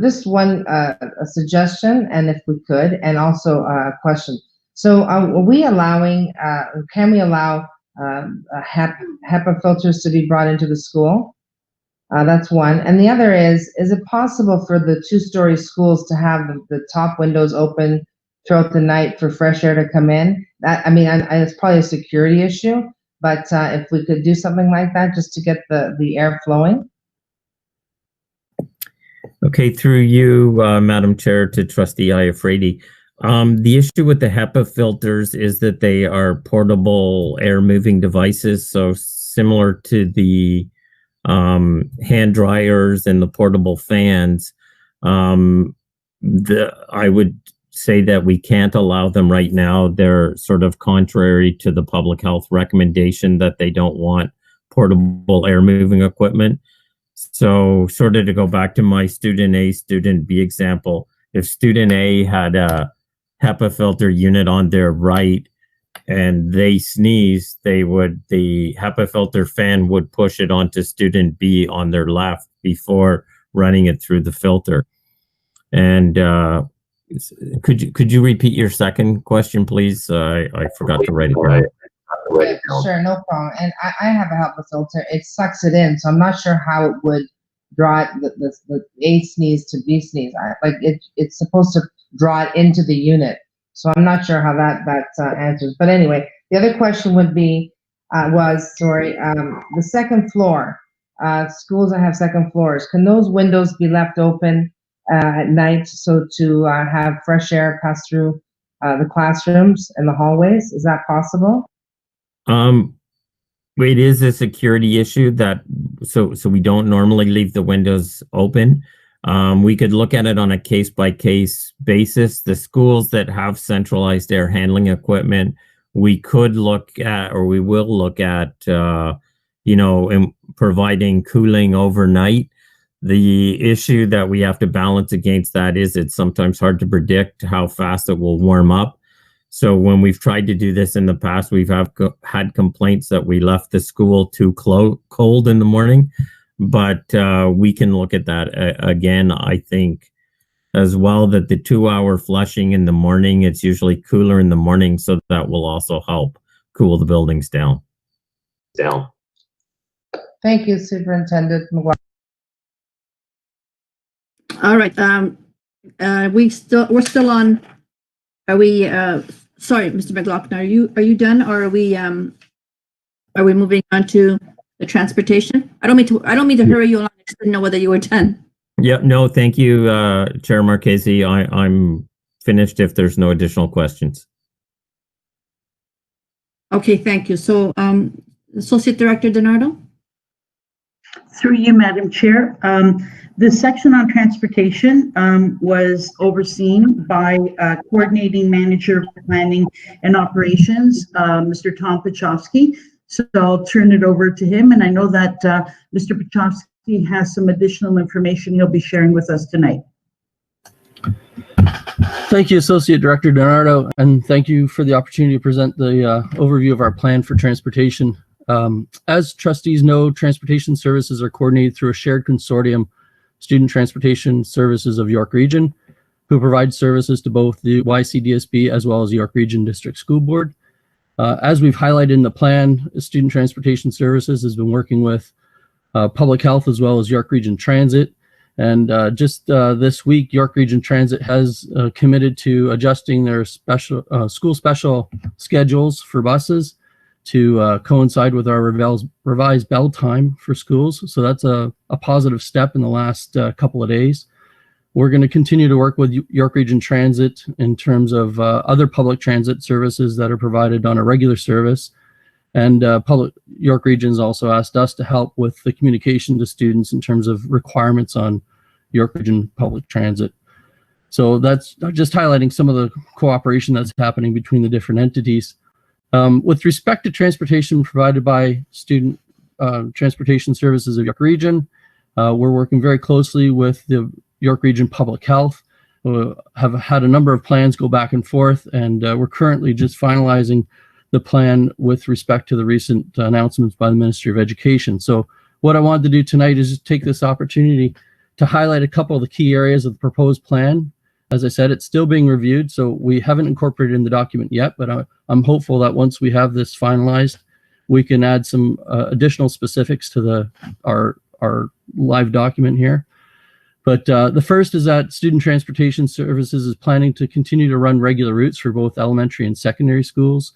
Just one a suggestion, and if we could, and also a question. So are we allowing, can we allow HEPA filters to be brought into the school? That's one. And the other is it possible for the two-story schools to have the top windows open throughout the night for fresh air to come in? It's probably a security issue, but if we could do something like that just to get the air flowing. Okay, through you, Madam Chair, to Trustee Iafrate. The issue with the HEPA filters is that they are portable air moving devices. So similar to the hand dryers and the portable fans, I would say that we can't allow them right now. They're sort of contrary to the public health recommendation that they don't want portable air moving equipment. So sort of to go back to my student A, student B example, if student A had a HEPA filter unit on their right and they sneeze, the HEPA filter fan would push it onto student B on their left before running it through the filter. And could you repeat your second question, please? I forgot to write it down. Yeah, sure, no problem. And I have a HEPA filter. It sucks it in, so I'm not sure how it would draw it, the A sneeze to B sneeze. It's supposed to draw it into the unit. So I'm not sure how that answers. But anyway, the other question would be, the second floor, schools that have second floors, can those windows be left open at night so to have fresh air pass through the classrooms and the hallways? Is that possible? It is a security issue so we don't normally leave the windows open. We could look at it on a case-by-case basis. The schools that have centralized air handling equipment, we could look at, or we will look at, providing cooling overnight. The issue that we have to balance against that is it's sometimes hard to predict how fast it will warm up. So when we've tried to do this in the past, we've had complaints that we left the school too cold in the morning. But we can look at that again. I think as well that the 2-hour flushing in the morning, it's usually cooler in the morning, so that will also help cool the buildings down. Thank you, Superintendent McGuire. All right. We're still on. Are we? Sorry, Mr. McLaughlin. Are you done, or are we moving on to the transportation? I don't mean to hurry you along. I just didn't know whether you were done. Yeah. No. Thank you, Chair Marchese. I'm finished. If there's no additional questions. Okay. Thank you. So, Associate Director Nardo. Through you, Madam Chair. The section on transportation was overseen by Coordinating Manager of Planning and Operations, Mr. Tom Pachowski. So I'll turn it over to him. And I know that Mr. Pachowski has some additional information he'll be sharing with us tonight. Thank you, Associate Director Nardo, and thank you for the opportunity to present the overview of our plan for transportation. As trustees know, transportation services are coordinated through a shared consortium, Student Transportation Services of York Region, who provide services to both the YCDSB as well as York Region District School Board. As we've highlighted in the plan, Student Transportation Services has been working with Public Health as well as York Region Transit. And just this week, York Region Transit has committed to adjusting their school special schedules for buses to coincide with our revised bell time for schools. So that's a positive step in the last couple of days. We're going to continue to work with York Region Transit in terms of other public transit services that are provided on a regular service. And York Region's also asked us to help with the communication to students in terms of requirements on York Region public transit. So that's just highlighting some of the cooperation that's happening between the different entities. With respect to transportation provided by Student Transportation Services of York Region, we're working very closely with the York Region Public Health. Have had a number of plans go back and forth, and we're currently just finalizing the plan with respect to the recent announcements by the Ministry of Education. So what I wanted to do tonight is just take this opportunity to highlight a couple of the key areas of the proposed plan. As I said, it's still being reviewed, so we haven't incorporated in the document yet, but I'm hopeful that once we have this finalized, we can add some additional specifics to our live document here. But the first is that Student Transportation Services is planning to continue to run regular routes for both elementary and secondary schools.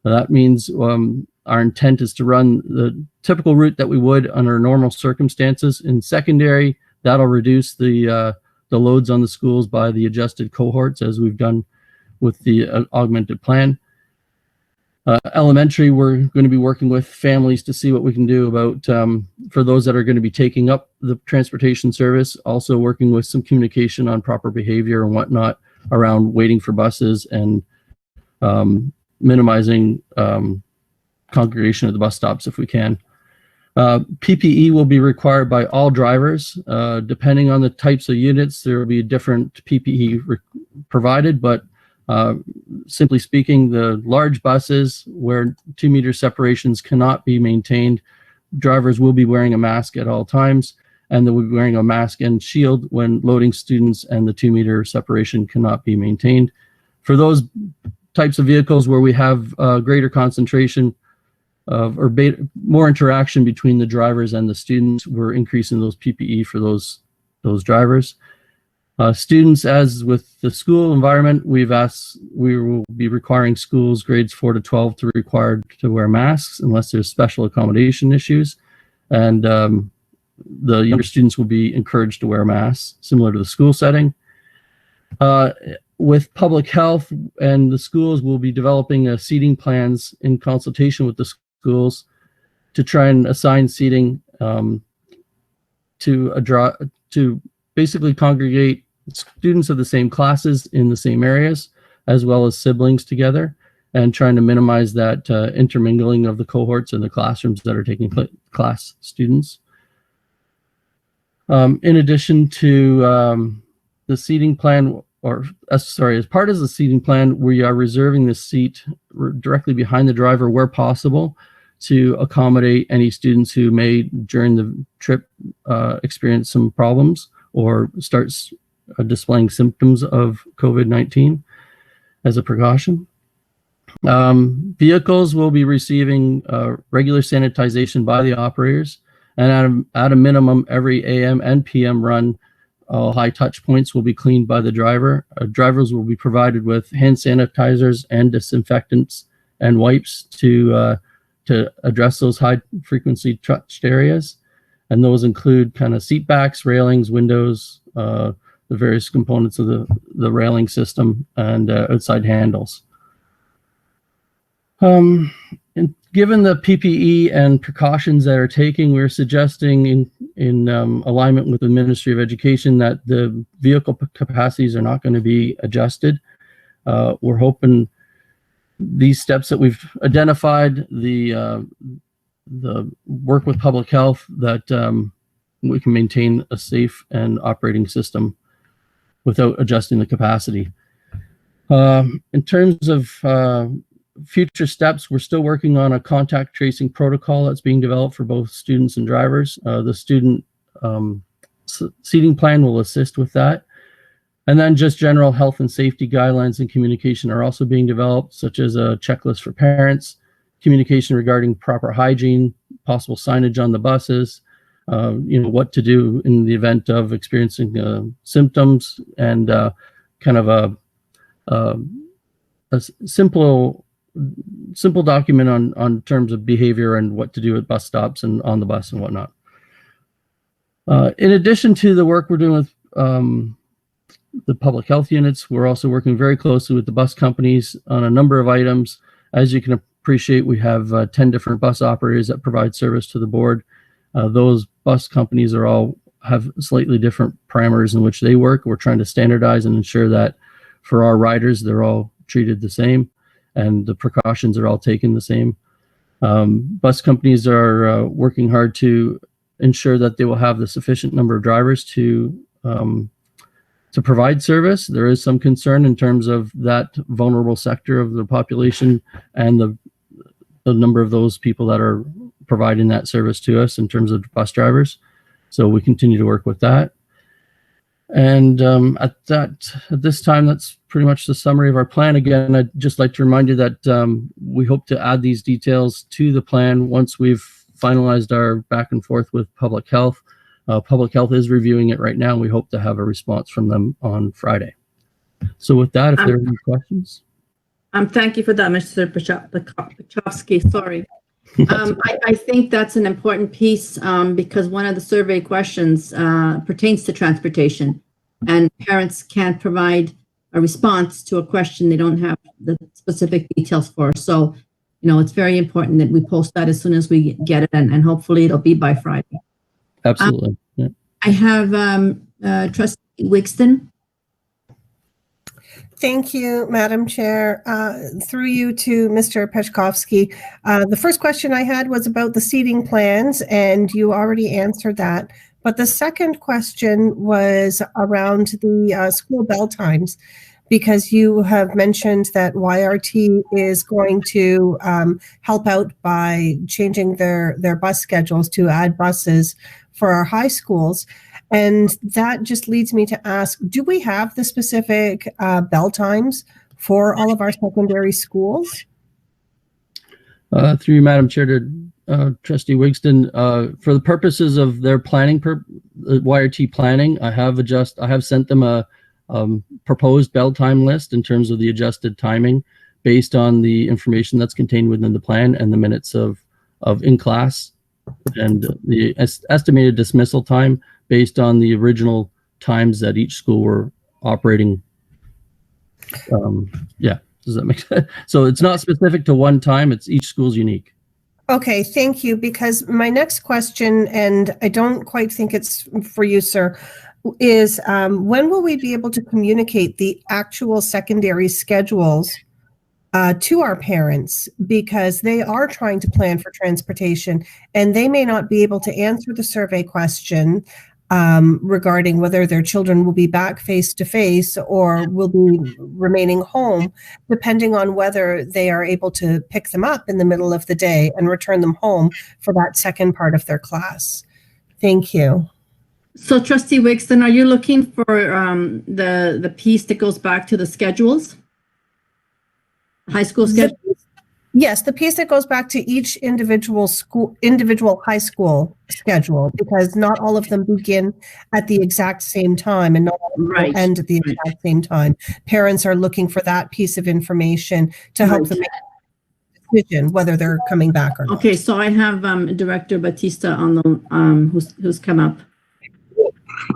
That means our intent is to run the typical route that we would under normal circumstances. In secondary, that'll reduce the loads on the schools by the adjusted cohorts, as we've done with the augmented plan. Elementary, we're going to be working with families to see what we can do about for those that are going to be taking up the transportation service, also working with some communication on proper behavior and whatnot around waiting for buses and minimizing congregation at the bus stops if we can. PPE will be required by all drivers. Depending on the types of units, there will be different PPE provided, but simply speaking, the large buses where 2-meter separations cannot be maintained, drivers will be wearing a mask at all times, and they'll be wearing a mask and shield when loading students and the 2-meter separation cannot be maintained. For those types of vehicles where we have greater concentration or more interaction between the drivers and the students, we're increasing those PPE for those drivers. Students, as with the school environment, we will be requiring schools grades 4 to 12 to required to wear masks unless there's special accommodation issues. And the younger students will be encouraged to wear masks, similar to the school setting. With public health and the schools, we'll be developing seating plans in consultation with the schools to try and assign seating to basically congregate students of the same classes in the same areas, as well as siblings together, and trying to minimize that intermingling of the cohorts in the classrooms that are taking class students. In addition to the seating plan, as part of the seating plan, we are reserving the seat directly behind the driver where possible to accommodate any students who may, during the trip, experience some problems or starts displaying symptoms of COVID-19 as a precaution. Vehicles will be receiving regular sanitization by the operators, and at a minimum, every AM and PM run, all high touch points will be cleaned by the driver. Drivers will be provided with hand sanitizers and disinfectants and wipes to address those high frequency touched areas. And those include kind of seat backs, railings, windows, the various components of the railing system, and outside handles. And given the PPE and precautions that are taking, we're suggesting in alignment with the Ministry of Education that the vehicle capacities are not going to be adjusted. We're hoping these steps that we've identified, the work with public health, that we can maintain a safe and operating system without adjusting the capacity. In terms of future steps, we're still working on a contact tracing protocol that's being developed for both students and drivers. The student seating plan will assist with that. And then just general health and safety guidelines and communication are also being developed, such as a checklist for parents, communication regarding proper hygiene, possible signage on the buses, what to do in the event of experiencing symptoms, and kind of a simple document on terms of behavior and what to do at bus stops and on the bus and whatnot. In addition to the work we're doing with the public health units, we're also working very closely with the bus companies on a number of items. As you can appreciate, we have 10 different bus operators that provide service to the board. Those bus companies have slightly different parameters in which they work. We're trying to standardize and ensure that for our riders, they're all treated the same and the precautions are all taken the same. Bus companies are working hard to ensure that they will have the sufficient number of drivers to provide service. There is some concern in terms of that vulnerable sector of the population and the number of those people that are providing that service to us in terms of bus drivers. So we continue to work with that. And at this time, that's pretty much the summary of our plan. Again, I'd just like to remind you that we hope to add these details to the plan once we've finalized our back and forth with public health. Public health is reviewing it right now. We hope to have a response from them on Friday. So with that, if there are any questions. Thank you for that, Mr. Pachowski. Sorry. I think that's an important piece because one of the survey questions pertains to transportation, and parents can't provide a response to a question they don't have the specific details for. So, it's very important that we post that as soon as we get it, and hopefully it'll be by Friday. Absolutely. Yeah. I have Trustee Wigston. Thank you, Madam Chair. Through you to Mr. Peczkowski. The first question I had was about the seating plans, and you already answered that. But the second question was around the school bell times, because you have mentioned that YRT is going to help out by changing their bus schedules to add buses for our high schools. And that just leads me to ask, do we have the specific bell times for all of our secondary schools? Through you, Madam Chair, to Trustee Wigston, for the purposes of their planning, YRT planning, I have sent them a proposed bell time list in terms of the adjusted timing based on the information that's contained within the plan and the minutes of in-class and the estimated dismissal time based on the original times that each school were operating. Yeah, does that make sense? So it's not specific to one time, it's each school's unique. Okay, thank you, because my next question, and I don't quite think it's for you, sir, is when will we be able to communicate the actual secondary schedules to our parents, because they are trying to plan for transportation and they may not be able to answer the survey question regarding whether their children will be back face to face or will be remaining home, depending on whether they are able to pick them up in the middle of the day and return them home for that second part of their class. Thank you. So Trustee Wigston, are you looking for the piece that goes back to the schedules? High school schedule? Yes, the piece that goes back to each individual high school schedule, because not all of them begin at the exact same time and not all of them will end at the exact same time. Parents are looking for that piece of information to help them make a decision whether they're coming back or not. Okay, so I have Director Battista on the who's come up.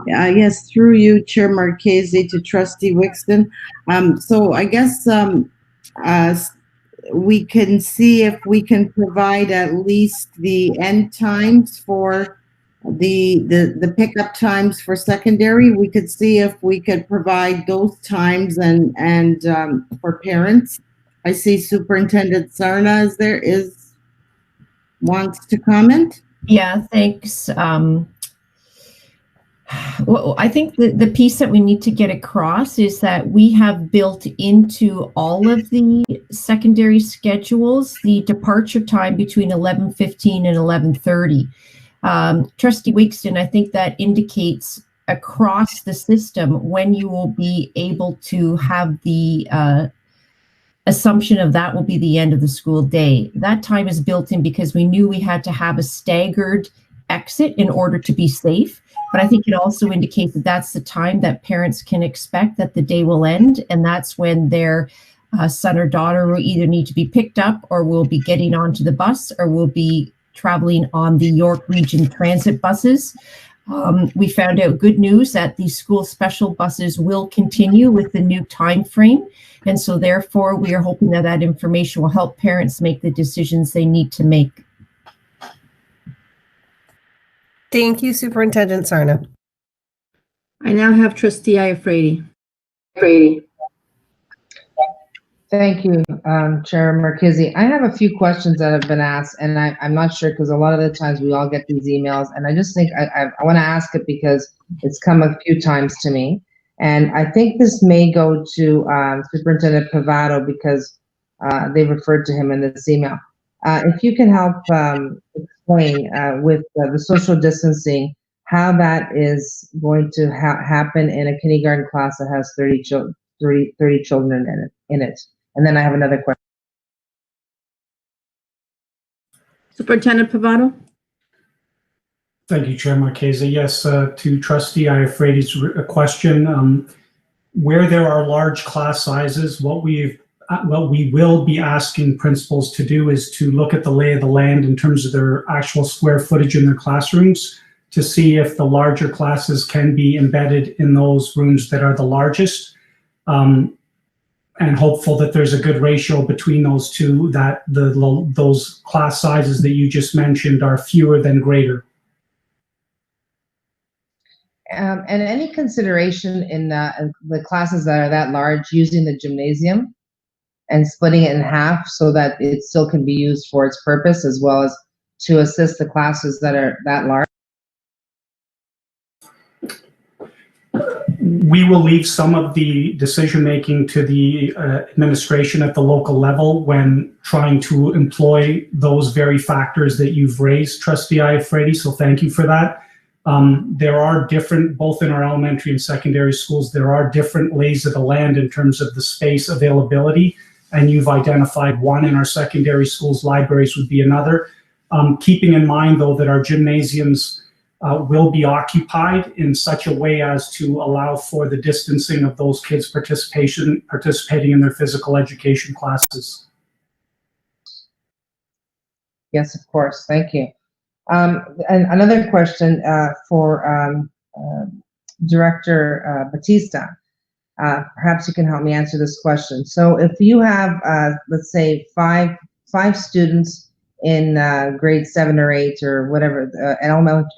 Yes, through you, Chair Marchese, to Trustee Wigston. So I guess we can see if we can provide at least the end times for the pickup times for secondary. We could see if we could provide those times and for parents. I see Superintendent Sarna wants to comment. Yeah, thanks. Well, I think the piece that we need to get across is that we have built into all of the secondary schedules the departure time between 11:15 and 11:30. Trustee Wigston, I think that indicates across the system when you will be able to have the assumption of that will be the end of the school day. That time is built in because we knew we had to have a staggered exit in order to be safe. But I think it also indicates that that's the time that parents can expect that the day will end. And that's when their son or daughter will either need to be picked up or will be getting onto the bus or will be traveling on the York Region Transit buses. We found out good news that the school special buses will continue with the new time frame. And so therefore, we are hoping that that information will help parents make the decisions they need to make. Thank you, Superintendent Sarna. I now have Trustee Iafrate. Thank you, Chair Marchese. I have a few questions that have been asked, and I'm not sure because a lot of the times we all get these emails, and I just think I want to ask it because it's come a few times to me. And I think this may go to Superintendent Pavato because they referred to him in this email. If you can help explain with the social distancing, how that is going to happen in a kindergarten class that has 30 children in it. And then I have another question. Superintendent Pavato? Thank you, Chair Marchese. Yes, to Trustee Iafrate's question, where there are large class sizes, what we will be asking principals to do is to look at the lay of the land in terms of their actual square footage in their classrooms to see if the larger classes can be embedded in those rooms that are the largest, and hopeful that there's a good ratio between those two, that those class sizes that you just mentioned are fewer than greater. And any consideration in the classes that are that large using the gymnasium and splitting it in half so that it still can be used for its purpose as well as to assist the classes that are that large? We will leave some of the decision-making to the administration at the local level when trying to employ those very factors that you've raised, Trustee Iafrate, so thank you for that. There are different, both in our elementary and secondary schools, there are different lays of the land in terms of the space availability, and you've identified one in our secondary schools. Libraries would be another. Keeping in mind, though, that our gymnasiums will be occupied in such a way as to allow for the distancing of those kids participating in their physical education classes. Yes, of course. Thank you. And another question for Director Battista. Perhaps you can help me answer this question. So if you have, let's say, five students in grade 7 or 8 or whatever,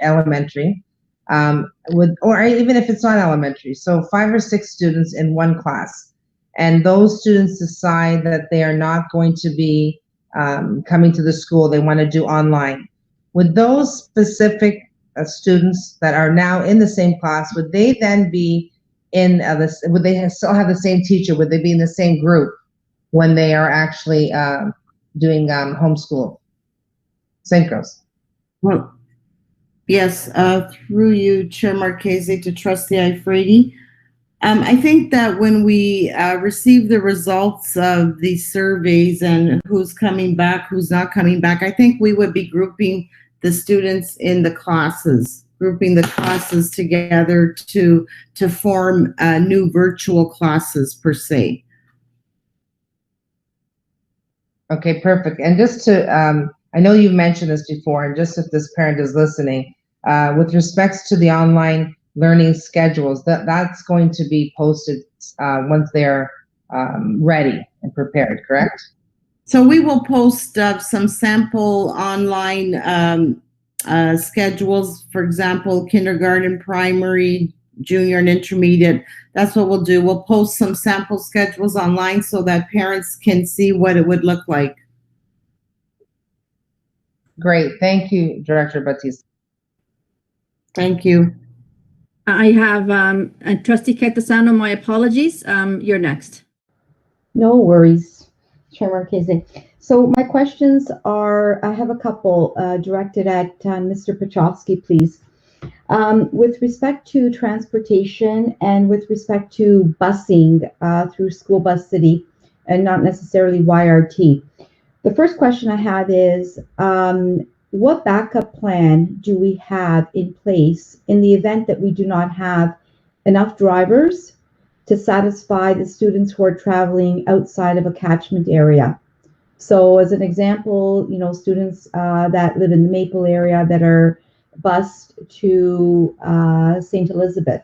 elementary, or even if it's not elementary, so 5 or 6 students in one class, and those students decide that they are not going to be coming to the school, they want to do online. Would those specific students that are now in the same class, would they then be in this? Would they still have the same teacher? Would they be in the same group when they are actually doing homeschool synchros? Well, yes, through you, Chair Marchese, to Trustee Iafrate. I think that when we receive the results of these surveys and who's coming back, who's not coming back, I think we would be grouping the students in the classes, grouping the classes together to form new virtual classes per se. Okay, perfect. And just to, I know you've mentioned this before, and just if this parent is listening, with respects to the online learning schedules, that's going to be posted once they're ready and prepared, correct? So we will post some sample online schedules, for example, kindergarten, primary, junior, and intermediate. That's what we'll do. We'll post some sample schedules online so that parents can see what it would look like. Great. Thank you, Director Battista. Thank you. I have Trustee Cantisano, my apologies. You're next. No worries, Chair Marchese. So my questions are, I have a couple directed at Mr. Pachowski, please. With respect to transportation and with respect to busing through School Bus City and not necessarily YRT. The first question I have is, what backup plan do we have in place in the event that we do not have enough drivers to satisfy the students who are traveling outside of a catchment area? So as an example, you know, students that live in the Maple area that are bused to St. Elizabeth.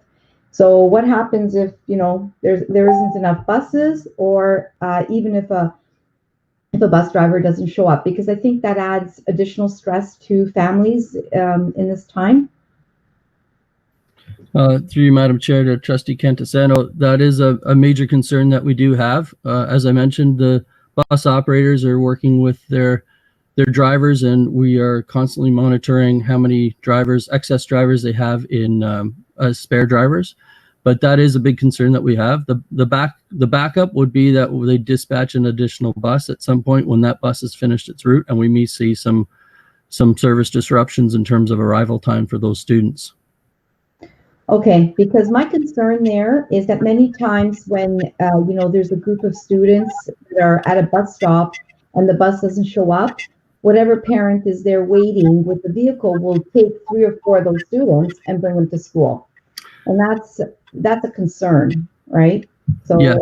So what happens if, you know, there isn't enough buses, or even if a bus driver doesn't show up? Because I think that adds additional stress to families in this time. Through you, Madam Chair, to Trustee Cantisano, that is a major concern that we do have. As I mentioned, the bus operators are working with their drivers, and we are constantly monitoring how many excess drivers they have in as spare drivers. But that is a big concern that we have. The backup would be that they dispatch an additional bus at some point when that bus has finished its route, and we may see some service disruptions in terms of arrival time for those students. Okay, because my concern there is that many times when you know, there's a group of students that are at a bus stop and the bus doesn't show up, whatever parent is there waiting with the vehicle will take 3 or 4 of those students and bring them to school. And that's a concern, right? So yeah,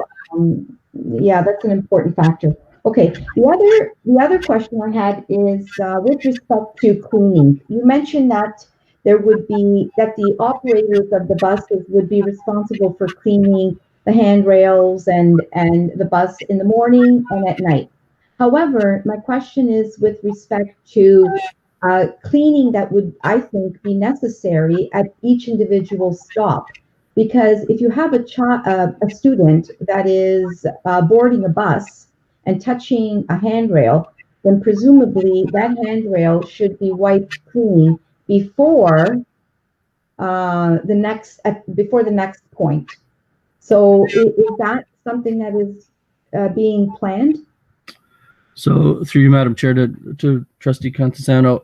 yeah, that's an important factor. Okay, the other question I had is with respect to cleaning. You mentioned that there would be, that the operators of the buses would be responsible for cleaning the handrails and the bus in the morning and at night. However, my question is with respect to cleaning that would, I think, be necessary at each individual stop. Because if you have a student that is boarding a bus and touching a handrail, then presumably that handrail should be wiped clean before the next point. So is that something that is being planned? So through you, Madam Chair, to Trustee Cantisano,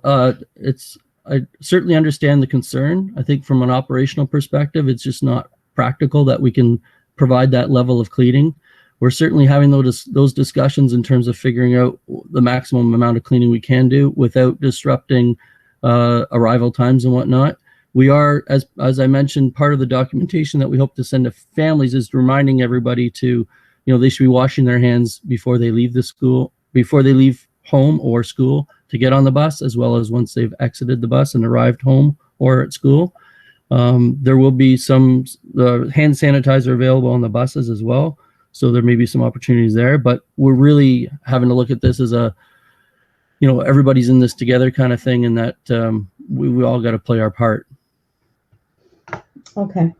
I certainly understand the concern. I think from an operational perspective, it's just not practical that we can provide that level of cleaning. We're certainly having those discussions in terms of figuring out the maximum amount of cleaning we can do without disrupting arrival times and whatnot. We are, as I mentioned, part of the documentation that we hope to send to families is reminding everybody to, you know, they should be washing their hands before they leave the school, before they leave home or school to get on the bus, as well as once they've exited the bus and arrived home or at school. There will be some hand sanitizer available on the buses as well. So there may be some opportunities there, but we're really having to look at this as a, you know, everybody's in this together kind of thing, and that we all got to play our part. Okay.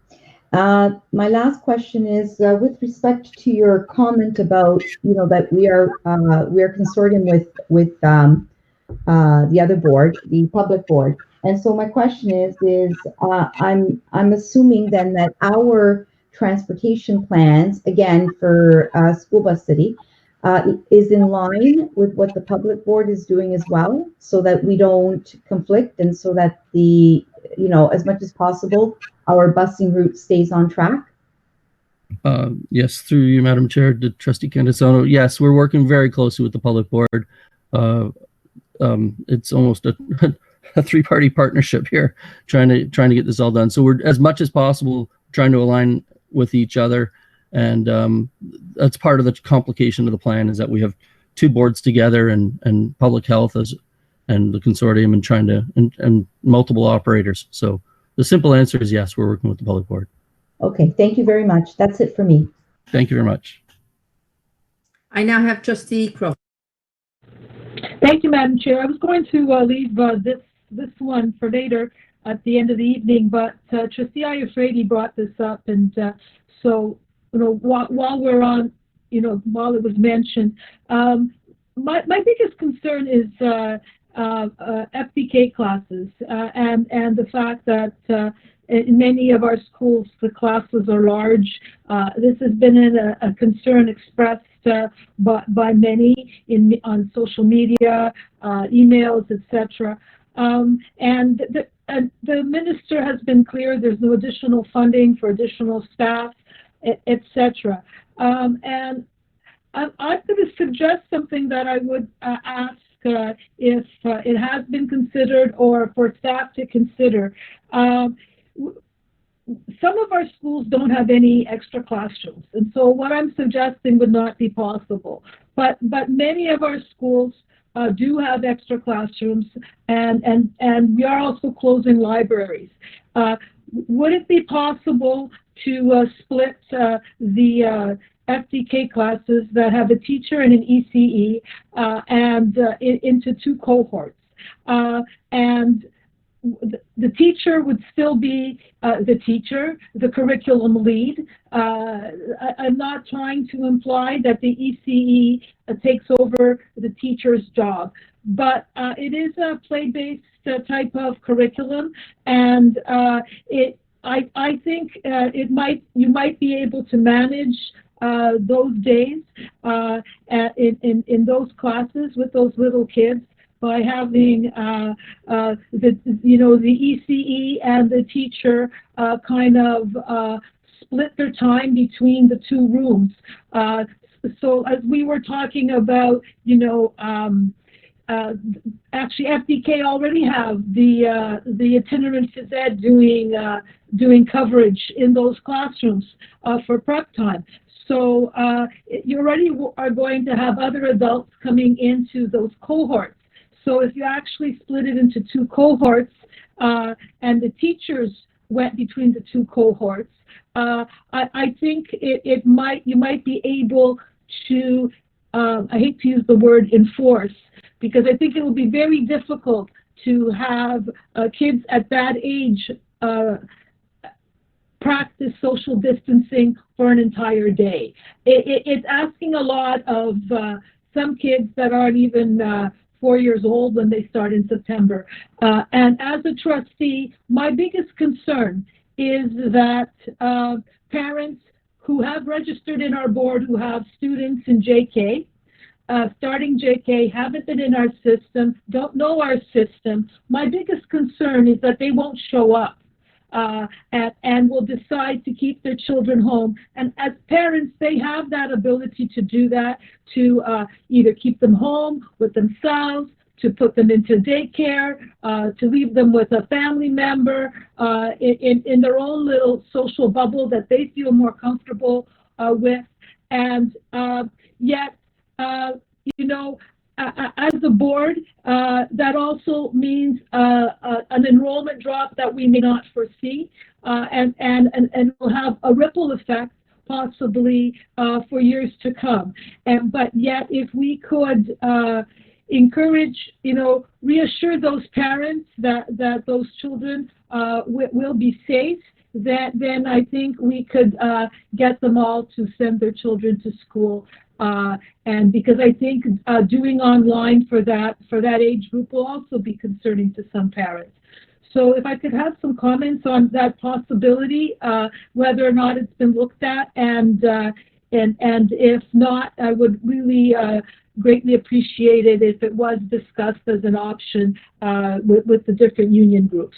My last question is with respect to your comment about, you know, that we are consortium with the other board, the public board. And so my question is I'm assuming then that our transportation plans, again, for School Bus City, is in line with what the public board is doing as well, so that we don't conflict, and so that as much as possible, our busing route stays on track. Yes, through you, Madam Chair, to Trustee Cantisano. Yes, we're working very closely with the public board. It's almost a three-party partnership here, trying to get this all done. So we're, as much as possible, trying to align with each other, and that's part of the complication of the plan, is that we have two boards together, and public health and the consortium, and trying to and multiple operators. So the simple answer is yes, we're working with the public board. Okay, thank you very much. That's it for me. Thank you very much. I now have Trustee Crowe. Thank you, Madam Chair. I was going to leave this one for later at the end of the evening, but Trustee Iafrate brought this up, and so while we're on, while it was mentioned, my biggest concern is FDK classes, and the fact that in many of our schools the classes are large. This has been a concern expressed by many on social media, emails, etc. And the minister has been clear there's no additional funding for additional staff, etc. And I'm going to suggest something that I would ask if it has been considered, or for staff to consider. Some of our schools don't have any extra classrooms, and so what I'm suggesting would not be possible. But many of our schools do have extra classrooms, and we are also closing libraries. Would it be possible to split the FDK classes that have a teacher and an ECE into two cohorts? And the teacher would still be the teacher, the curriculum lead. I'm not trying to imply that the ECE takes over the teacher's job, but it is a play-based type of curriculum, and I think you might be able to manage those days in those classes with those little kids, by having the ECE and the teacher kind of split their time between the two rooms. So as we were talking about, actually FDK already have the itinerant phys ed doing coverage in those classrooms for prep time. So you already are going to have other adults coming into those cohorts. So if you actually split it into two cohorts, and the teachers went between the two cohorts, I think you might be able to, I hate to use the word enforce, because I think it will be very difficult to have kids at that age practice social distancing for an entire day. It's asking a lot of some kids that aren't even 4 years old when they start in September. And as a trustee, my biggest concern is that parents who have registered in our board, who have students in JK, starting JK, haven't been in our system, don't know our system, my biggest concern is that they won't show up. And will decide to keep their children home. And as parents, they have that ability to do that, to either keep them home with themselves, to put them into daycare, to leave them with a family member in their own little social bubble that they feel more comfortable with. And yet, as a board, that also means an enrollment drop that we may not foresee, and will have a ripple effect possibly for years to come. But yet, if we could encourage, reassure those parents that those children will be safe, then I think we could get them all to send their children to school. And because I think doing online for that age group will also be concerning to some parents. So if I could have some comments on that possibility, whether or not it's been looked at, and if not, I would really greatly appreciate it if it was discussed as an option with the different union groups.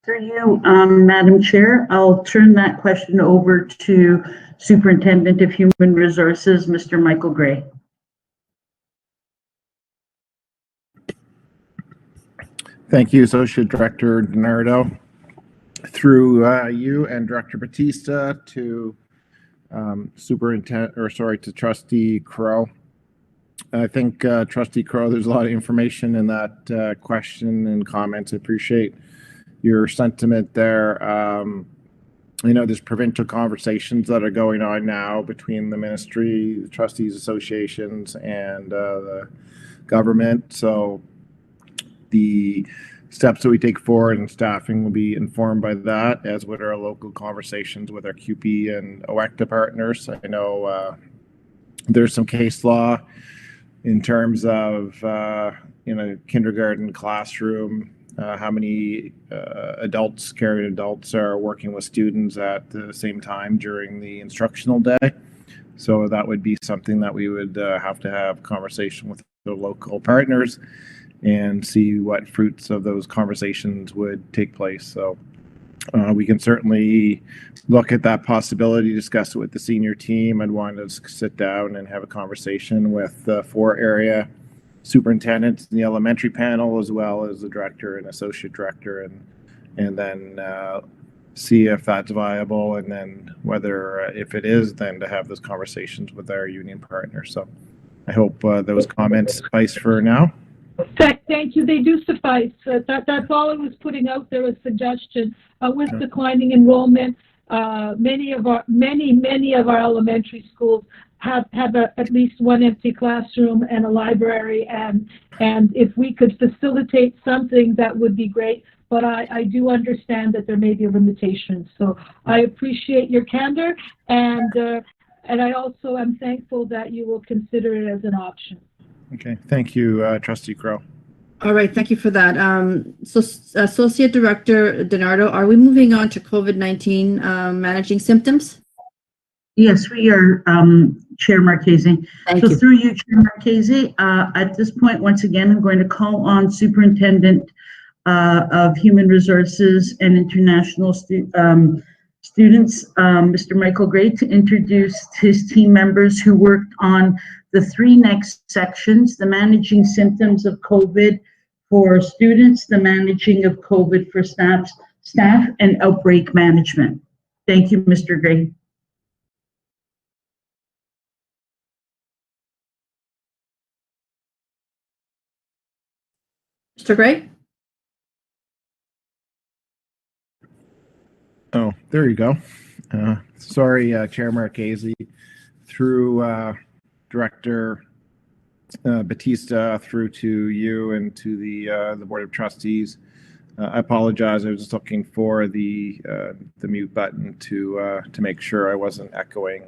Through you, Madam Chair, I'll turn that question over to Superintendent of Human Resources, Mr. Michael Gray. Thank you, Associate Director Nardo. Through you and Director Battista to to Trustee Crowe. I think Trustee Crowe, there's a lot of information in that question and comments. I appreciate your sentiment there. You know, there's provincial conversations that are going on now between the ministry, the trustees associations, and the government. So the steps that we take forward and staffing will be informed by that, as would our local conversations with our QP and OECTA partners. I know there's some case law in terms of, kindergarten classroom, how many caring adults are working with students at the same time during the instructional day. So that would be something that we would have to have conversation with the local partners and see what fruits of those conversations would take place. So we can certainly look at that possibility, discuss it with the senior team. I'd want to sit down and have a conversation with the 4 area superintendents in the elementary panel, as well as the director and associate director, and then see if that's viable, and then whether, if it is, then to have those conversations with our union partners. So I hope those comments suffice for now. Thank you. They do suffice. That's all I was putting out there as suggestion. With declining enrollment, many of our elementary schools have at least one empty classroom and a library, and if we could facilitate something, that would be great. But I do understand that there may be limitations. So I appreciate your candor, and I also am thankful that you will consider it as an option. Okay, thank you, Trustee Crowe. All right, thank you for that. So Associate Director DiNardo, are we moving on to COVID-19 managing symptoms? Yes, we are, Chair Marchese. Thank you. Through you, Chair Marchese, at this point, once again, I'm going to call on Superintendent of Human Resources and International Students, Mr. Michael Gray, to introduce his team members who worked on the 3 next sections: the managing symptoms of COVID for students, the managing of COVID for staff, and outbreak management. Thank you, Mr. Gray. Mr. Gray? Oh, there you go. Sorry, Chair Marchese. Through Director Battista, through to you and to the Board of Trustees. I apologize. I was just looking for the mute button to make sure I wasn't echoing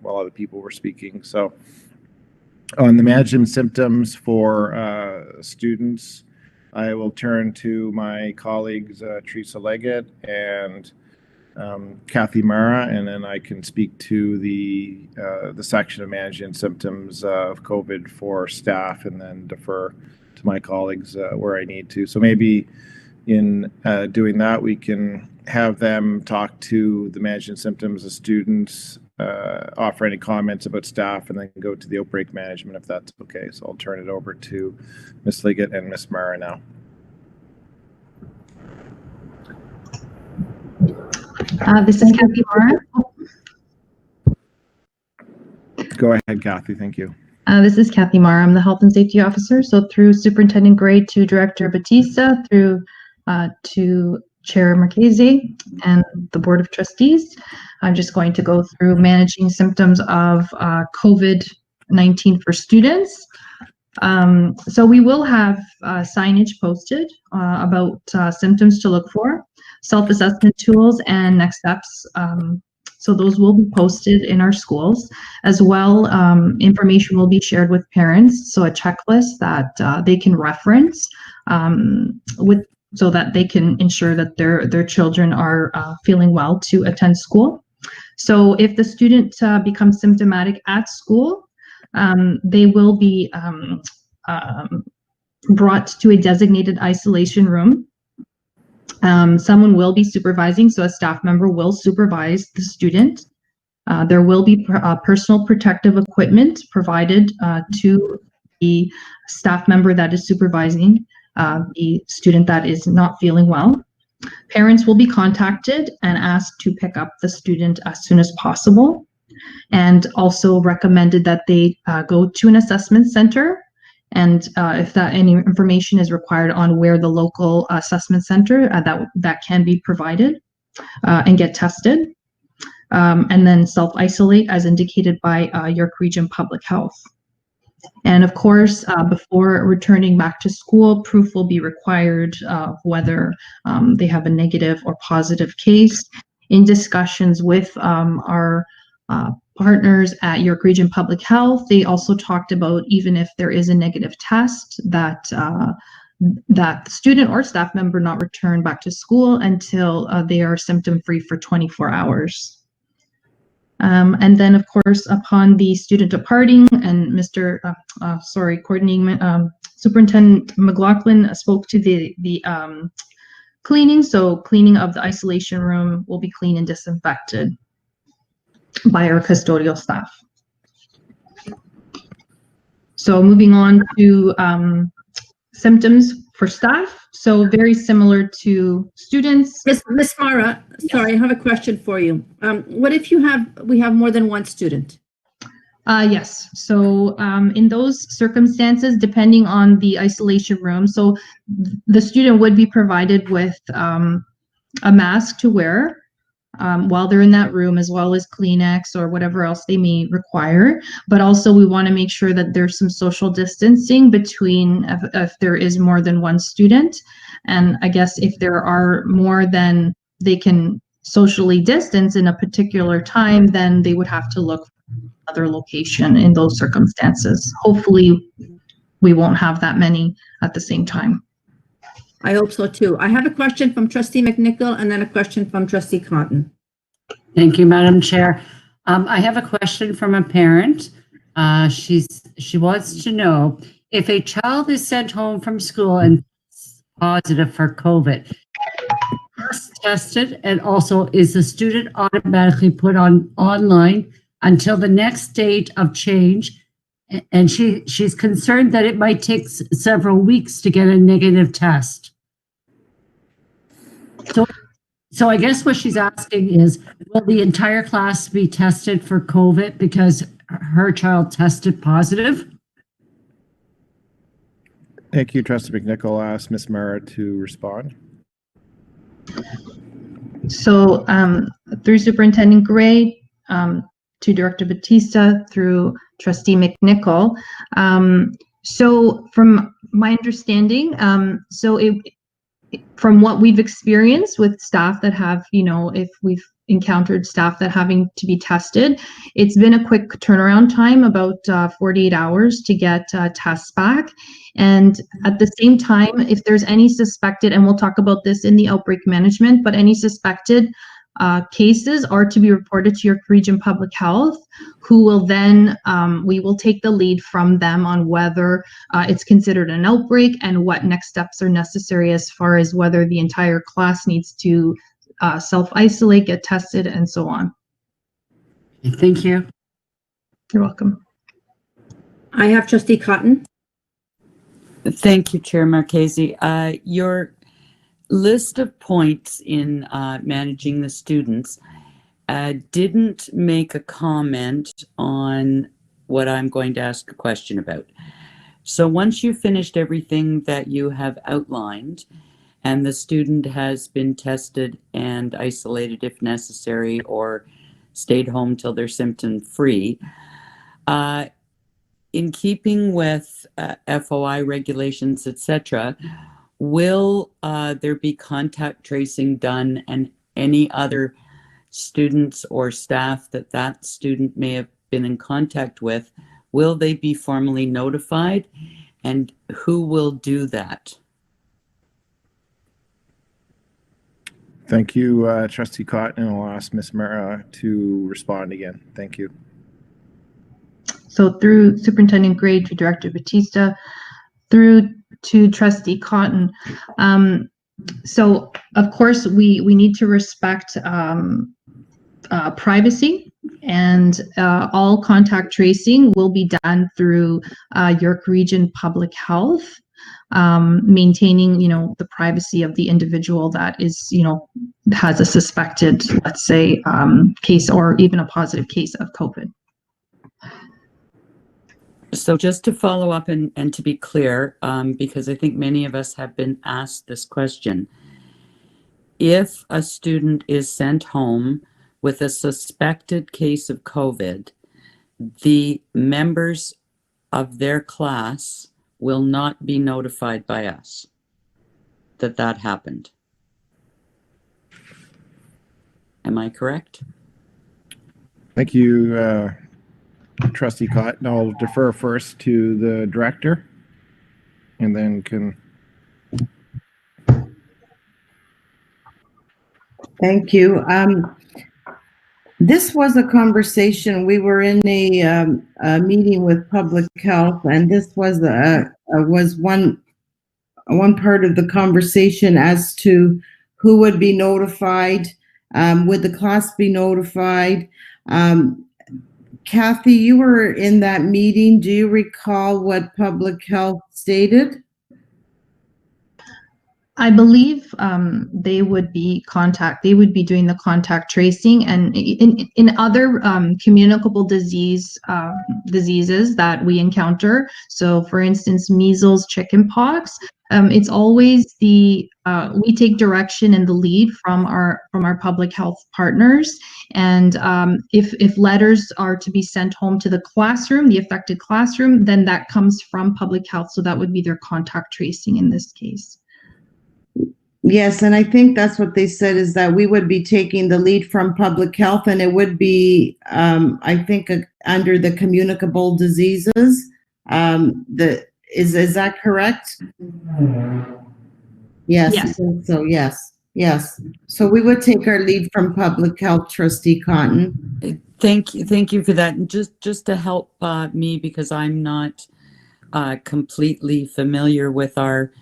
while other people were speaking. So, on the management symptoms for students, I will turn to my colleagues Teresa Leggett and Kathy Mara, and then I can speak to the section of managing symptoms of COVID for staff, and then defer to my colleagues where I need to. So maybe in doing that, we can have them talk to the managing symptoms of students, offer any comments about staff, and then go to the outbreak management, if that's okay. So I'll turn it over to Ms. Leggett and Ms. Mara now. This is Kathy Mara. Go ahead, Kathy. Thank you. This is Kathy Mara. I'm the Health and Safety Officer. So through Superintendent Gray to Director Battista, through to Chair Marchese and the Board of Trustees, I'm just going to go through managing symptoms of COVID-19 for students. So we will have signage posted about symptoms to look for, self-assessment tools, and next steps. So those will be posted in our schools. As well, information will be shared with parents, so a checklist that they can reference so that they can ensure that their children are feeling well to attend school. So if the student becomes symptomatic at school, they will be brought to a designated isolation room. Someone will be supervising, so a staff member will supervise the student. There will be personal protective equipment provided to the staff member that is supervising the student that is not feeling well. Parents will be contacted and asked to pick up the student as soon as possible, and also recommended that they go to an assessment center. And if any information is required on where the local assessment center that can be provided, and get tested, and then self-isolate as indicated by York Region Public Health. And of course, before returning back to school, proof will be required of whether they have a negative or positive case. In discussions with our partners at York Region Public Health, they also talked about, even if there is a negative test, that that the student or staff member not return back to school until they are symptom-free for 24 hours. And then, of course, upon the student departing, and Superintendent McLaughlin spoke to the cleaning. So cleaning of the isolation room will be clean and disinfected by our custodial staff. So moving on to symptoms for staff. So very similar to students. Miss Mara, sorry, I have a question for you. What if we have more than one student? Yes. So in those circumstances, depending on the isolation room, so the student would be provided with a mask to wear while they're in that room, as well as Kleenex or whatever else they may require. But also we want to make sure that there's some social distancing between if there is more than one student. And I guess if there are more than they can socially distance in a particular time, then they would have to look for another location in those circumstances. Hopefully we won't have that many at the same time. I hope so too. I have a question from Trustee McNicol and then a question from Trustee Cotton. Thank you, Madam Chair. I have a question from a parent. She wants to know if a child is sent home from school and positive for COVID, first tested, and also is the student automatically put on online until the next date of change? And she's concerned that it might take several weeks to get a negative test. So I guess what she's asking is, will the entire class be tested for COVID because her child tested positive? Thank you, Trustee McNicol. I'll ask Ms. Mara to respond. So through Superintendent Gray, to Director Battista, through Trustee McNicol. So from my understanding, from what we've experienced with staff that have, if we've encountered staff that having to be tested, it's been a quick turnaround time, about 48 hours to get tests back. And at the same time, if there's any suspected, and we'll talk about this in the outbreak management, but any suspected cases are to be reported to your Region Public Health, who will then, we will take the lead from them on whether it's considered an outbreak and what next steps are necessary as far as whether the entire class needs to self-isolate, get tested, and so on. Thank you. You're welcome. I have Trustee Cotton. Thank you, Chair Marchese. Your list of points in managing the students didn't make a comment on what I'm going to ask a question about. So once you've finished everything that you have outlined and the student has been tested and isolated if necessary or stayed home till they're symptom-free, in keeping with FOI regulations, etc., will there be contact tracing done and any other students or staff that that student may have been in contact with, will they be formally notified? And who will do that? Thank you, Trustee Cotton, and I'll ask Ms. Mara to respond again. Thank you. So through Superintendent Gray to Director Battista, through to Trustee Cotton. So of course we need to respect privacy, and all contact tracing will be done through York Region Public Health, maintaining, the privacy of the individual that is, has a suspected, let's say, case or even a positive case of COVID. So just to follow up and to be clear, because I think many of us have been asked this question, if a student is sent home with a suspected case of COVID, the members of their class will not be notified by us that that happened. Am I correct? Thank you, Trustee Cotton. I'll defer first to the director and then can. Thank you. This was a conversation. We were in a meeting with public health, and this was one part of the conversation as to who would be notified. Would the class be notified? Kathy, you were in that meeting. Do you recall what public health stated? I believe they would be doing the contact tracing, and in other communicable diseases that we encounter. So for instance, measles, chickenpox, it's always we take direction and the lead from our public health partners. And if letters are to be sent home to the classroom, the affected classroom, then that comes from public health. So that would be their contact tracing in this case. Yes, and I think that's what they said, is that we would be taking the lead from public health, and it would be, I think, under the communicable diseases. Is that correct? Yes. Yes. So yes. So we would take our lead from public health, Trustee Cotton. Thank you for that. And just to help me, because I'm not completely familiar with our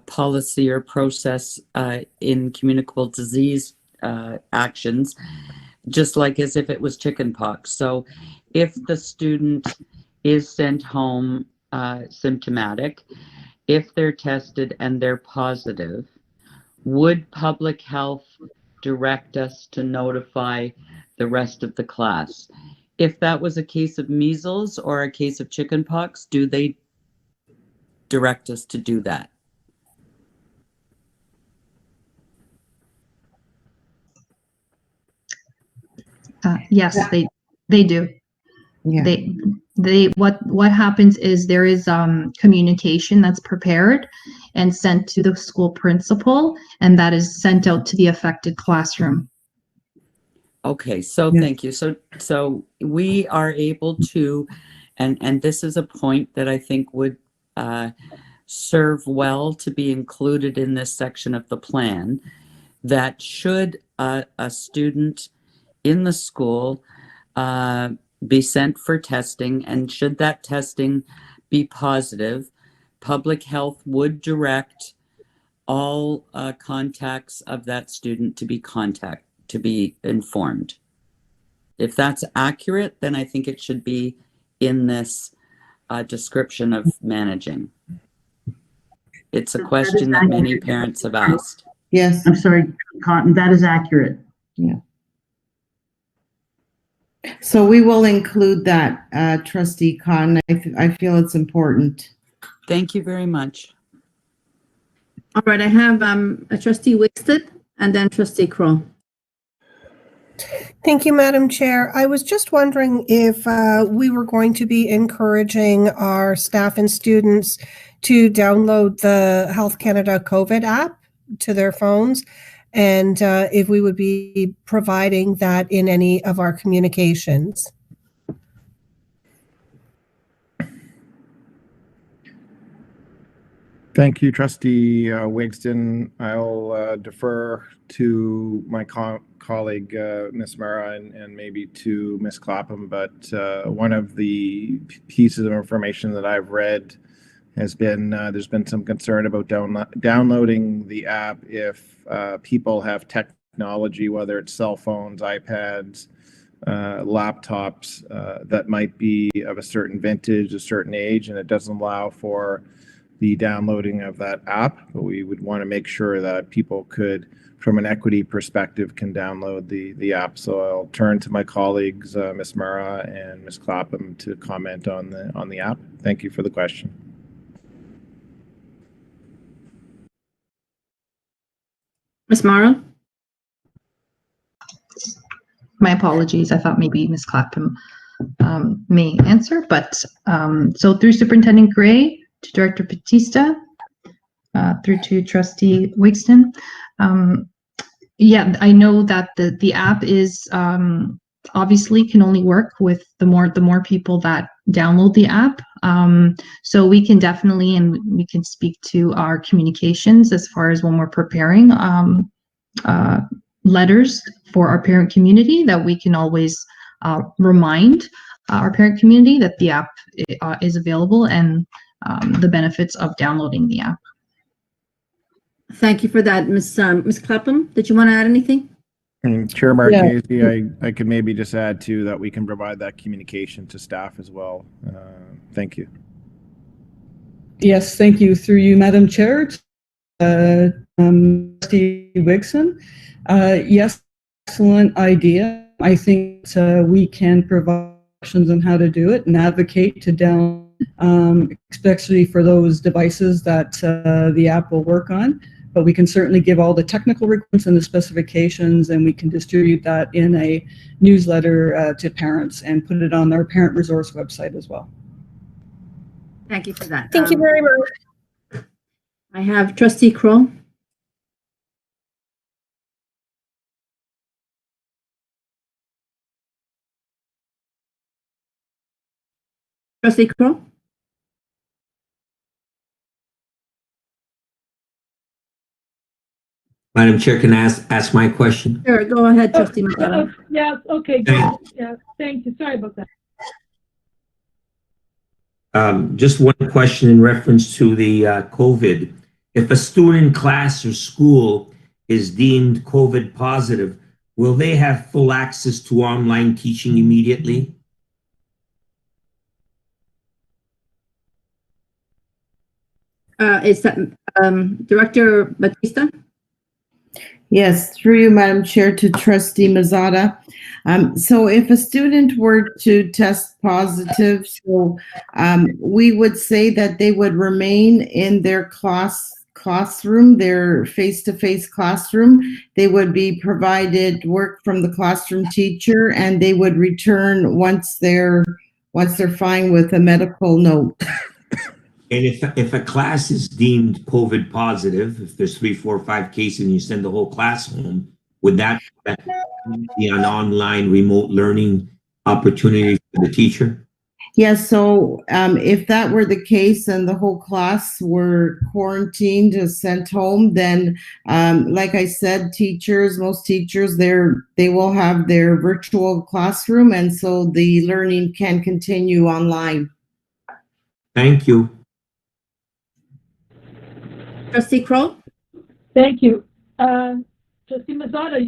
policy or process in communicable disease actions, just like as if it was chickenpox. So if the student is sent home symptomatic, if they're tested and they're positive, would public health direct us to notify the rest of the class? If that was a case of measles or a case of chickenpox, do they direct us to do that? Yes, they do. Yeah. What happens is there is communication that's prepared and sent to the school principal, and that is sent out to the affected classroom. Okay, so thank you. So we are able to, and this is a point that I think would serve well to be included in this section of the plan, that should a student in the school be sent for testing, and should that testing be positive, public health would direct all contacts of that student to be informed. If that's accurate, then I think it should be in this description of managing. It's a question that many parents have asked. Yes. I'm sorry, Cotton, that is accurate. Yeah. So we will include that, Trustee Cotton. I feel it's important. Thank you very much. All right, I have a Trustee Wigston and then Trustee Crowe. Thank you, Madam Chair. I was just wondering if we were going to be encouraging our staff and students to download the Health Canada COVID app to their phones. and if we would be providing that in any of our communications. Thank you, Trustee Wigston. I'll defer to my colleague, Ms. Mara, and maybe to Ms. Clapham, but one of the pieces of information that I've read has been there's been some concern about downloading the app if people have technology, whether it's cell phones, iPads, laptops that might be of a certain vintage, a certain age, and it doesn't allow for the downloading of that app. But we would want to make sure that people could, from an equity perspective, can download the app. So I'll turn to my colleagues, Ms. Mara and Ms. Clapham, to comment on the app. Thank you for the question. Ms. Mara? My apologies. I thought maybe Ms. Clapham may answer, but so through Superintendent Gray to Director Battista, through to Trustee Wigston. Yeah, I know that the app is obviously can only work with the more people that download the app. So we can definitely, and we can speak to our communications as far as when we're preparing letters for our parent community, that we can always remind our parent community that the app is available and the benefits of downloading the app. Thank you for that, Ms. Clapham. Did you want to add anything? Chair Marchese, I could maybe just add too that we can provide that communication to staff as well. Thank you. Yes, thank you. Through you, Madam Chair, Trustee Wigston. Yes, excellent idea. I think we can provide options on how to do it and advocate to down, especially for those devices that the app will work on. But we can certainly give all the technical requirements and the specifications, and we can distribute that in a newsletter to parents and put it on our parent resource website as well. Thank you for that. Thank you very much. I have Trustee Crowe. Trustee Crowe? Madam Chair, can I ask my question? Sure, go ahead, Trustee McNicol. Yes, okay, good. Yeah, thank you. Sorry about that. Just one question in reference to the COVID. If a student, class, or school is deemed COVID positive, will they have full access to online teaching immediately? Is that Director Battista? Yes, through you, Madam Chair, to Trustee Mazzotta. So if a student were to test positive, we would say that they would remain in their classroom, their face-to-face classroom. They would be provided work from the classroom teacher, and they would return once they're fine with a medical note. And if a class is deemed COVID positive, if there's 3, 4, 5 cases and you send the whole class home, would that be an online remote learning opportunity for the teacher? Yes, so if that were the case and the whole class were quarantined or sent home, then like I said, most teachers, they will have their virtual classroom, and so the learning can continue online. Thank you. Trustee Crowe? Thank you. Trustee Mazzotta,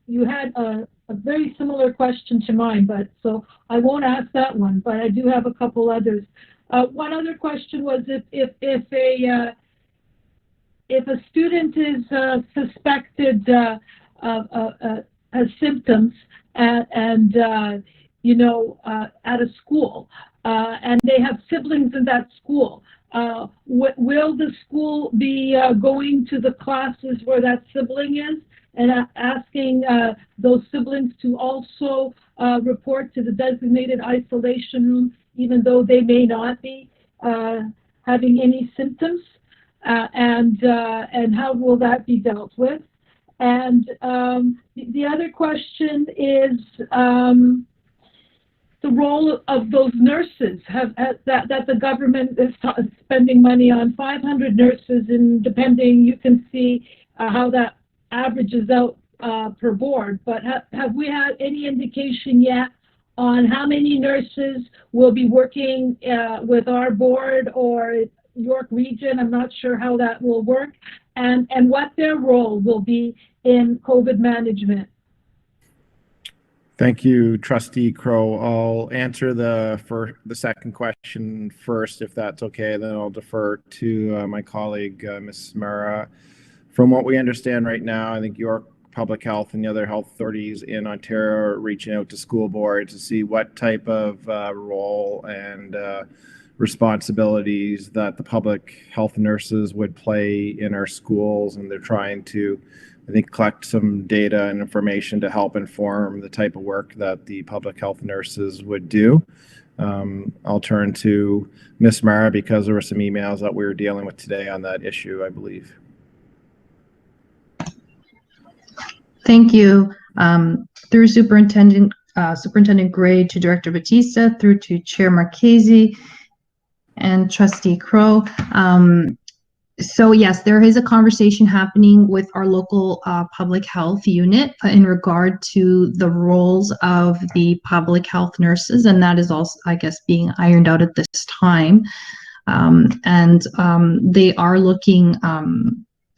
you had a very similar question to mine, but so I won't ask that one, but I do have a couple others. One other question was if a student is suspected has symptoms and you know, at a school, and they have siblings in that school, will the school be going to the classes where that sibling is and asking those siblings to also report to the designated isolation room, even though they may not be having any symptoms? And how will that be dealt with? And the other question is the role of those nurses that the government is spending money on 500 nurses, and depending, you can see how that averages out per board. But have we had any indication yet on how many nurses will be working with our board or York Region? I'm not sure how that will work, and what their role will be in COVID management. Thank you, Trustee Crowe. I'll answer the second question first, if that's okay. Then I'll defer to my colleague, Ms. Mara. From what we understand right now, I think York Public Health and the other health authorities in Ontario are reaching out to school boards to see what type of role and responsibilities that the public health nurses would play in our schools, and they're trying to, I think, collect some data and information to help inform the type of work that the public health nurses would do. I'll turn to Ms. Mara because there were some emails that we were dealing with today on that issue, I believe. Thank you. Through Superintendent Gray to Director Battista, through to Chair Marchese and Trustee Crowe. So yes, there is a conversation happening with our local public health unit in regard to the roles of the public health nurses, and that is also, I guess, being ironed out at this time. They are looking,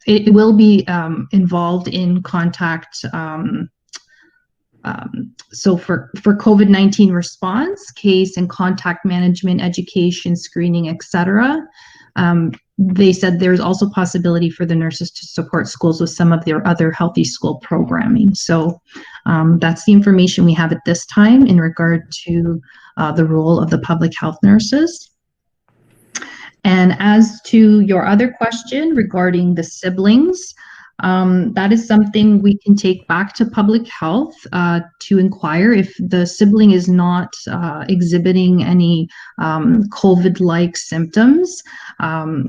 it will be involved in contact. So for COVID-19 response, case and contact management, education, screening, etc. They said there's also possibility for the nurses to support schools with some of their other healthy school programming. So that's the information we have at this time in regard to the role of the public health nurses. And as to your other question regarding the siblings, that is something we can take back to public health to inquire. If the sibling is not exhibiting any COVID-like symptoms,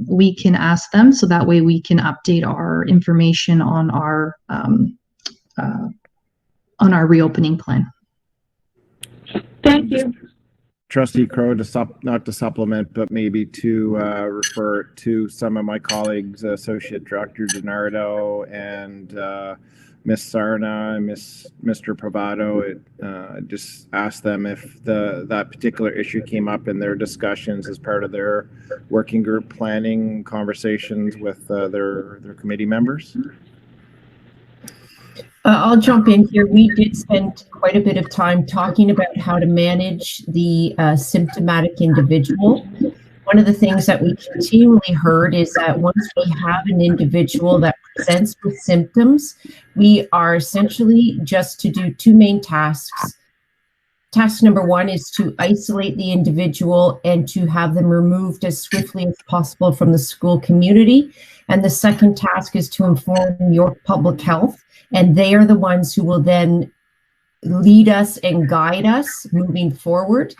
we can ask them, so that way we can update our information on our reopening plan. Thank you. Trustee Crowe, not to supplement, but maybe to refer to some of my colleagues, Associate Director Nardo and Ms. Sarna and Mr. Privado. Just ask them if that particular issue came up in their discussions as part of their working group planning conversations with their committee members. I'll jump in here. We did spend quite a bit of time talking about how to manage the symptomatic individual. One of the things that we continually heard is that once we have an individual that presents with symptoms, we are essentially just to do two main tasks. Task number one is to isolate the individual and to have them removed as swiftly as possible from the school community. And the second task is to inform York Public Health, and they are the ones who will then lead us and guide us moving forward.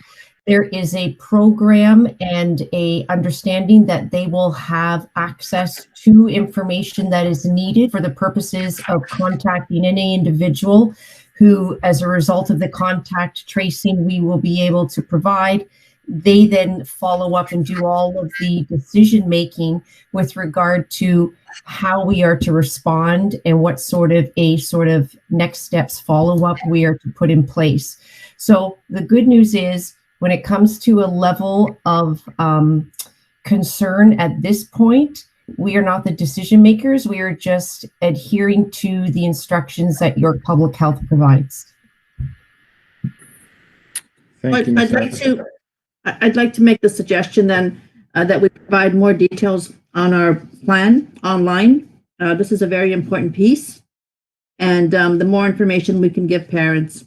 There is a program and a understanding that they will have access to information that is needed for the purposes of contacting any individual who, as a result of the contact tracing, we will be able to provide. They then follow up and do all of the decision making with regard to how we are to respond and what sort of next steps follow up we are to put in place. So the good news is, when it comes to a level of concern at this point, we are not the decision makers. We are just adhering to the instructions that York Public Health provides. Thank you, I'd like to make the suggestion then that we provide more details on our plan online. This is a very important piece, and the more information we can give parents,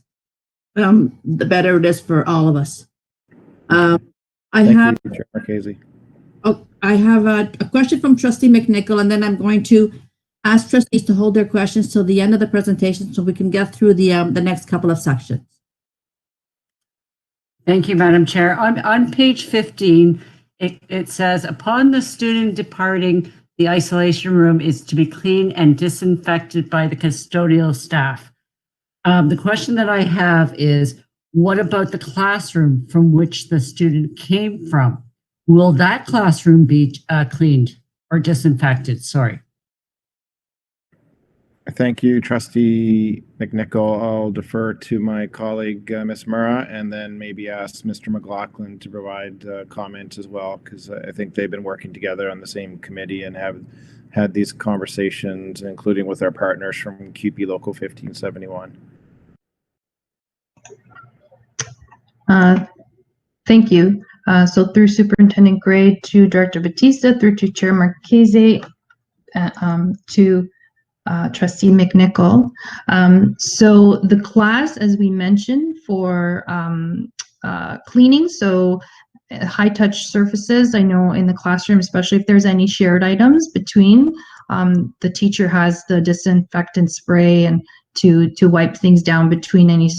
the better it is for all of us. I have a question from Trustee McNicol, and then I'm going to ask trustees to hold their questions till the end of the presentation so we can get through the next couple of sections. Thank you, Madam Chair. On page 15, it says, upon the student departing the isolation room is to be cleaned and disinfected by the custodial staff. The question that I have is, what about the classroom from which the student came from? Will that classroom be cleaned or disinfected? Sorry. Thank you, Trustee McNicol. I'll defer to my colleague, Ms. Murrah, and then maybe ask Mr. McLaughlin to provide comment as well, because I think they've been working together on the same committee and have had these conversations, including with our partners from QP Local 1571. Thank you. So through Superintendent Gray to Director Battista, through to Chair Marchese, to Trustee McNicol. So the class, as we mentioned, for cleaning, so high touch surfaces, I know in the classroom, especially if there's any shared items between, the teacher has the disinfectant spray and to wipe things down between any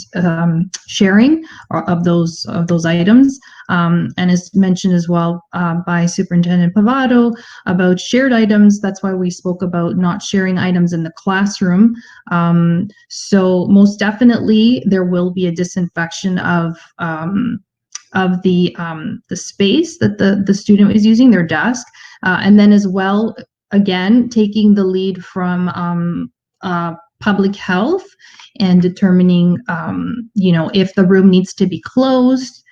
sharing of those items. And as mentioned as well by Superintendent Pavado about shared items, that's why we spoke about not sharing items in the classroom. So most definitely there will be a disinfection of the space that the student is using, their desk, and then as well, again, taking the lead from public health and determining, if the room needs to be closed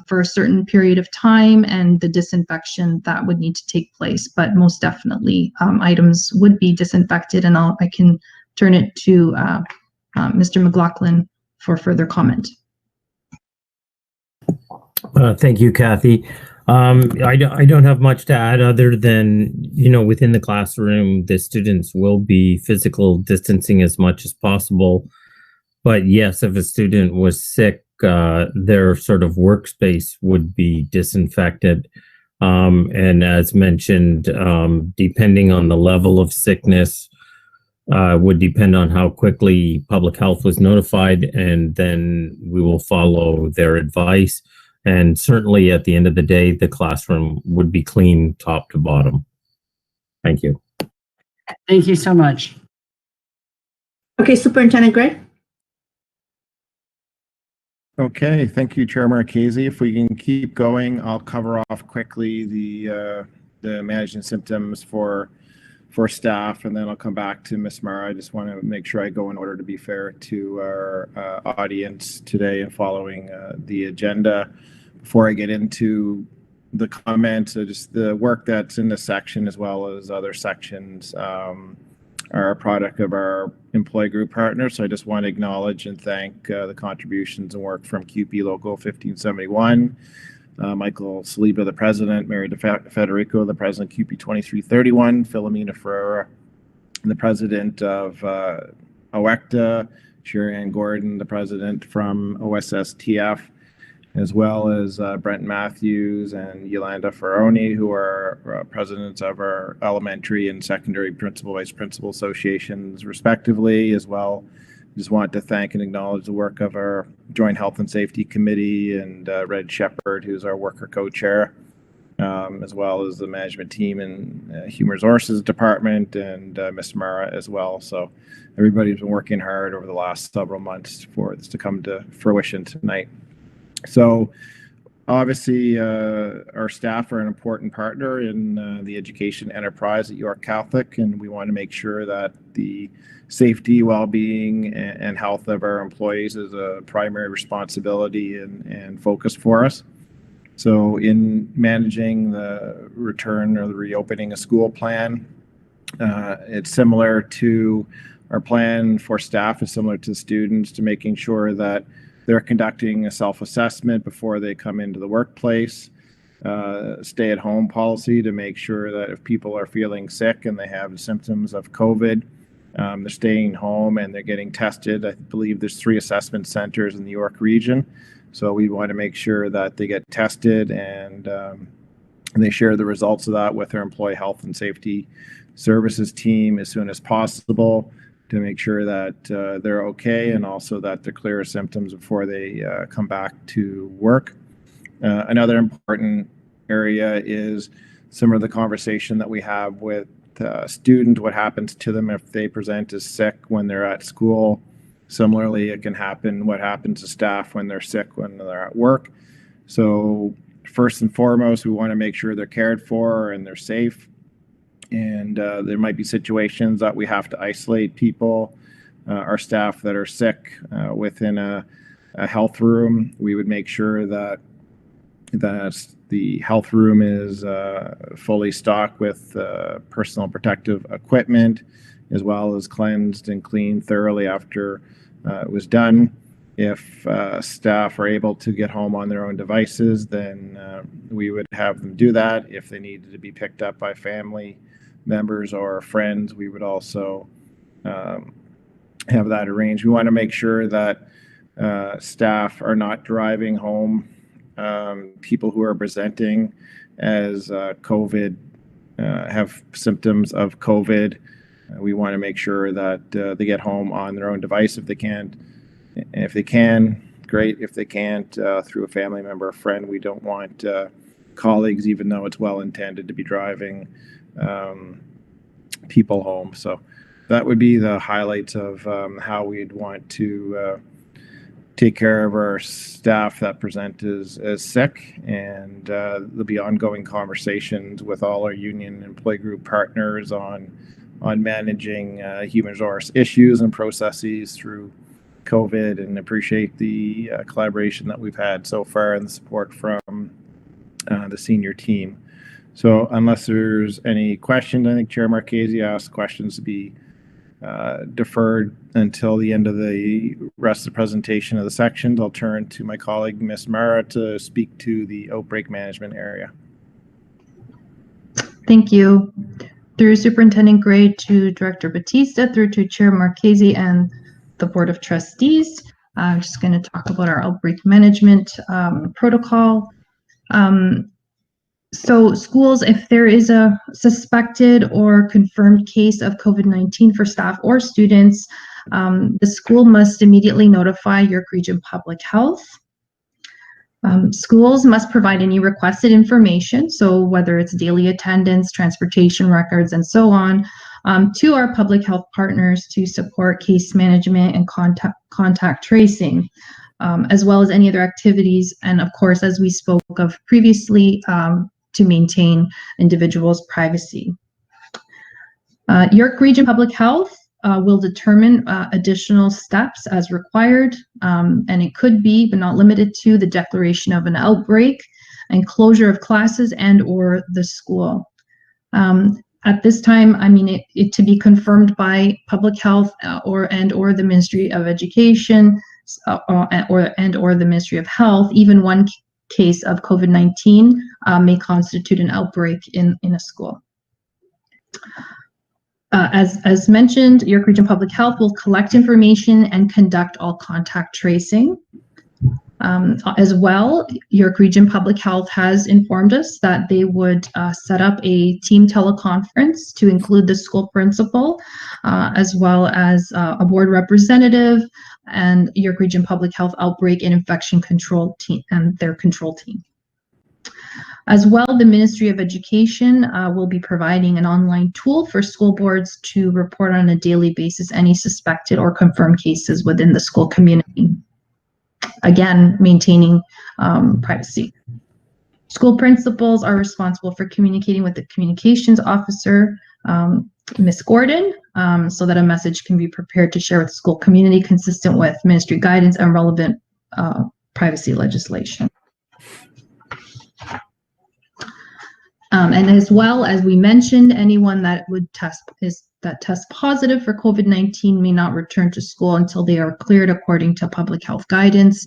for a certain period of time, and the disinfection that would need to take place. But most definitely, items would be disinfected, and I can turn it to Mr. McLaughlin for further comment. Thank you, Kathy. I don't have much to add other than, within the classroom, the students will be physical distancing as much as possible. But yes, if a student was sick, their sort of workspace would be disinfected. And as mentioned, depending on the level of sickness, would depend on how quickly public health was notified, and then we will follow their advice. And certainly at the end of the day, the classroom would be clean top to bottom. Thank you. Thank you so much. Okay, Superintendent Gray. Okay, thank you, Chair Marchese. If we can keep going, I'll cover off quickly the managing symptoms for staff, and then I'll come back to Ms. Mara. I just want to make sure I go in order to be fair to our audience today and following the agenda. Before I get into the comments, just the work that's in this section as well as other sections are a product of our employee group partners. So I just want to acknowledge and thank the contributions and work from QP Local 1571, Michael Saliba, the president, Mary Federico, the president, QP 2331, Philomena Ferreira, the president of OECTA, Sherry Ann Gordon, the president from OSSTF, as well as Brent Matthews and Yolanda Ferroni, who are presidents of our elementary and secondary principal, vice principal associations, respectively, as well. Just want to thank and acknowledge the work of our Joint Health and Safety Committee and Red Shepherd, who's our worker co-chair, as well as the management team and Human Resources Department and Ms. Mara as well. So everybody's been working hard over the last several months for this to come to fruition tonight. So obviously our staff are an important partner in the education enterprise at York Catholic, and we want to make sure that the safety, well-being, and health of our employees is a primary responsibility and focus for us. So in managing the return or the reopening of school plan, it's similar to our plan for staff, is similar to students, to making sure that they're conducting a self-assessment before they come into the workplace, stay-at-home policy to make sure that if people are feeling sick and they have symptoms of COVID, they're staying home and they're getting tested. I believe there's 3 assessment centers in the York region. So we want to make sure that they get tested and they share the results of that with our employee health and safety services team as soon as possible, to make sure that they're okay and also that they're clear of symptoms before they come back to work. Another important area is similar to the conversation that we have with student, what happens to them if they present as sick when they're at school. Similarly, it can happen, what happens to staff when they're sick when they're at work. So first and foremost, we want to make sure they're cared for and they're safe. And there might be situations that we have to isolate people, our staff that are sick within a health room. We would make sure that the health room is fully stocked with personal protective equipment, as well as cleansed and cleaned thoroughly after it was done. If staff are able to get home on their own devices, then we would have them do that. If they needed to be picked up by family members or friends, we would also have that arranged. We want to make sure that staff are not driving home people who are presenting as COVID, have symptoms of COVID. We want to make sure that they get home on their own device if they can't. If they can, great. If they can't, through a family member or friend. We don't want colleagues, even though it's well intended, to be driving people home. So that would be the highlights of how we'd want to take care of our staff that present as sick, and there'll be ongoing conversations with all our union employee group partners on managing human resource issues and processes through COVID, and appreciate the collaboration that we've had so far and the support from the senior team. So unless there's any questions, I think Chair Marchese asked questions to be deferred until the end of the rest of the presentation of the sections. I'll turn to my colleague, Ms. Mara, to speak to the outbreak management area. Thank you. Through Superintendent Gray to Director Battista, through to Chair Marchese and the Board of Trustees. I'm just going to talk about our outbreak management protocol. So schools, if there is a suspected or confirmed case of COVID-19 for staff or students, the school must immediately notify York Region Public Health. Schools must provide any requested information, so whether it's daily attendance, transportation records, and so on, to our public health partners to support case management and contact tracing, as well as any other activities, and of course, as we spoke of previously, to maintain individuals' privacy. York Region Public Health will determine additional steps as required, and it could be, but not limited to, the declaration of an outbreak and closure of classes and or the school. At this time, I mean, it to be confirmed by Public Health or the Ministry of Education or the Ministry of Health. Even one case of COVID-19 may constitute an outbreak in a school. As mentioned, York Region Public Health will collect information and conduct all contact tracing. As well, York Region Public Health has informed us that they would set up a team teleconference to include the school principal, as well as a board representative and York Region Public Health Outbreak and Infection Control Team and their control team. As well, the Ministry of Education will be providing an online tool for school boards to report on a daily basis any suspected or confirmed cases within the school community. Again, maintaining privacy. School principals are responsible for communicating with the communications officer, Ms. Gordon, so that a message can be prepared to share with the school community consistent with ministry guidance and relevant privacy legislation. And as well, as we mentioned, anyone that would test positive for COVID-19 may not return to school until they are cleared according to public health guidance.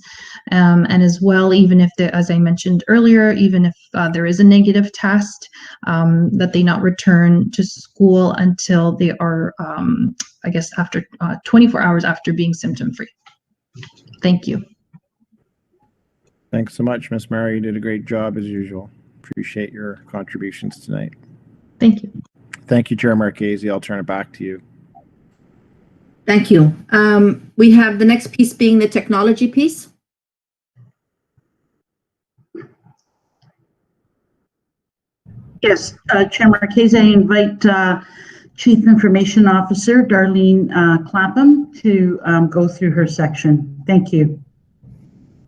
And as well, even if, as I mentioned earlier, even if there is a negative test, that they not return to school until they are, I guess, after 24 hours after being symptom-free. Thank you. Thanks so much, Ms. Mary. You did a great job as usual. Appreciate your contributions tonight. Thank you. Thank you, Chair Marchese. I'll turn it back to you. Thank you. We have the next piece being the technology piece. Yes, Chair Marchese, I invite Chief Information Officer Darlene Clapham to go through her section. Thank you.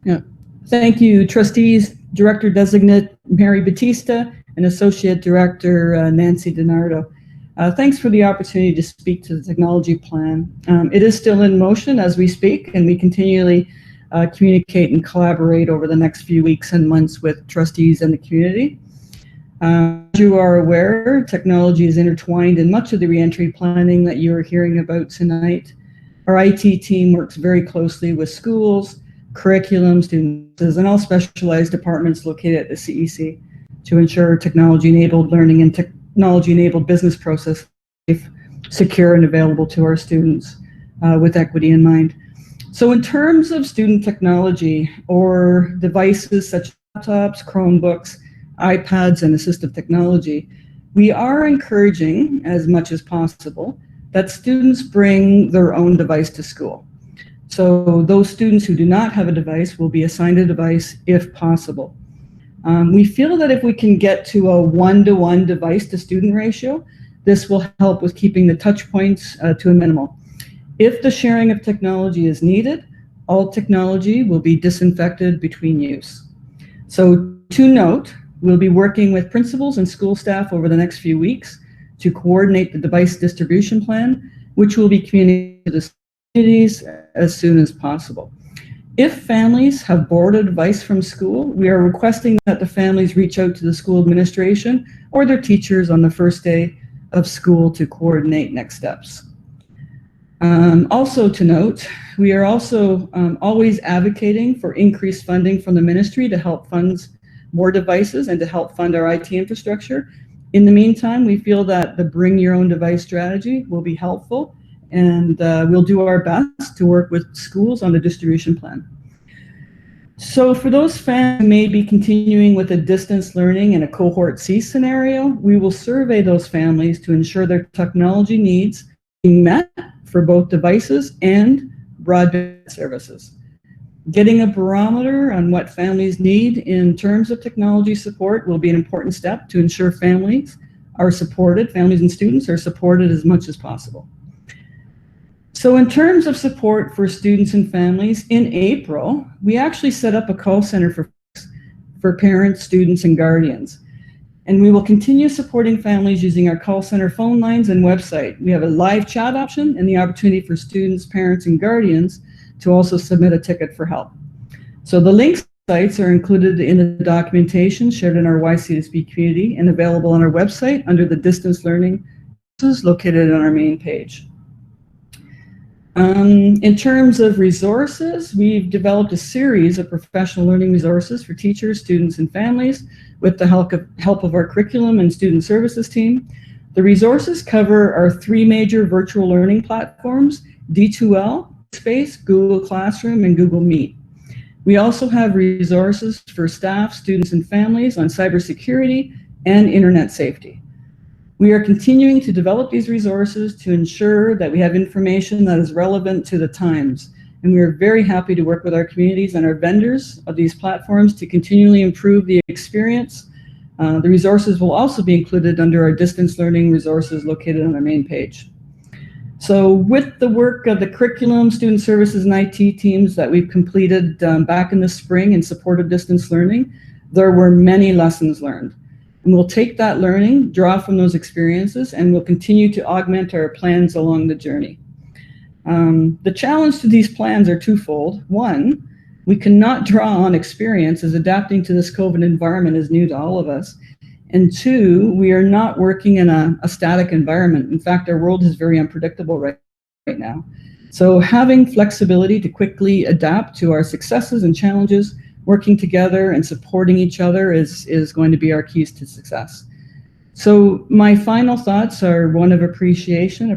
Yeah. Thank you, Trustees, Director Designate Mary Battista, and Associate Director Nancy DiNardo. Thanks for the opportunity to speak to the technology plan. It is still in motion as we speak, and we continually communicate and collaborate over the next few weeks and months with trustees and the community. As you are aware, technology is intertwined in much of the reentry planning that you are hearing about tonight. Our IT team works very closely with schools, curriculum, students, and all specialized departments located at the CEC to ensure technology-enabled learning and technology-enabled business process safe, secure, and available to our students with equity in mind. So in terms of student technology or devices such as laptops, Chromebooks, iPads, and assistive technology, we are encouraging as much as possible that students bring their own device to school. So those students who do not have a device will be assigned a device if possible. We feel that if we can get to a 1-to-1 device to student ratio, this will help with keeping the touch points to a minimal. If the sharing of technology is needed, all technology will be disinfected between use. So to note, we'll be working with principals and school staff over the next few weeks to coordinate the device distribution plan, which will be communicated to the communities as soon as possible. If families have borrowed a device from school, we are requesting that the families reach out to the school administration or their teachers on the first day of school to coordinate next steps. Also to note, we are also always advocating for increased funding from the ministry to help fund more devices and to help fund our IT infrastructure. In the meantime, we feel that the bring your own device strategy will be helpful, and we'll do our best to work with schools on the distribution plan. So for those families who may be continuing with a distance learning in a cohort C scenario, we will survey those families to ensure their technology needs are being met for both devices and broadband services. Getting a barometer on what families need in terms of technology support will be an important step to ensure families are supported, families and students are supported as much as possible. So in terms of support for students and families, in April, we actually set up a call center for parents, students, and guardians. And we will continue supporting families using our call center phone lines and website. We have a live chat option and the opportunity for students, parents, and guardians to also submit a ticket for help. So the link sites are included in the documentation shared in our YCSDB community and available on our website under the distance learning located on our main page. In terms of resources, we've developed a series of professional learning resources for teachers, students, and families with the help of our curriculum and student services team. The resources cover our 3 major virtual learning platforms, D2L, Space, Google Classroom, and Google Meet. We also have resources for staff, students, and families on cybersecurity and internet safety. We are continuing to develop these resources to ensure that we have information that is relevant to the times. And we are very happy to work with our communities and our vendors of these platforms to continually improve the experience. The resources will also be included under our distance learning resources located on our main page. So with the work of the curriculum, student services, and IT teams that we've completed back in the spring in support of distance learning, there were many lessons learned. And we'll take that learning, draw from those experiences, and we'll continue to augment our plans along the journey. The challenge to these plans are twofold. One, we cannot draw on experience as adapting to this COVID environment is new to all of us. And two, we are not working in a static environment. In fact, our world is very unpredictable right now. So having flexibility to quickly adapt to our successes and challenges, working together and supporting each other is going to be our keys to success. So my final thoughts are one of appreciation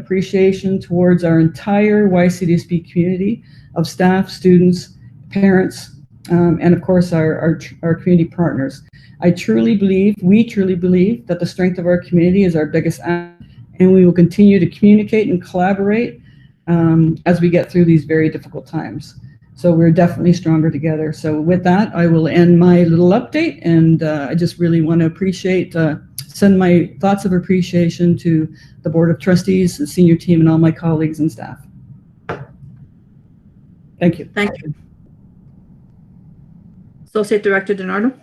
towards our entire YCDSB community of staff, students, parents, and of course our community partners. We truly believe that the strength of our community is our biggest asset, and we will continue to communicate and collaborate as we get through these very difficult times. So we're definitely stronger together. So with that, I will end my little update, and I just really want to appreciate send my thoughts of appreciation to the Board of Trustees, the senior team, and all my colleagues and staff. Thank you. Thank you. Associate Director DiNardo.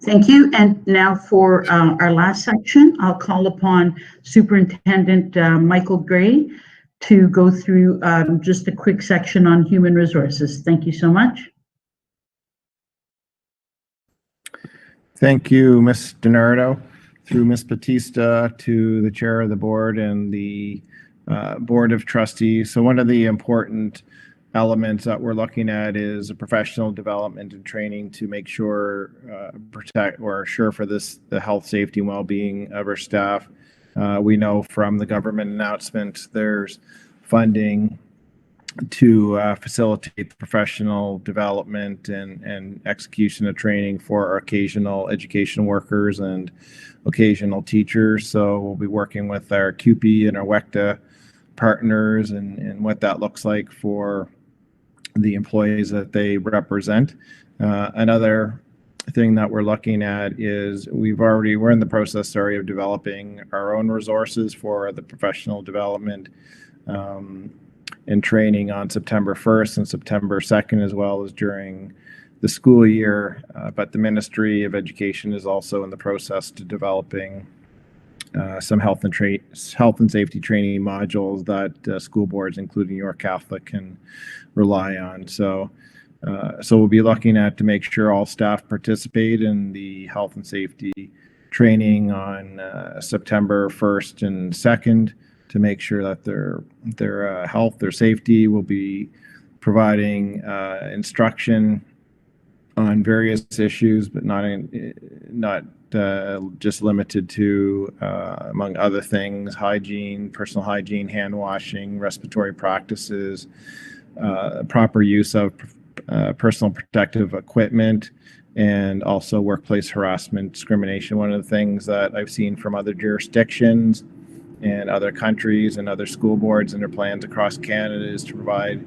Thank you. And now for our last section, I'll call upon Superintendent Michael Gray to go through just a quick section on human resources. Thank you so much. Thank you, Ms. DiNardo. Through Ms. Battista to the chair of the board and the Board of Trustees. So one of the important elements that we're looking at is a professional development and training to make sure protect or assure for the health, safety, and well-being of our staff. We know from the government announcement there's funding to facilitate the professional development and execution of training for our occasional education workers and occasional teachers. So we'll be working with our CUPE and our WECTA partners and what that looks like for the employees that they represent. Another thing that we're looking at is we're in the process of developing our own resources for the professional development and training on September 1st and September 2nd, as well as during the school year. But the Ministry of Education is also in the process to developing some health and safety training modules that school boards, including York Catholic, can rely on. So we'll be looking at to make sure all staff participate in the health and safety training on September 1st and 2nd to make sure that their health, their safety. Will be providing instruction on various issues, but not just limited to, among other things, hygiene, personal hygiene, hand washing, respiratory practices, proper use of personal protective equipment, and also workplace harassment, discrimination. One of the things that I've seen from other jurisdictions and other countries and other school boards and their plans across Canada is to provide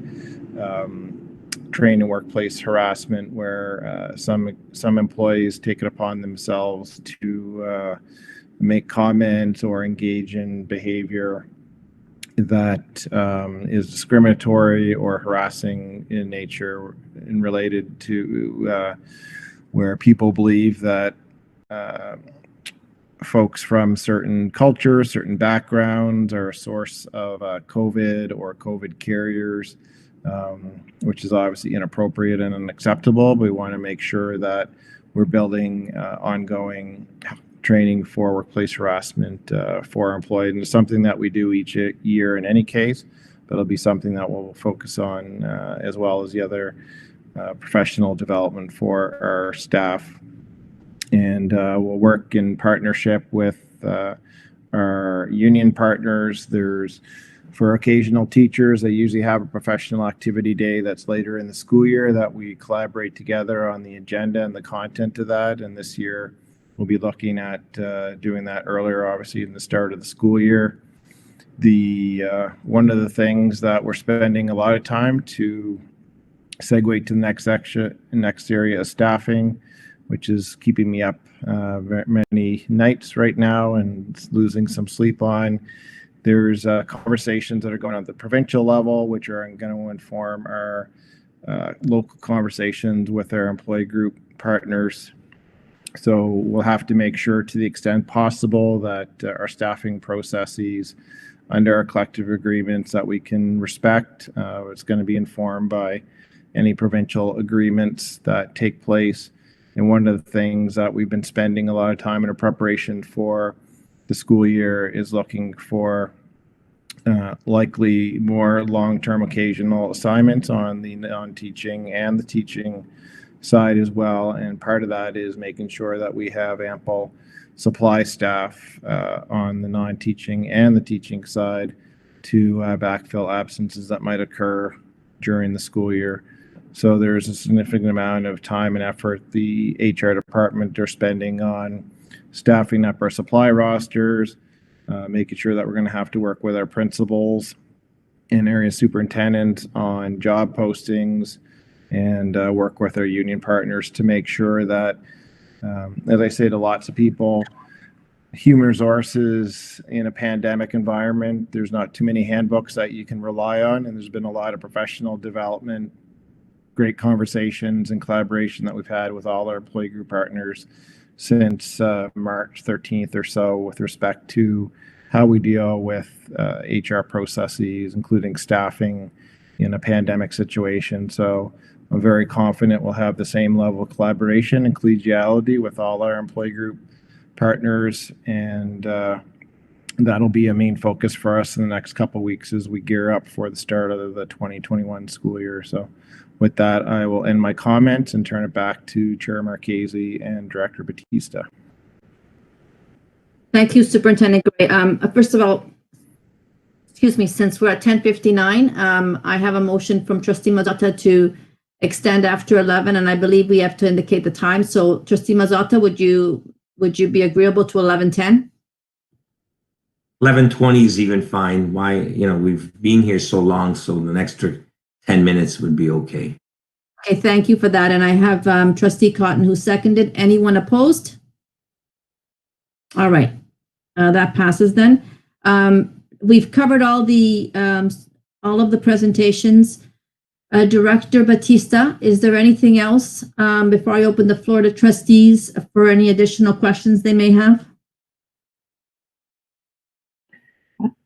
training in workplace harassment, where some employees take it upon themselves to make comments or engage in behavior that is discriminatory or harassing in nature and related to where people believe that folks from certain cultures, certain backgrounds are a source of COVID or COVID carriers, which is obviously inappropriate and unacceptable. But we want to make sure that we're building ongoing training for workplace harassment for our employees. And it's something that we do each year in any case, but it'll be something that we'll focus on as well as the other professional development for our staff. And we'll work in partnership with our union partners. For occasional teachers, they usually have a professional activity day that's later in the school year that we collaborate together on the agenda and the content of that. And this year, we'll be looking at doing that earlier, obviously, in the start of the school year. One of the things that we're spending a lot of time to segue to the next section, next area is staffing, which is keeping me up many nights right now and losing some sleep on. There's conversations that are going on at the provincial level, which are going to inform our local conversations with our employee group partners. So we'll have to make sure, to the extent possible, that our staffing processes under our collective agreements that we can respect. It's going to be informed by any provincial agreements that take place. And one of the things that we've been spending a lot of time in our preparation for the school year is looking for likely more long-term occasional assignments on the non-teaching and the teaching side as well. And part of that is making sure that we have ample supply staff on the non-teaching and the teaching side to backfill absences that might occur during the school year. So there's a significant amount of time and effort the HR department are spending on staffing up our supply rosters, making sure that we're going to have to work with our principals and area superintendents on job postings, and work with our union partners to make sure that, as I say to lots of people, human resources in a pandemic environment. There's not too many handbooks that you can rely on, and there's been a lot of professional development, great conversations and collaboration that we've had with all our employee group partners since March 13th or so with respect to how we deal with HR processes, including staffing in a pandemic situation. So I'm very confident we'll have the same level of collaboration and collegiality with all our employee group partners, and that'll be a main focus for us in the next couple of weeks as we gear up for the start of the 2021 school year. So with that, I will end my comments and turn it back to Chair Marchese and Director Battista. Thank you, Superintendent Gray. First of all, excuse me, since we're at 10:59, I have a motion from Trustee Mazzotta to extend after 11, and I believe we have to indicate the time. So Trustee Mazzotta, would you be agreeable to 11:10? 11:20 is even fine. Why, we've been here so long, so the extra 10 minutes would be okay. Okay, thank you for that. And I have Trustee Cotton who seconded. Anyone opposed? All right, that passes then. We've covered all of the presentations. Director Battista, is there anything else before I open the floor to trustees for any additional questions they may have?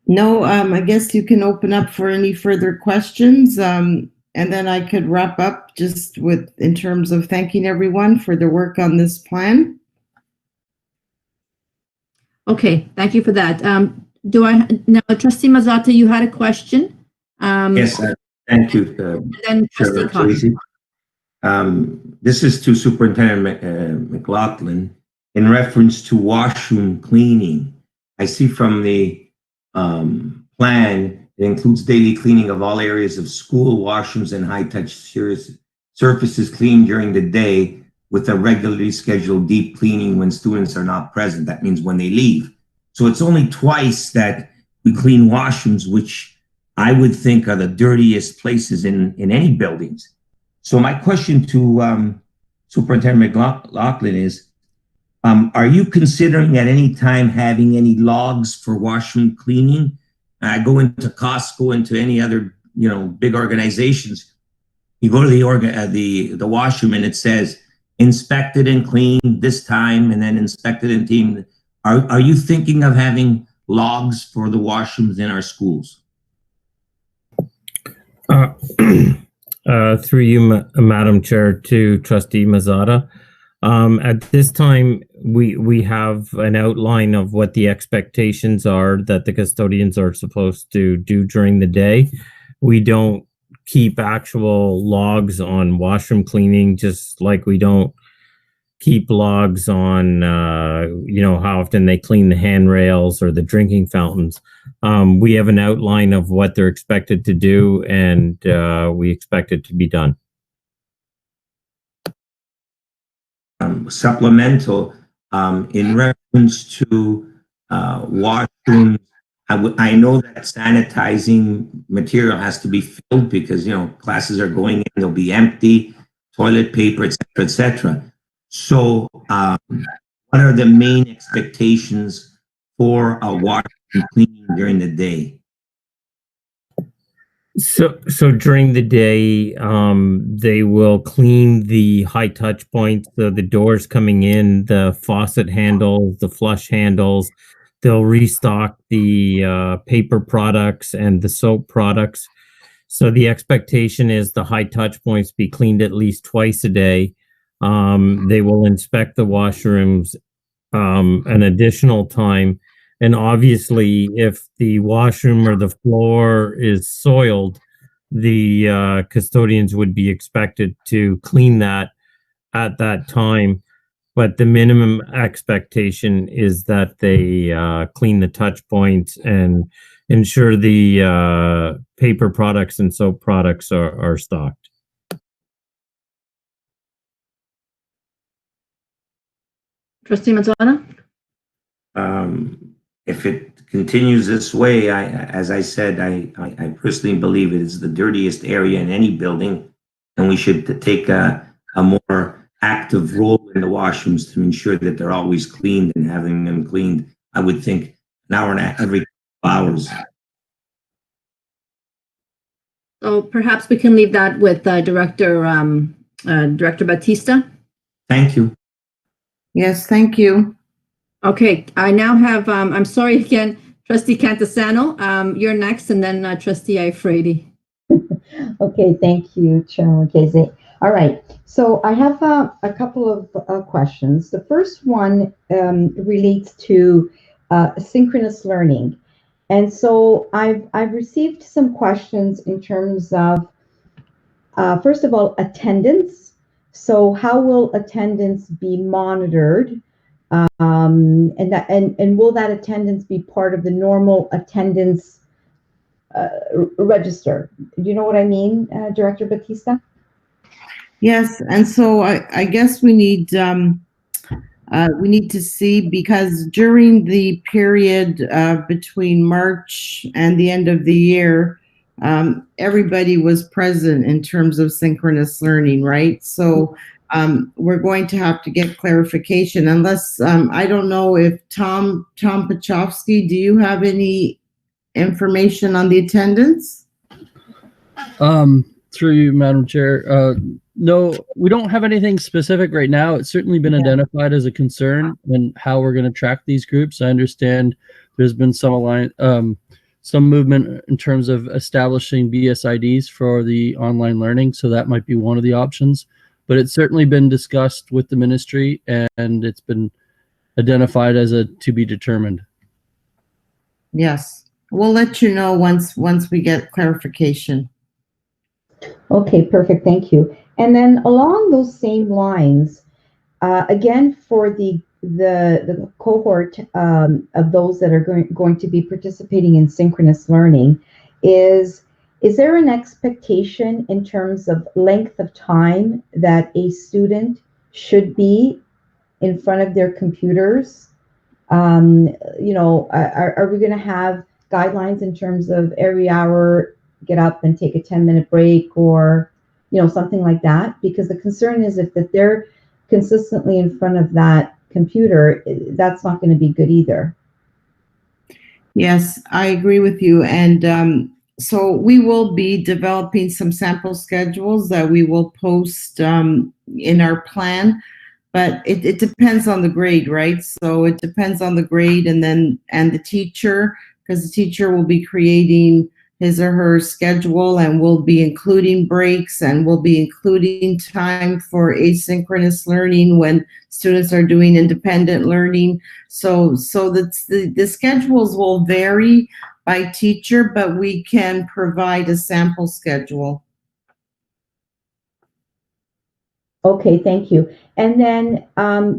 No, I guess you can open up for any further questions, and then I could wrap up just in terms of thanking everyone for their work on this plan. Okay, thank you for that. Now, Trustee Mazzotta, you had a question? Yes, thank you. Then Trustee Cotton. This is to Superintendent McLaughlin in reference to washroom cleaning. I see from the plan, it includes daily cleaning of all areas of school, washrooms, and high-touch surfaces cleaned during the day with a regularly scheduled deep cleaning when students are not present. That means when they leave. So it's only twice that we clean washrooms, which I would think are the dirtiest places in any buildings. So my question to Superintendent McLaughlin is, are you considering at any time having any logs for washroom cleaning? I go into Costco, into any other big organizations. You go to the washroom and it says inspected and cleaned this time, and then inspected and cleaned. Are you thinking of having logs for the washrooms in our schools? Through you, Madam Chair, to Trustee Mazzotta. At this time, we have an outline of what the expectations are that the custodians are supposed to do during the day. We don't keep actual logs on washroom cleaning, just like we don't keep logs on, how often they clean the handrails or the drinking fountains. We have an outline of what they're expected to do, and we expect it to be done. Supplemental, in reference to washrooms, I know that sanitizing material has to be filled because, classes are going in, they'll be empty, toilet paper, et cetera. So what are the main expectations for a washroom cleaning during the day? So during the day, they will clean the high touch points, the doors coming in, the faucet handles, the flush handles. They'll restock the paper products and the soap products. So the expectation is the high touch points be cleaned at least twice a day. They will inspect the washrooms an additional time. And obviously, if the washroom or the floor is soiled, the custodians would be expected to clean that at that time. But the minimum expectation is that they clean the touch points and ensure the paper products and soap products are stocked. Trustee Mazzotta? If it continues this way, as I said, I personally believe it is the dirtiest area in any building, and we should take a more active role in the washrooms to ensure that they're always cleaned and having them cleaned I would think an hour and a half every hours. So perhaps we can leave that with Director Battista. Thank you. Yes, thank you. Okay, I now have, I'm sorry again, Trustee Cantisano, you're next, and then Trustee Iafrate. Okay, thank you, Chair Marchese. All right, so I have a couple of questions. The first one relates to synchronous learning. And so I've received some questions in terms of, first of all, attendance. So how will attendance be monitored? And will that attendance be part of the normal attendance register? Do you know what I mean, Director Battista? Yes, and so I guess we need to see, because during the period between March and the end of the year, everybody was present in terms of synchronous learning, right? So we're going to have to get clarification, unless I don't know if Tom Pachowski, do you have any information on the attendance? Through you, Madam Chair. No, we don't have anything specific right now. It's certainly been identified as a concern and how we're going to track these groups. I understand there's been some movement in terms of establishing BSIDs for the online learning, so that might be one of the options. But it's certainly been discussed with the ministry, and it's been identified as a to be determined. Yes, we'll let you know once we get clarification. Okay, perfect. Thank you. And then along those same lines, again, for the cohort of those that are going to be participating in synchronous learning, is there an expectation in terms of length of time that a student should be in front of their computers? You know, are we going to have guidelines in terms of every hour get up and take a 10-minute break, or, you know, something like that? Because the concern is if that they're consistently in front of that computer, that's not going to be good either. Yes, I agree with you. And so we will be developing some sample schedules that we will post in our plan, but it depends on the grade, right? So it depends on the grade and the teacher, because the teacher will be creating his or her schedule, and we'll be including breaks, and we'll be including time for asynchronous learning when students are doing independent learning. So the schedules will vary by teacher, but we can provide a sample schedule. Okay, thank you. And then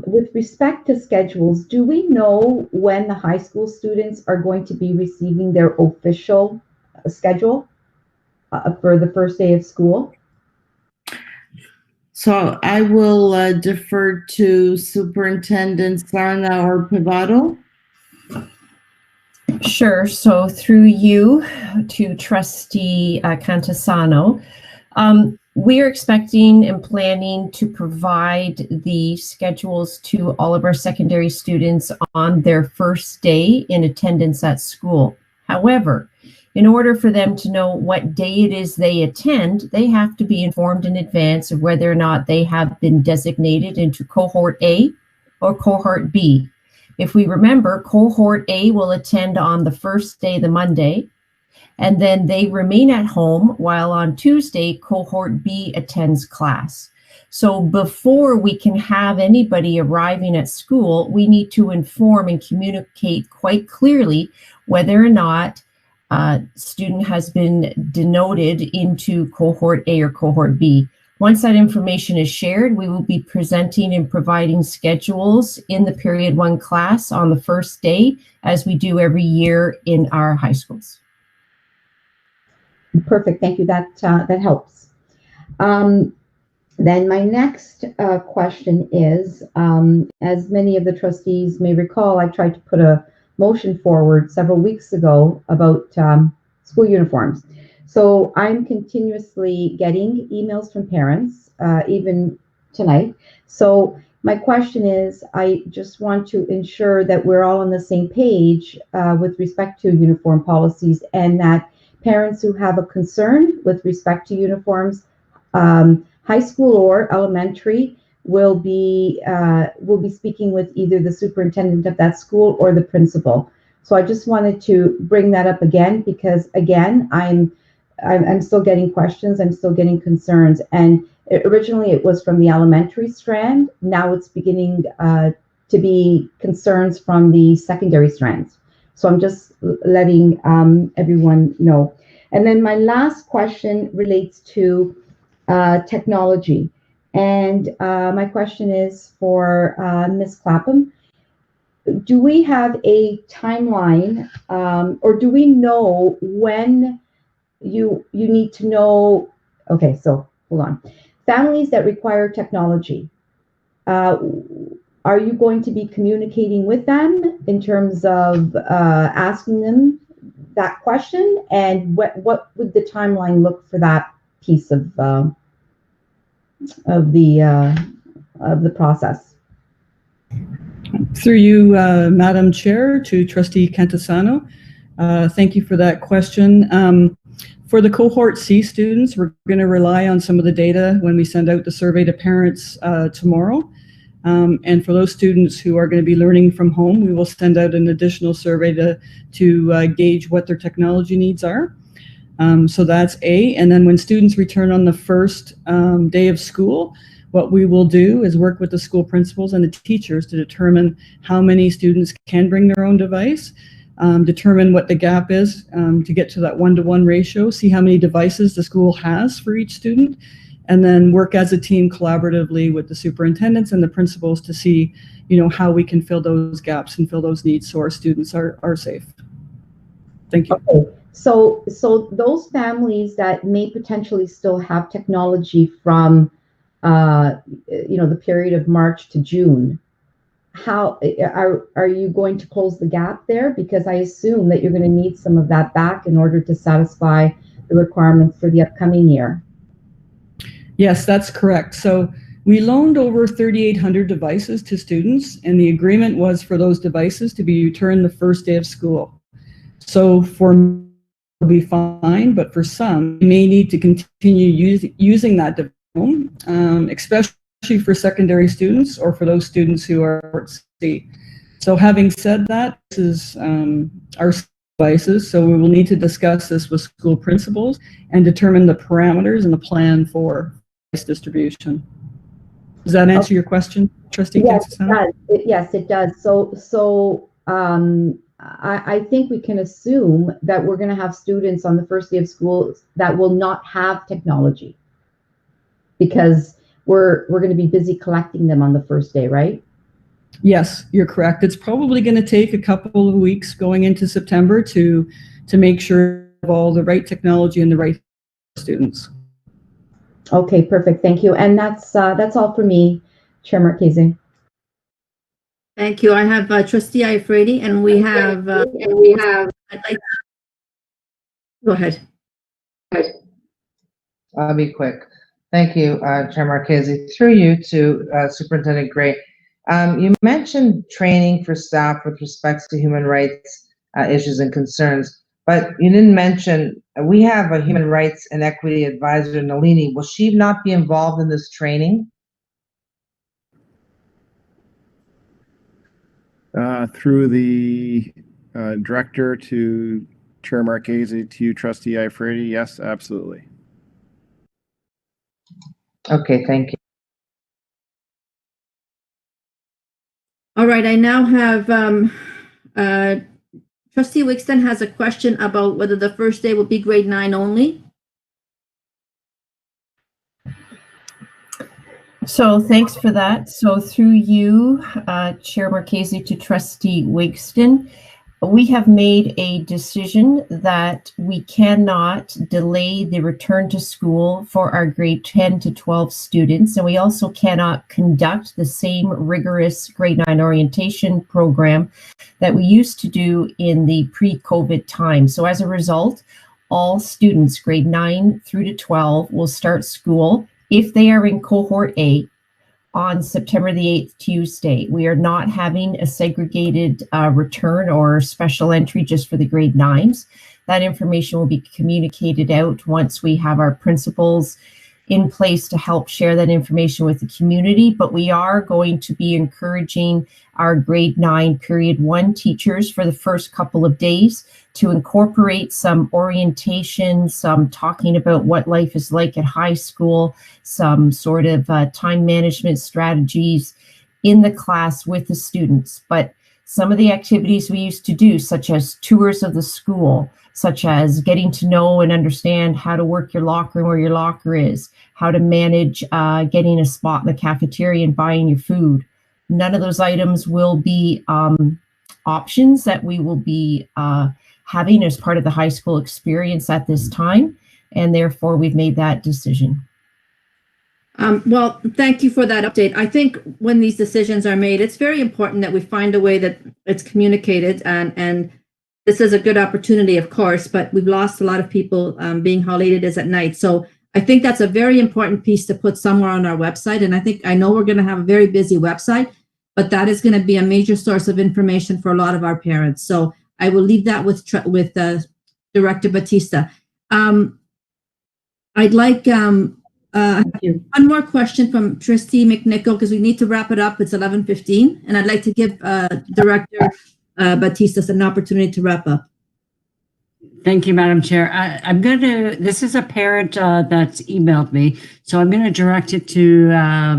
with respect to schedules, do we know when the high school students are going to be receiving their official schedule for the first day of school? So I will defer to Superintendent Sarna or Pivato. Sure. So through you to Trustee Cantisano, we are expecting and planning to provide the schedules to all of our secondary students on their first day in attendance at school. However, in order for them to know what day it is they attend, they have to be informed in advance of whether or not they have been designated into cohort A or cohort B. If we remember, cohort A will attend on the first day, the Monday, and then they remain at home while on Tuesday, cohort B attends class. So before we can have anybody arriving at school, we need to inform and communicate quite clearly whether or not student has been denoted into cohort A or cohort B. Once that information is shared, we will be presenting and providing schedules in the period 1 class on the first day, as we do every year in our high schools. Perfect, thank you. That helps. Then my next question is, as many of the trustees may recall, I tried to put a motion forward several weeks ago about school uniforms. So I'm continuously getting emails from parents, even tonight. So my question is, I just want to ensure that we're all on the same page with respect to uniform policies, and that parents who have a concern with respect to uniforms, high school or elementary, will be speaking with either the superintendent of that school or the principal. So I just wanted to bring that up again, because again, I'm still getting questions, I'm still getting concerns, and originally it was from the elementary strand. Now it's beginning to be concerns from the secondary strands. So I'm just letting everyone know. And then my last question relates to technology. And my question is for Ms. Clapham. Do we have a timeline, or do we know when you need to know? Okay, so hold on. Families that require technology, are you going to be communicating with them in terms of asking them that question? And what would the timeline look for that piece of the process? Through you, Madam Chair, to Trustee Cantisano. Thank you for that question. For the Cohort C students, we're going to rely on some of the data when we send out the survey to parents tomorrow. And for those students who are going to be learning from home, we will send out an additional survey to gauge what their technology needs are. So that's A. And then when students return on the first day of school, what we will do is work with the school principals and the teachers to determine how many students can bring their own device, determine what the gap is to get to that 1-to-1 ratio, see how many devices the school has for each student, and then work as a team collaboratively with the superintendents and the principals to see, how we can fill those gaps and fill those needs so our students are safe. Thank you. Okay. So those families that may potentially still have technology from the period of March to June, how are you going to close the gap there? Because I assume that you're going to need some of that back in order to satisfy the requirements for the upcoming year. Yes, that's correct. So we loaned over 3,800 devices to students, and the agreement was for those devices to be returned the first day of school. So for me, it'll be fine, but for some, you may need to continue using that device, especially for secondary students or for those students who are Cohort C. So having said that, this is our devices, so we will need to discuss this with school principals and determine the parameters and the plan for device distribution. Does that answer your question, Trustee Cantisano? Yes, it does. So I think we can assume that we're going to have students on the first day of school that will not have technology, because we're going to be busy collecting them on the first day, right? Yes, you're correct. It's probably going to take a couple of weeks going into September to make sure we have all the right technology and the right students. Okay, perfect. Thank you. And that's all for me, Chair Marchese. Thank you. I have Trustee Iafrate, and we have. Go ahead. I'll be quick. Thank you, Chair Marchese. Through you to Superintendent Gray. You mentioned training for staff with respect to human rights issues and concerns, but you didn't mention, we have a human rights and equity advisor, Nalini. Will she not be involved in this training? Through the director to Chair Marchese to you, Trustee Iafrate, yes, absolutely. Okay, thank you. All right, I now have Trustee Wigston has a question about whether the first day will be grade 9 only. So thanks for that. So through you, Chair Marchese, to Trustee Wigston, we have made a decision that we cannot delay the return to school for our grade 10 to 12 students, and we also cannot conduct the same rigorous grade 9 orientation program that we used to do in the pre-COVID time. So as a result, all students grade 9 through to 12 will start school if they are in Cohort A on September the 8th, Tuesday. We are not having a segregated return or special entry just for the grade 9s. That information will be communicated out once we have our principals in place to help share that information with the community. But we are going to be encouraging our grade 9 period 1 teachers for the first couple of days to incorporate some orientation, some talking about what life is like at high school, some sort of time management strategies in the class with the students. But some of the activities we used to do, such as tours of the school, such as getting to know and understand how to work your locker and where your locker is, how to manage getting a spot in the cafeteria and buying your food. None of those items will be options that we will be having as part of the high school experience at this time, and therefore we've made that decision. Well, thank you for that update. I think when these decisions are made, it's very important that we find a way that it's communicated, and this is a good opportunity, of course, but we've lost a lot of people being how late it is at night. So I think that's a very important piece to put somewhere on our website. And I know we're going to have a very busy website, but that is going to be a major source of information for a lot of our parents. So I will leave that with Director Battista. I'd like one more question from Trustee McNicol, because we need to wrap it up. It's 11:15, and I'd like to give Director Battista an opportunity to wrap up. Thank you, Madam Chair. This is a parent that's emailed me, so I'm going to direct it to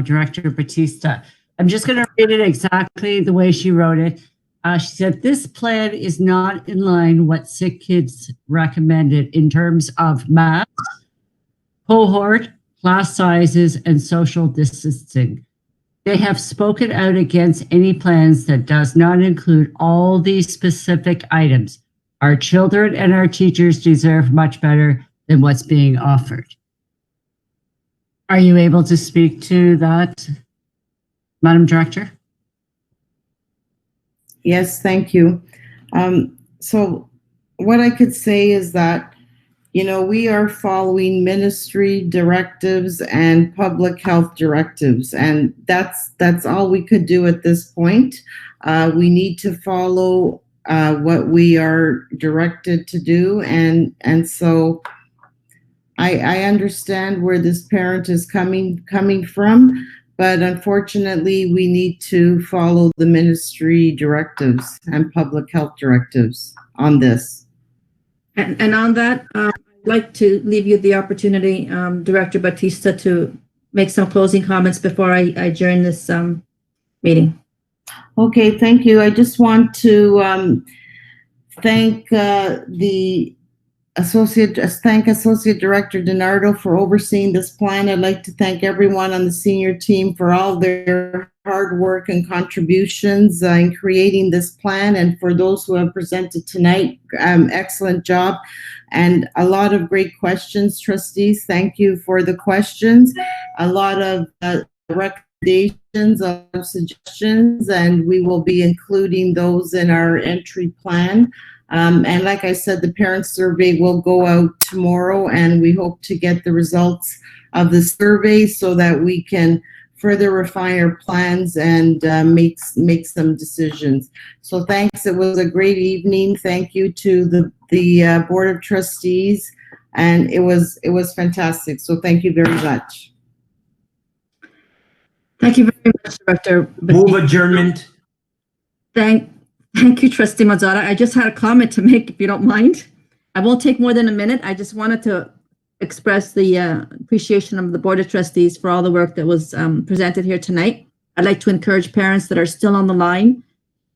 Director Battista. I'm just going to read it exactly the way she wrote it. She said, this plan is not in line what Sick Kids recommended in terms of math, cohort, class sizes, and social distancing. They have spoken out against any plans that does not include all these specific items. Our children and our teachers deserve much better than what's being offered. Are you able to speak to that, Madam Director? Yes, thank you. So what I could say is that, we are following ministry directives and public health directives, and that's all we could do at this point. We need to follow what we are directed to do, and so I understand where this parent is coming from, but unfortunately we need to follow the ministry directives and public health directives on this. And on that, I'd like to leave you the opportunity, Director Battista, to make some closing comments before I adjourn this meeting. Okay, thank you. I just want to thank Associate Director Nardo for overseeing this plan. I'd like to thank everyone on the senior team for all their hard work and contributions in creating this plan, and for those who have presented tonight, excellent job. And a lot of great questions, trustees. Thank you for the questions. A lot of recommendations, a lot of suggestions, and we will be including those in our entry plan. And like I said, the parent survey will go out tomorrow, and we hope to get the results of the survey so that we can further refine our plans and make some decisions. So thanks. It was a great evening. Thank you to the Board of Trustees, and it was fantastic. So thank you very much. Thank you very much, Director. Move adjournment. Thank you, Trustee Mazzotta. I just had a comment to make, if you don't mind. I won't take more than a minute. I just wanted to express the appreciation of the Board of Trustees for all the work that was presented here tonight. I'd like to encourage parents that are still on the line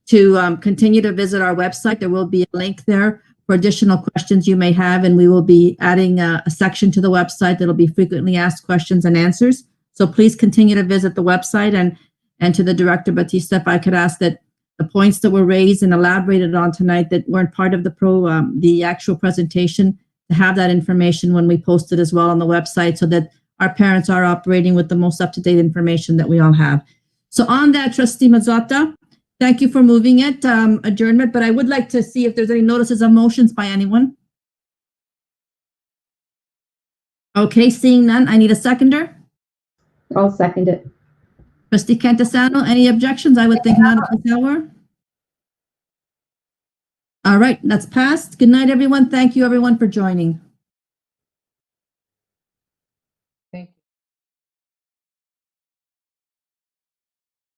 to continue to visit our website. There will be a link there for additional questions you may have, and we will be adding a section to the website that'll be frequently asked questions and answers. So please continue to visit the website, and to the Director Battista, if I could ask that the points that were raised and elaborated on tonight that weren't part of the actual presentation, to have that information when we post it as well on the website, so that our parents are operating with the most up-to-date information that we all have. So on that, Trustee Mazzotta, thank you for moving it, adjournment, but I would like to see if there's any notices of motions by anyone. Okay, seeing none, I need a seconder. I'll second it. Trustee Cantisano, any objections? I would think not at this hour. All right, that's passed. Good night, everyone. Thank you, everyone, for joining.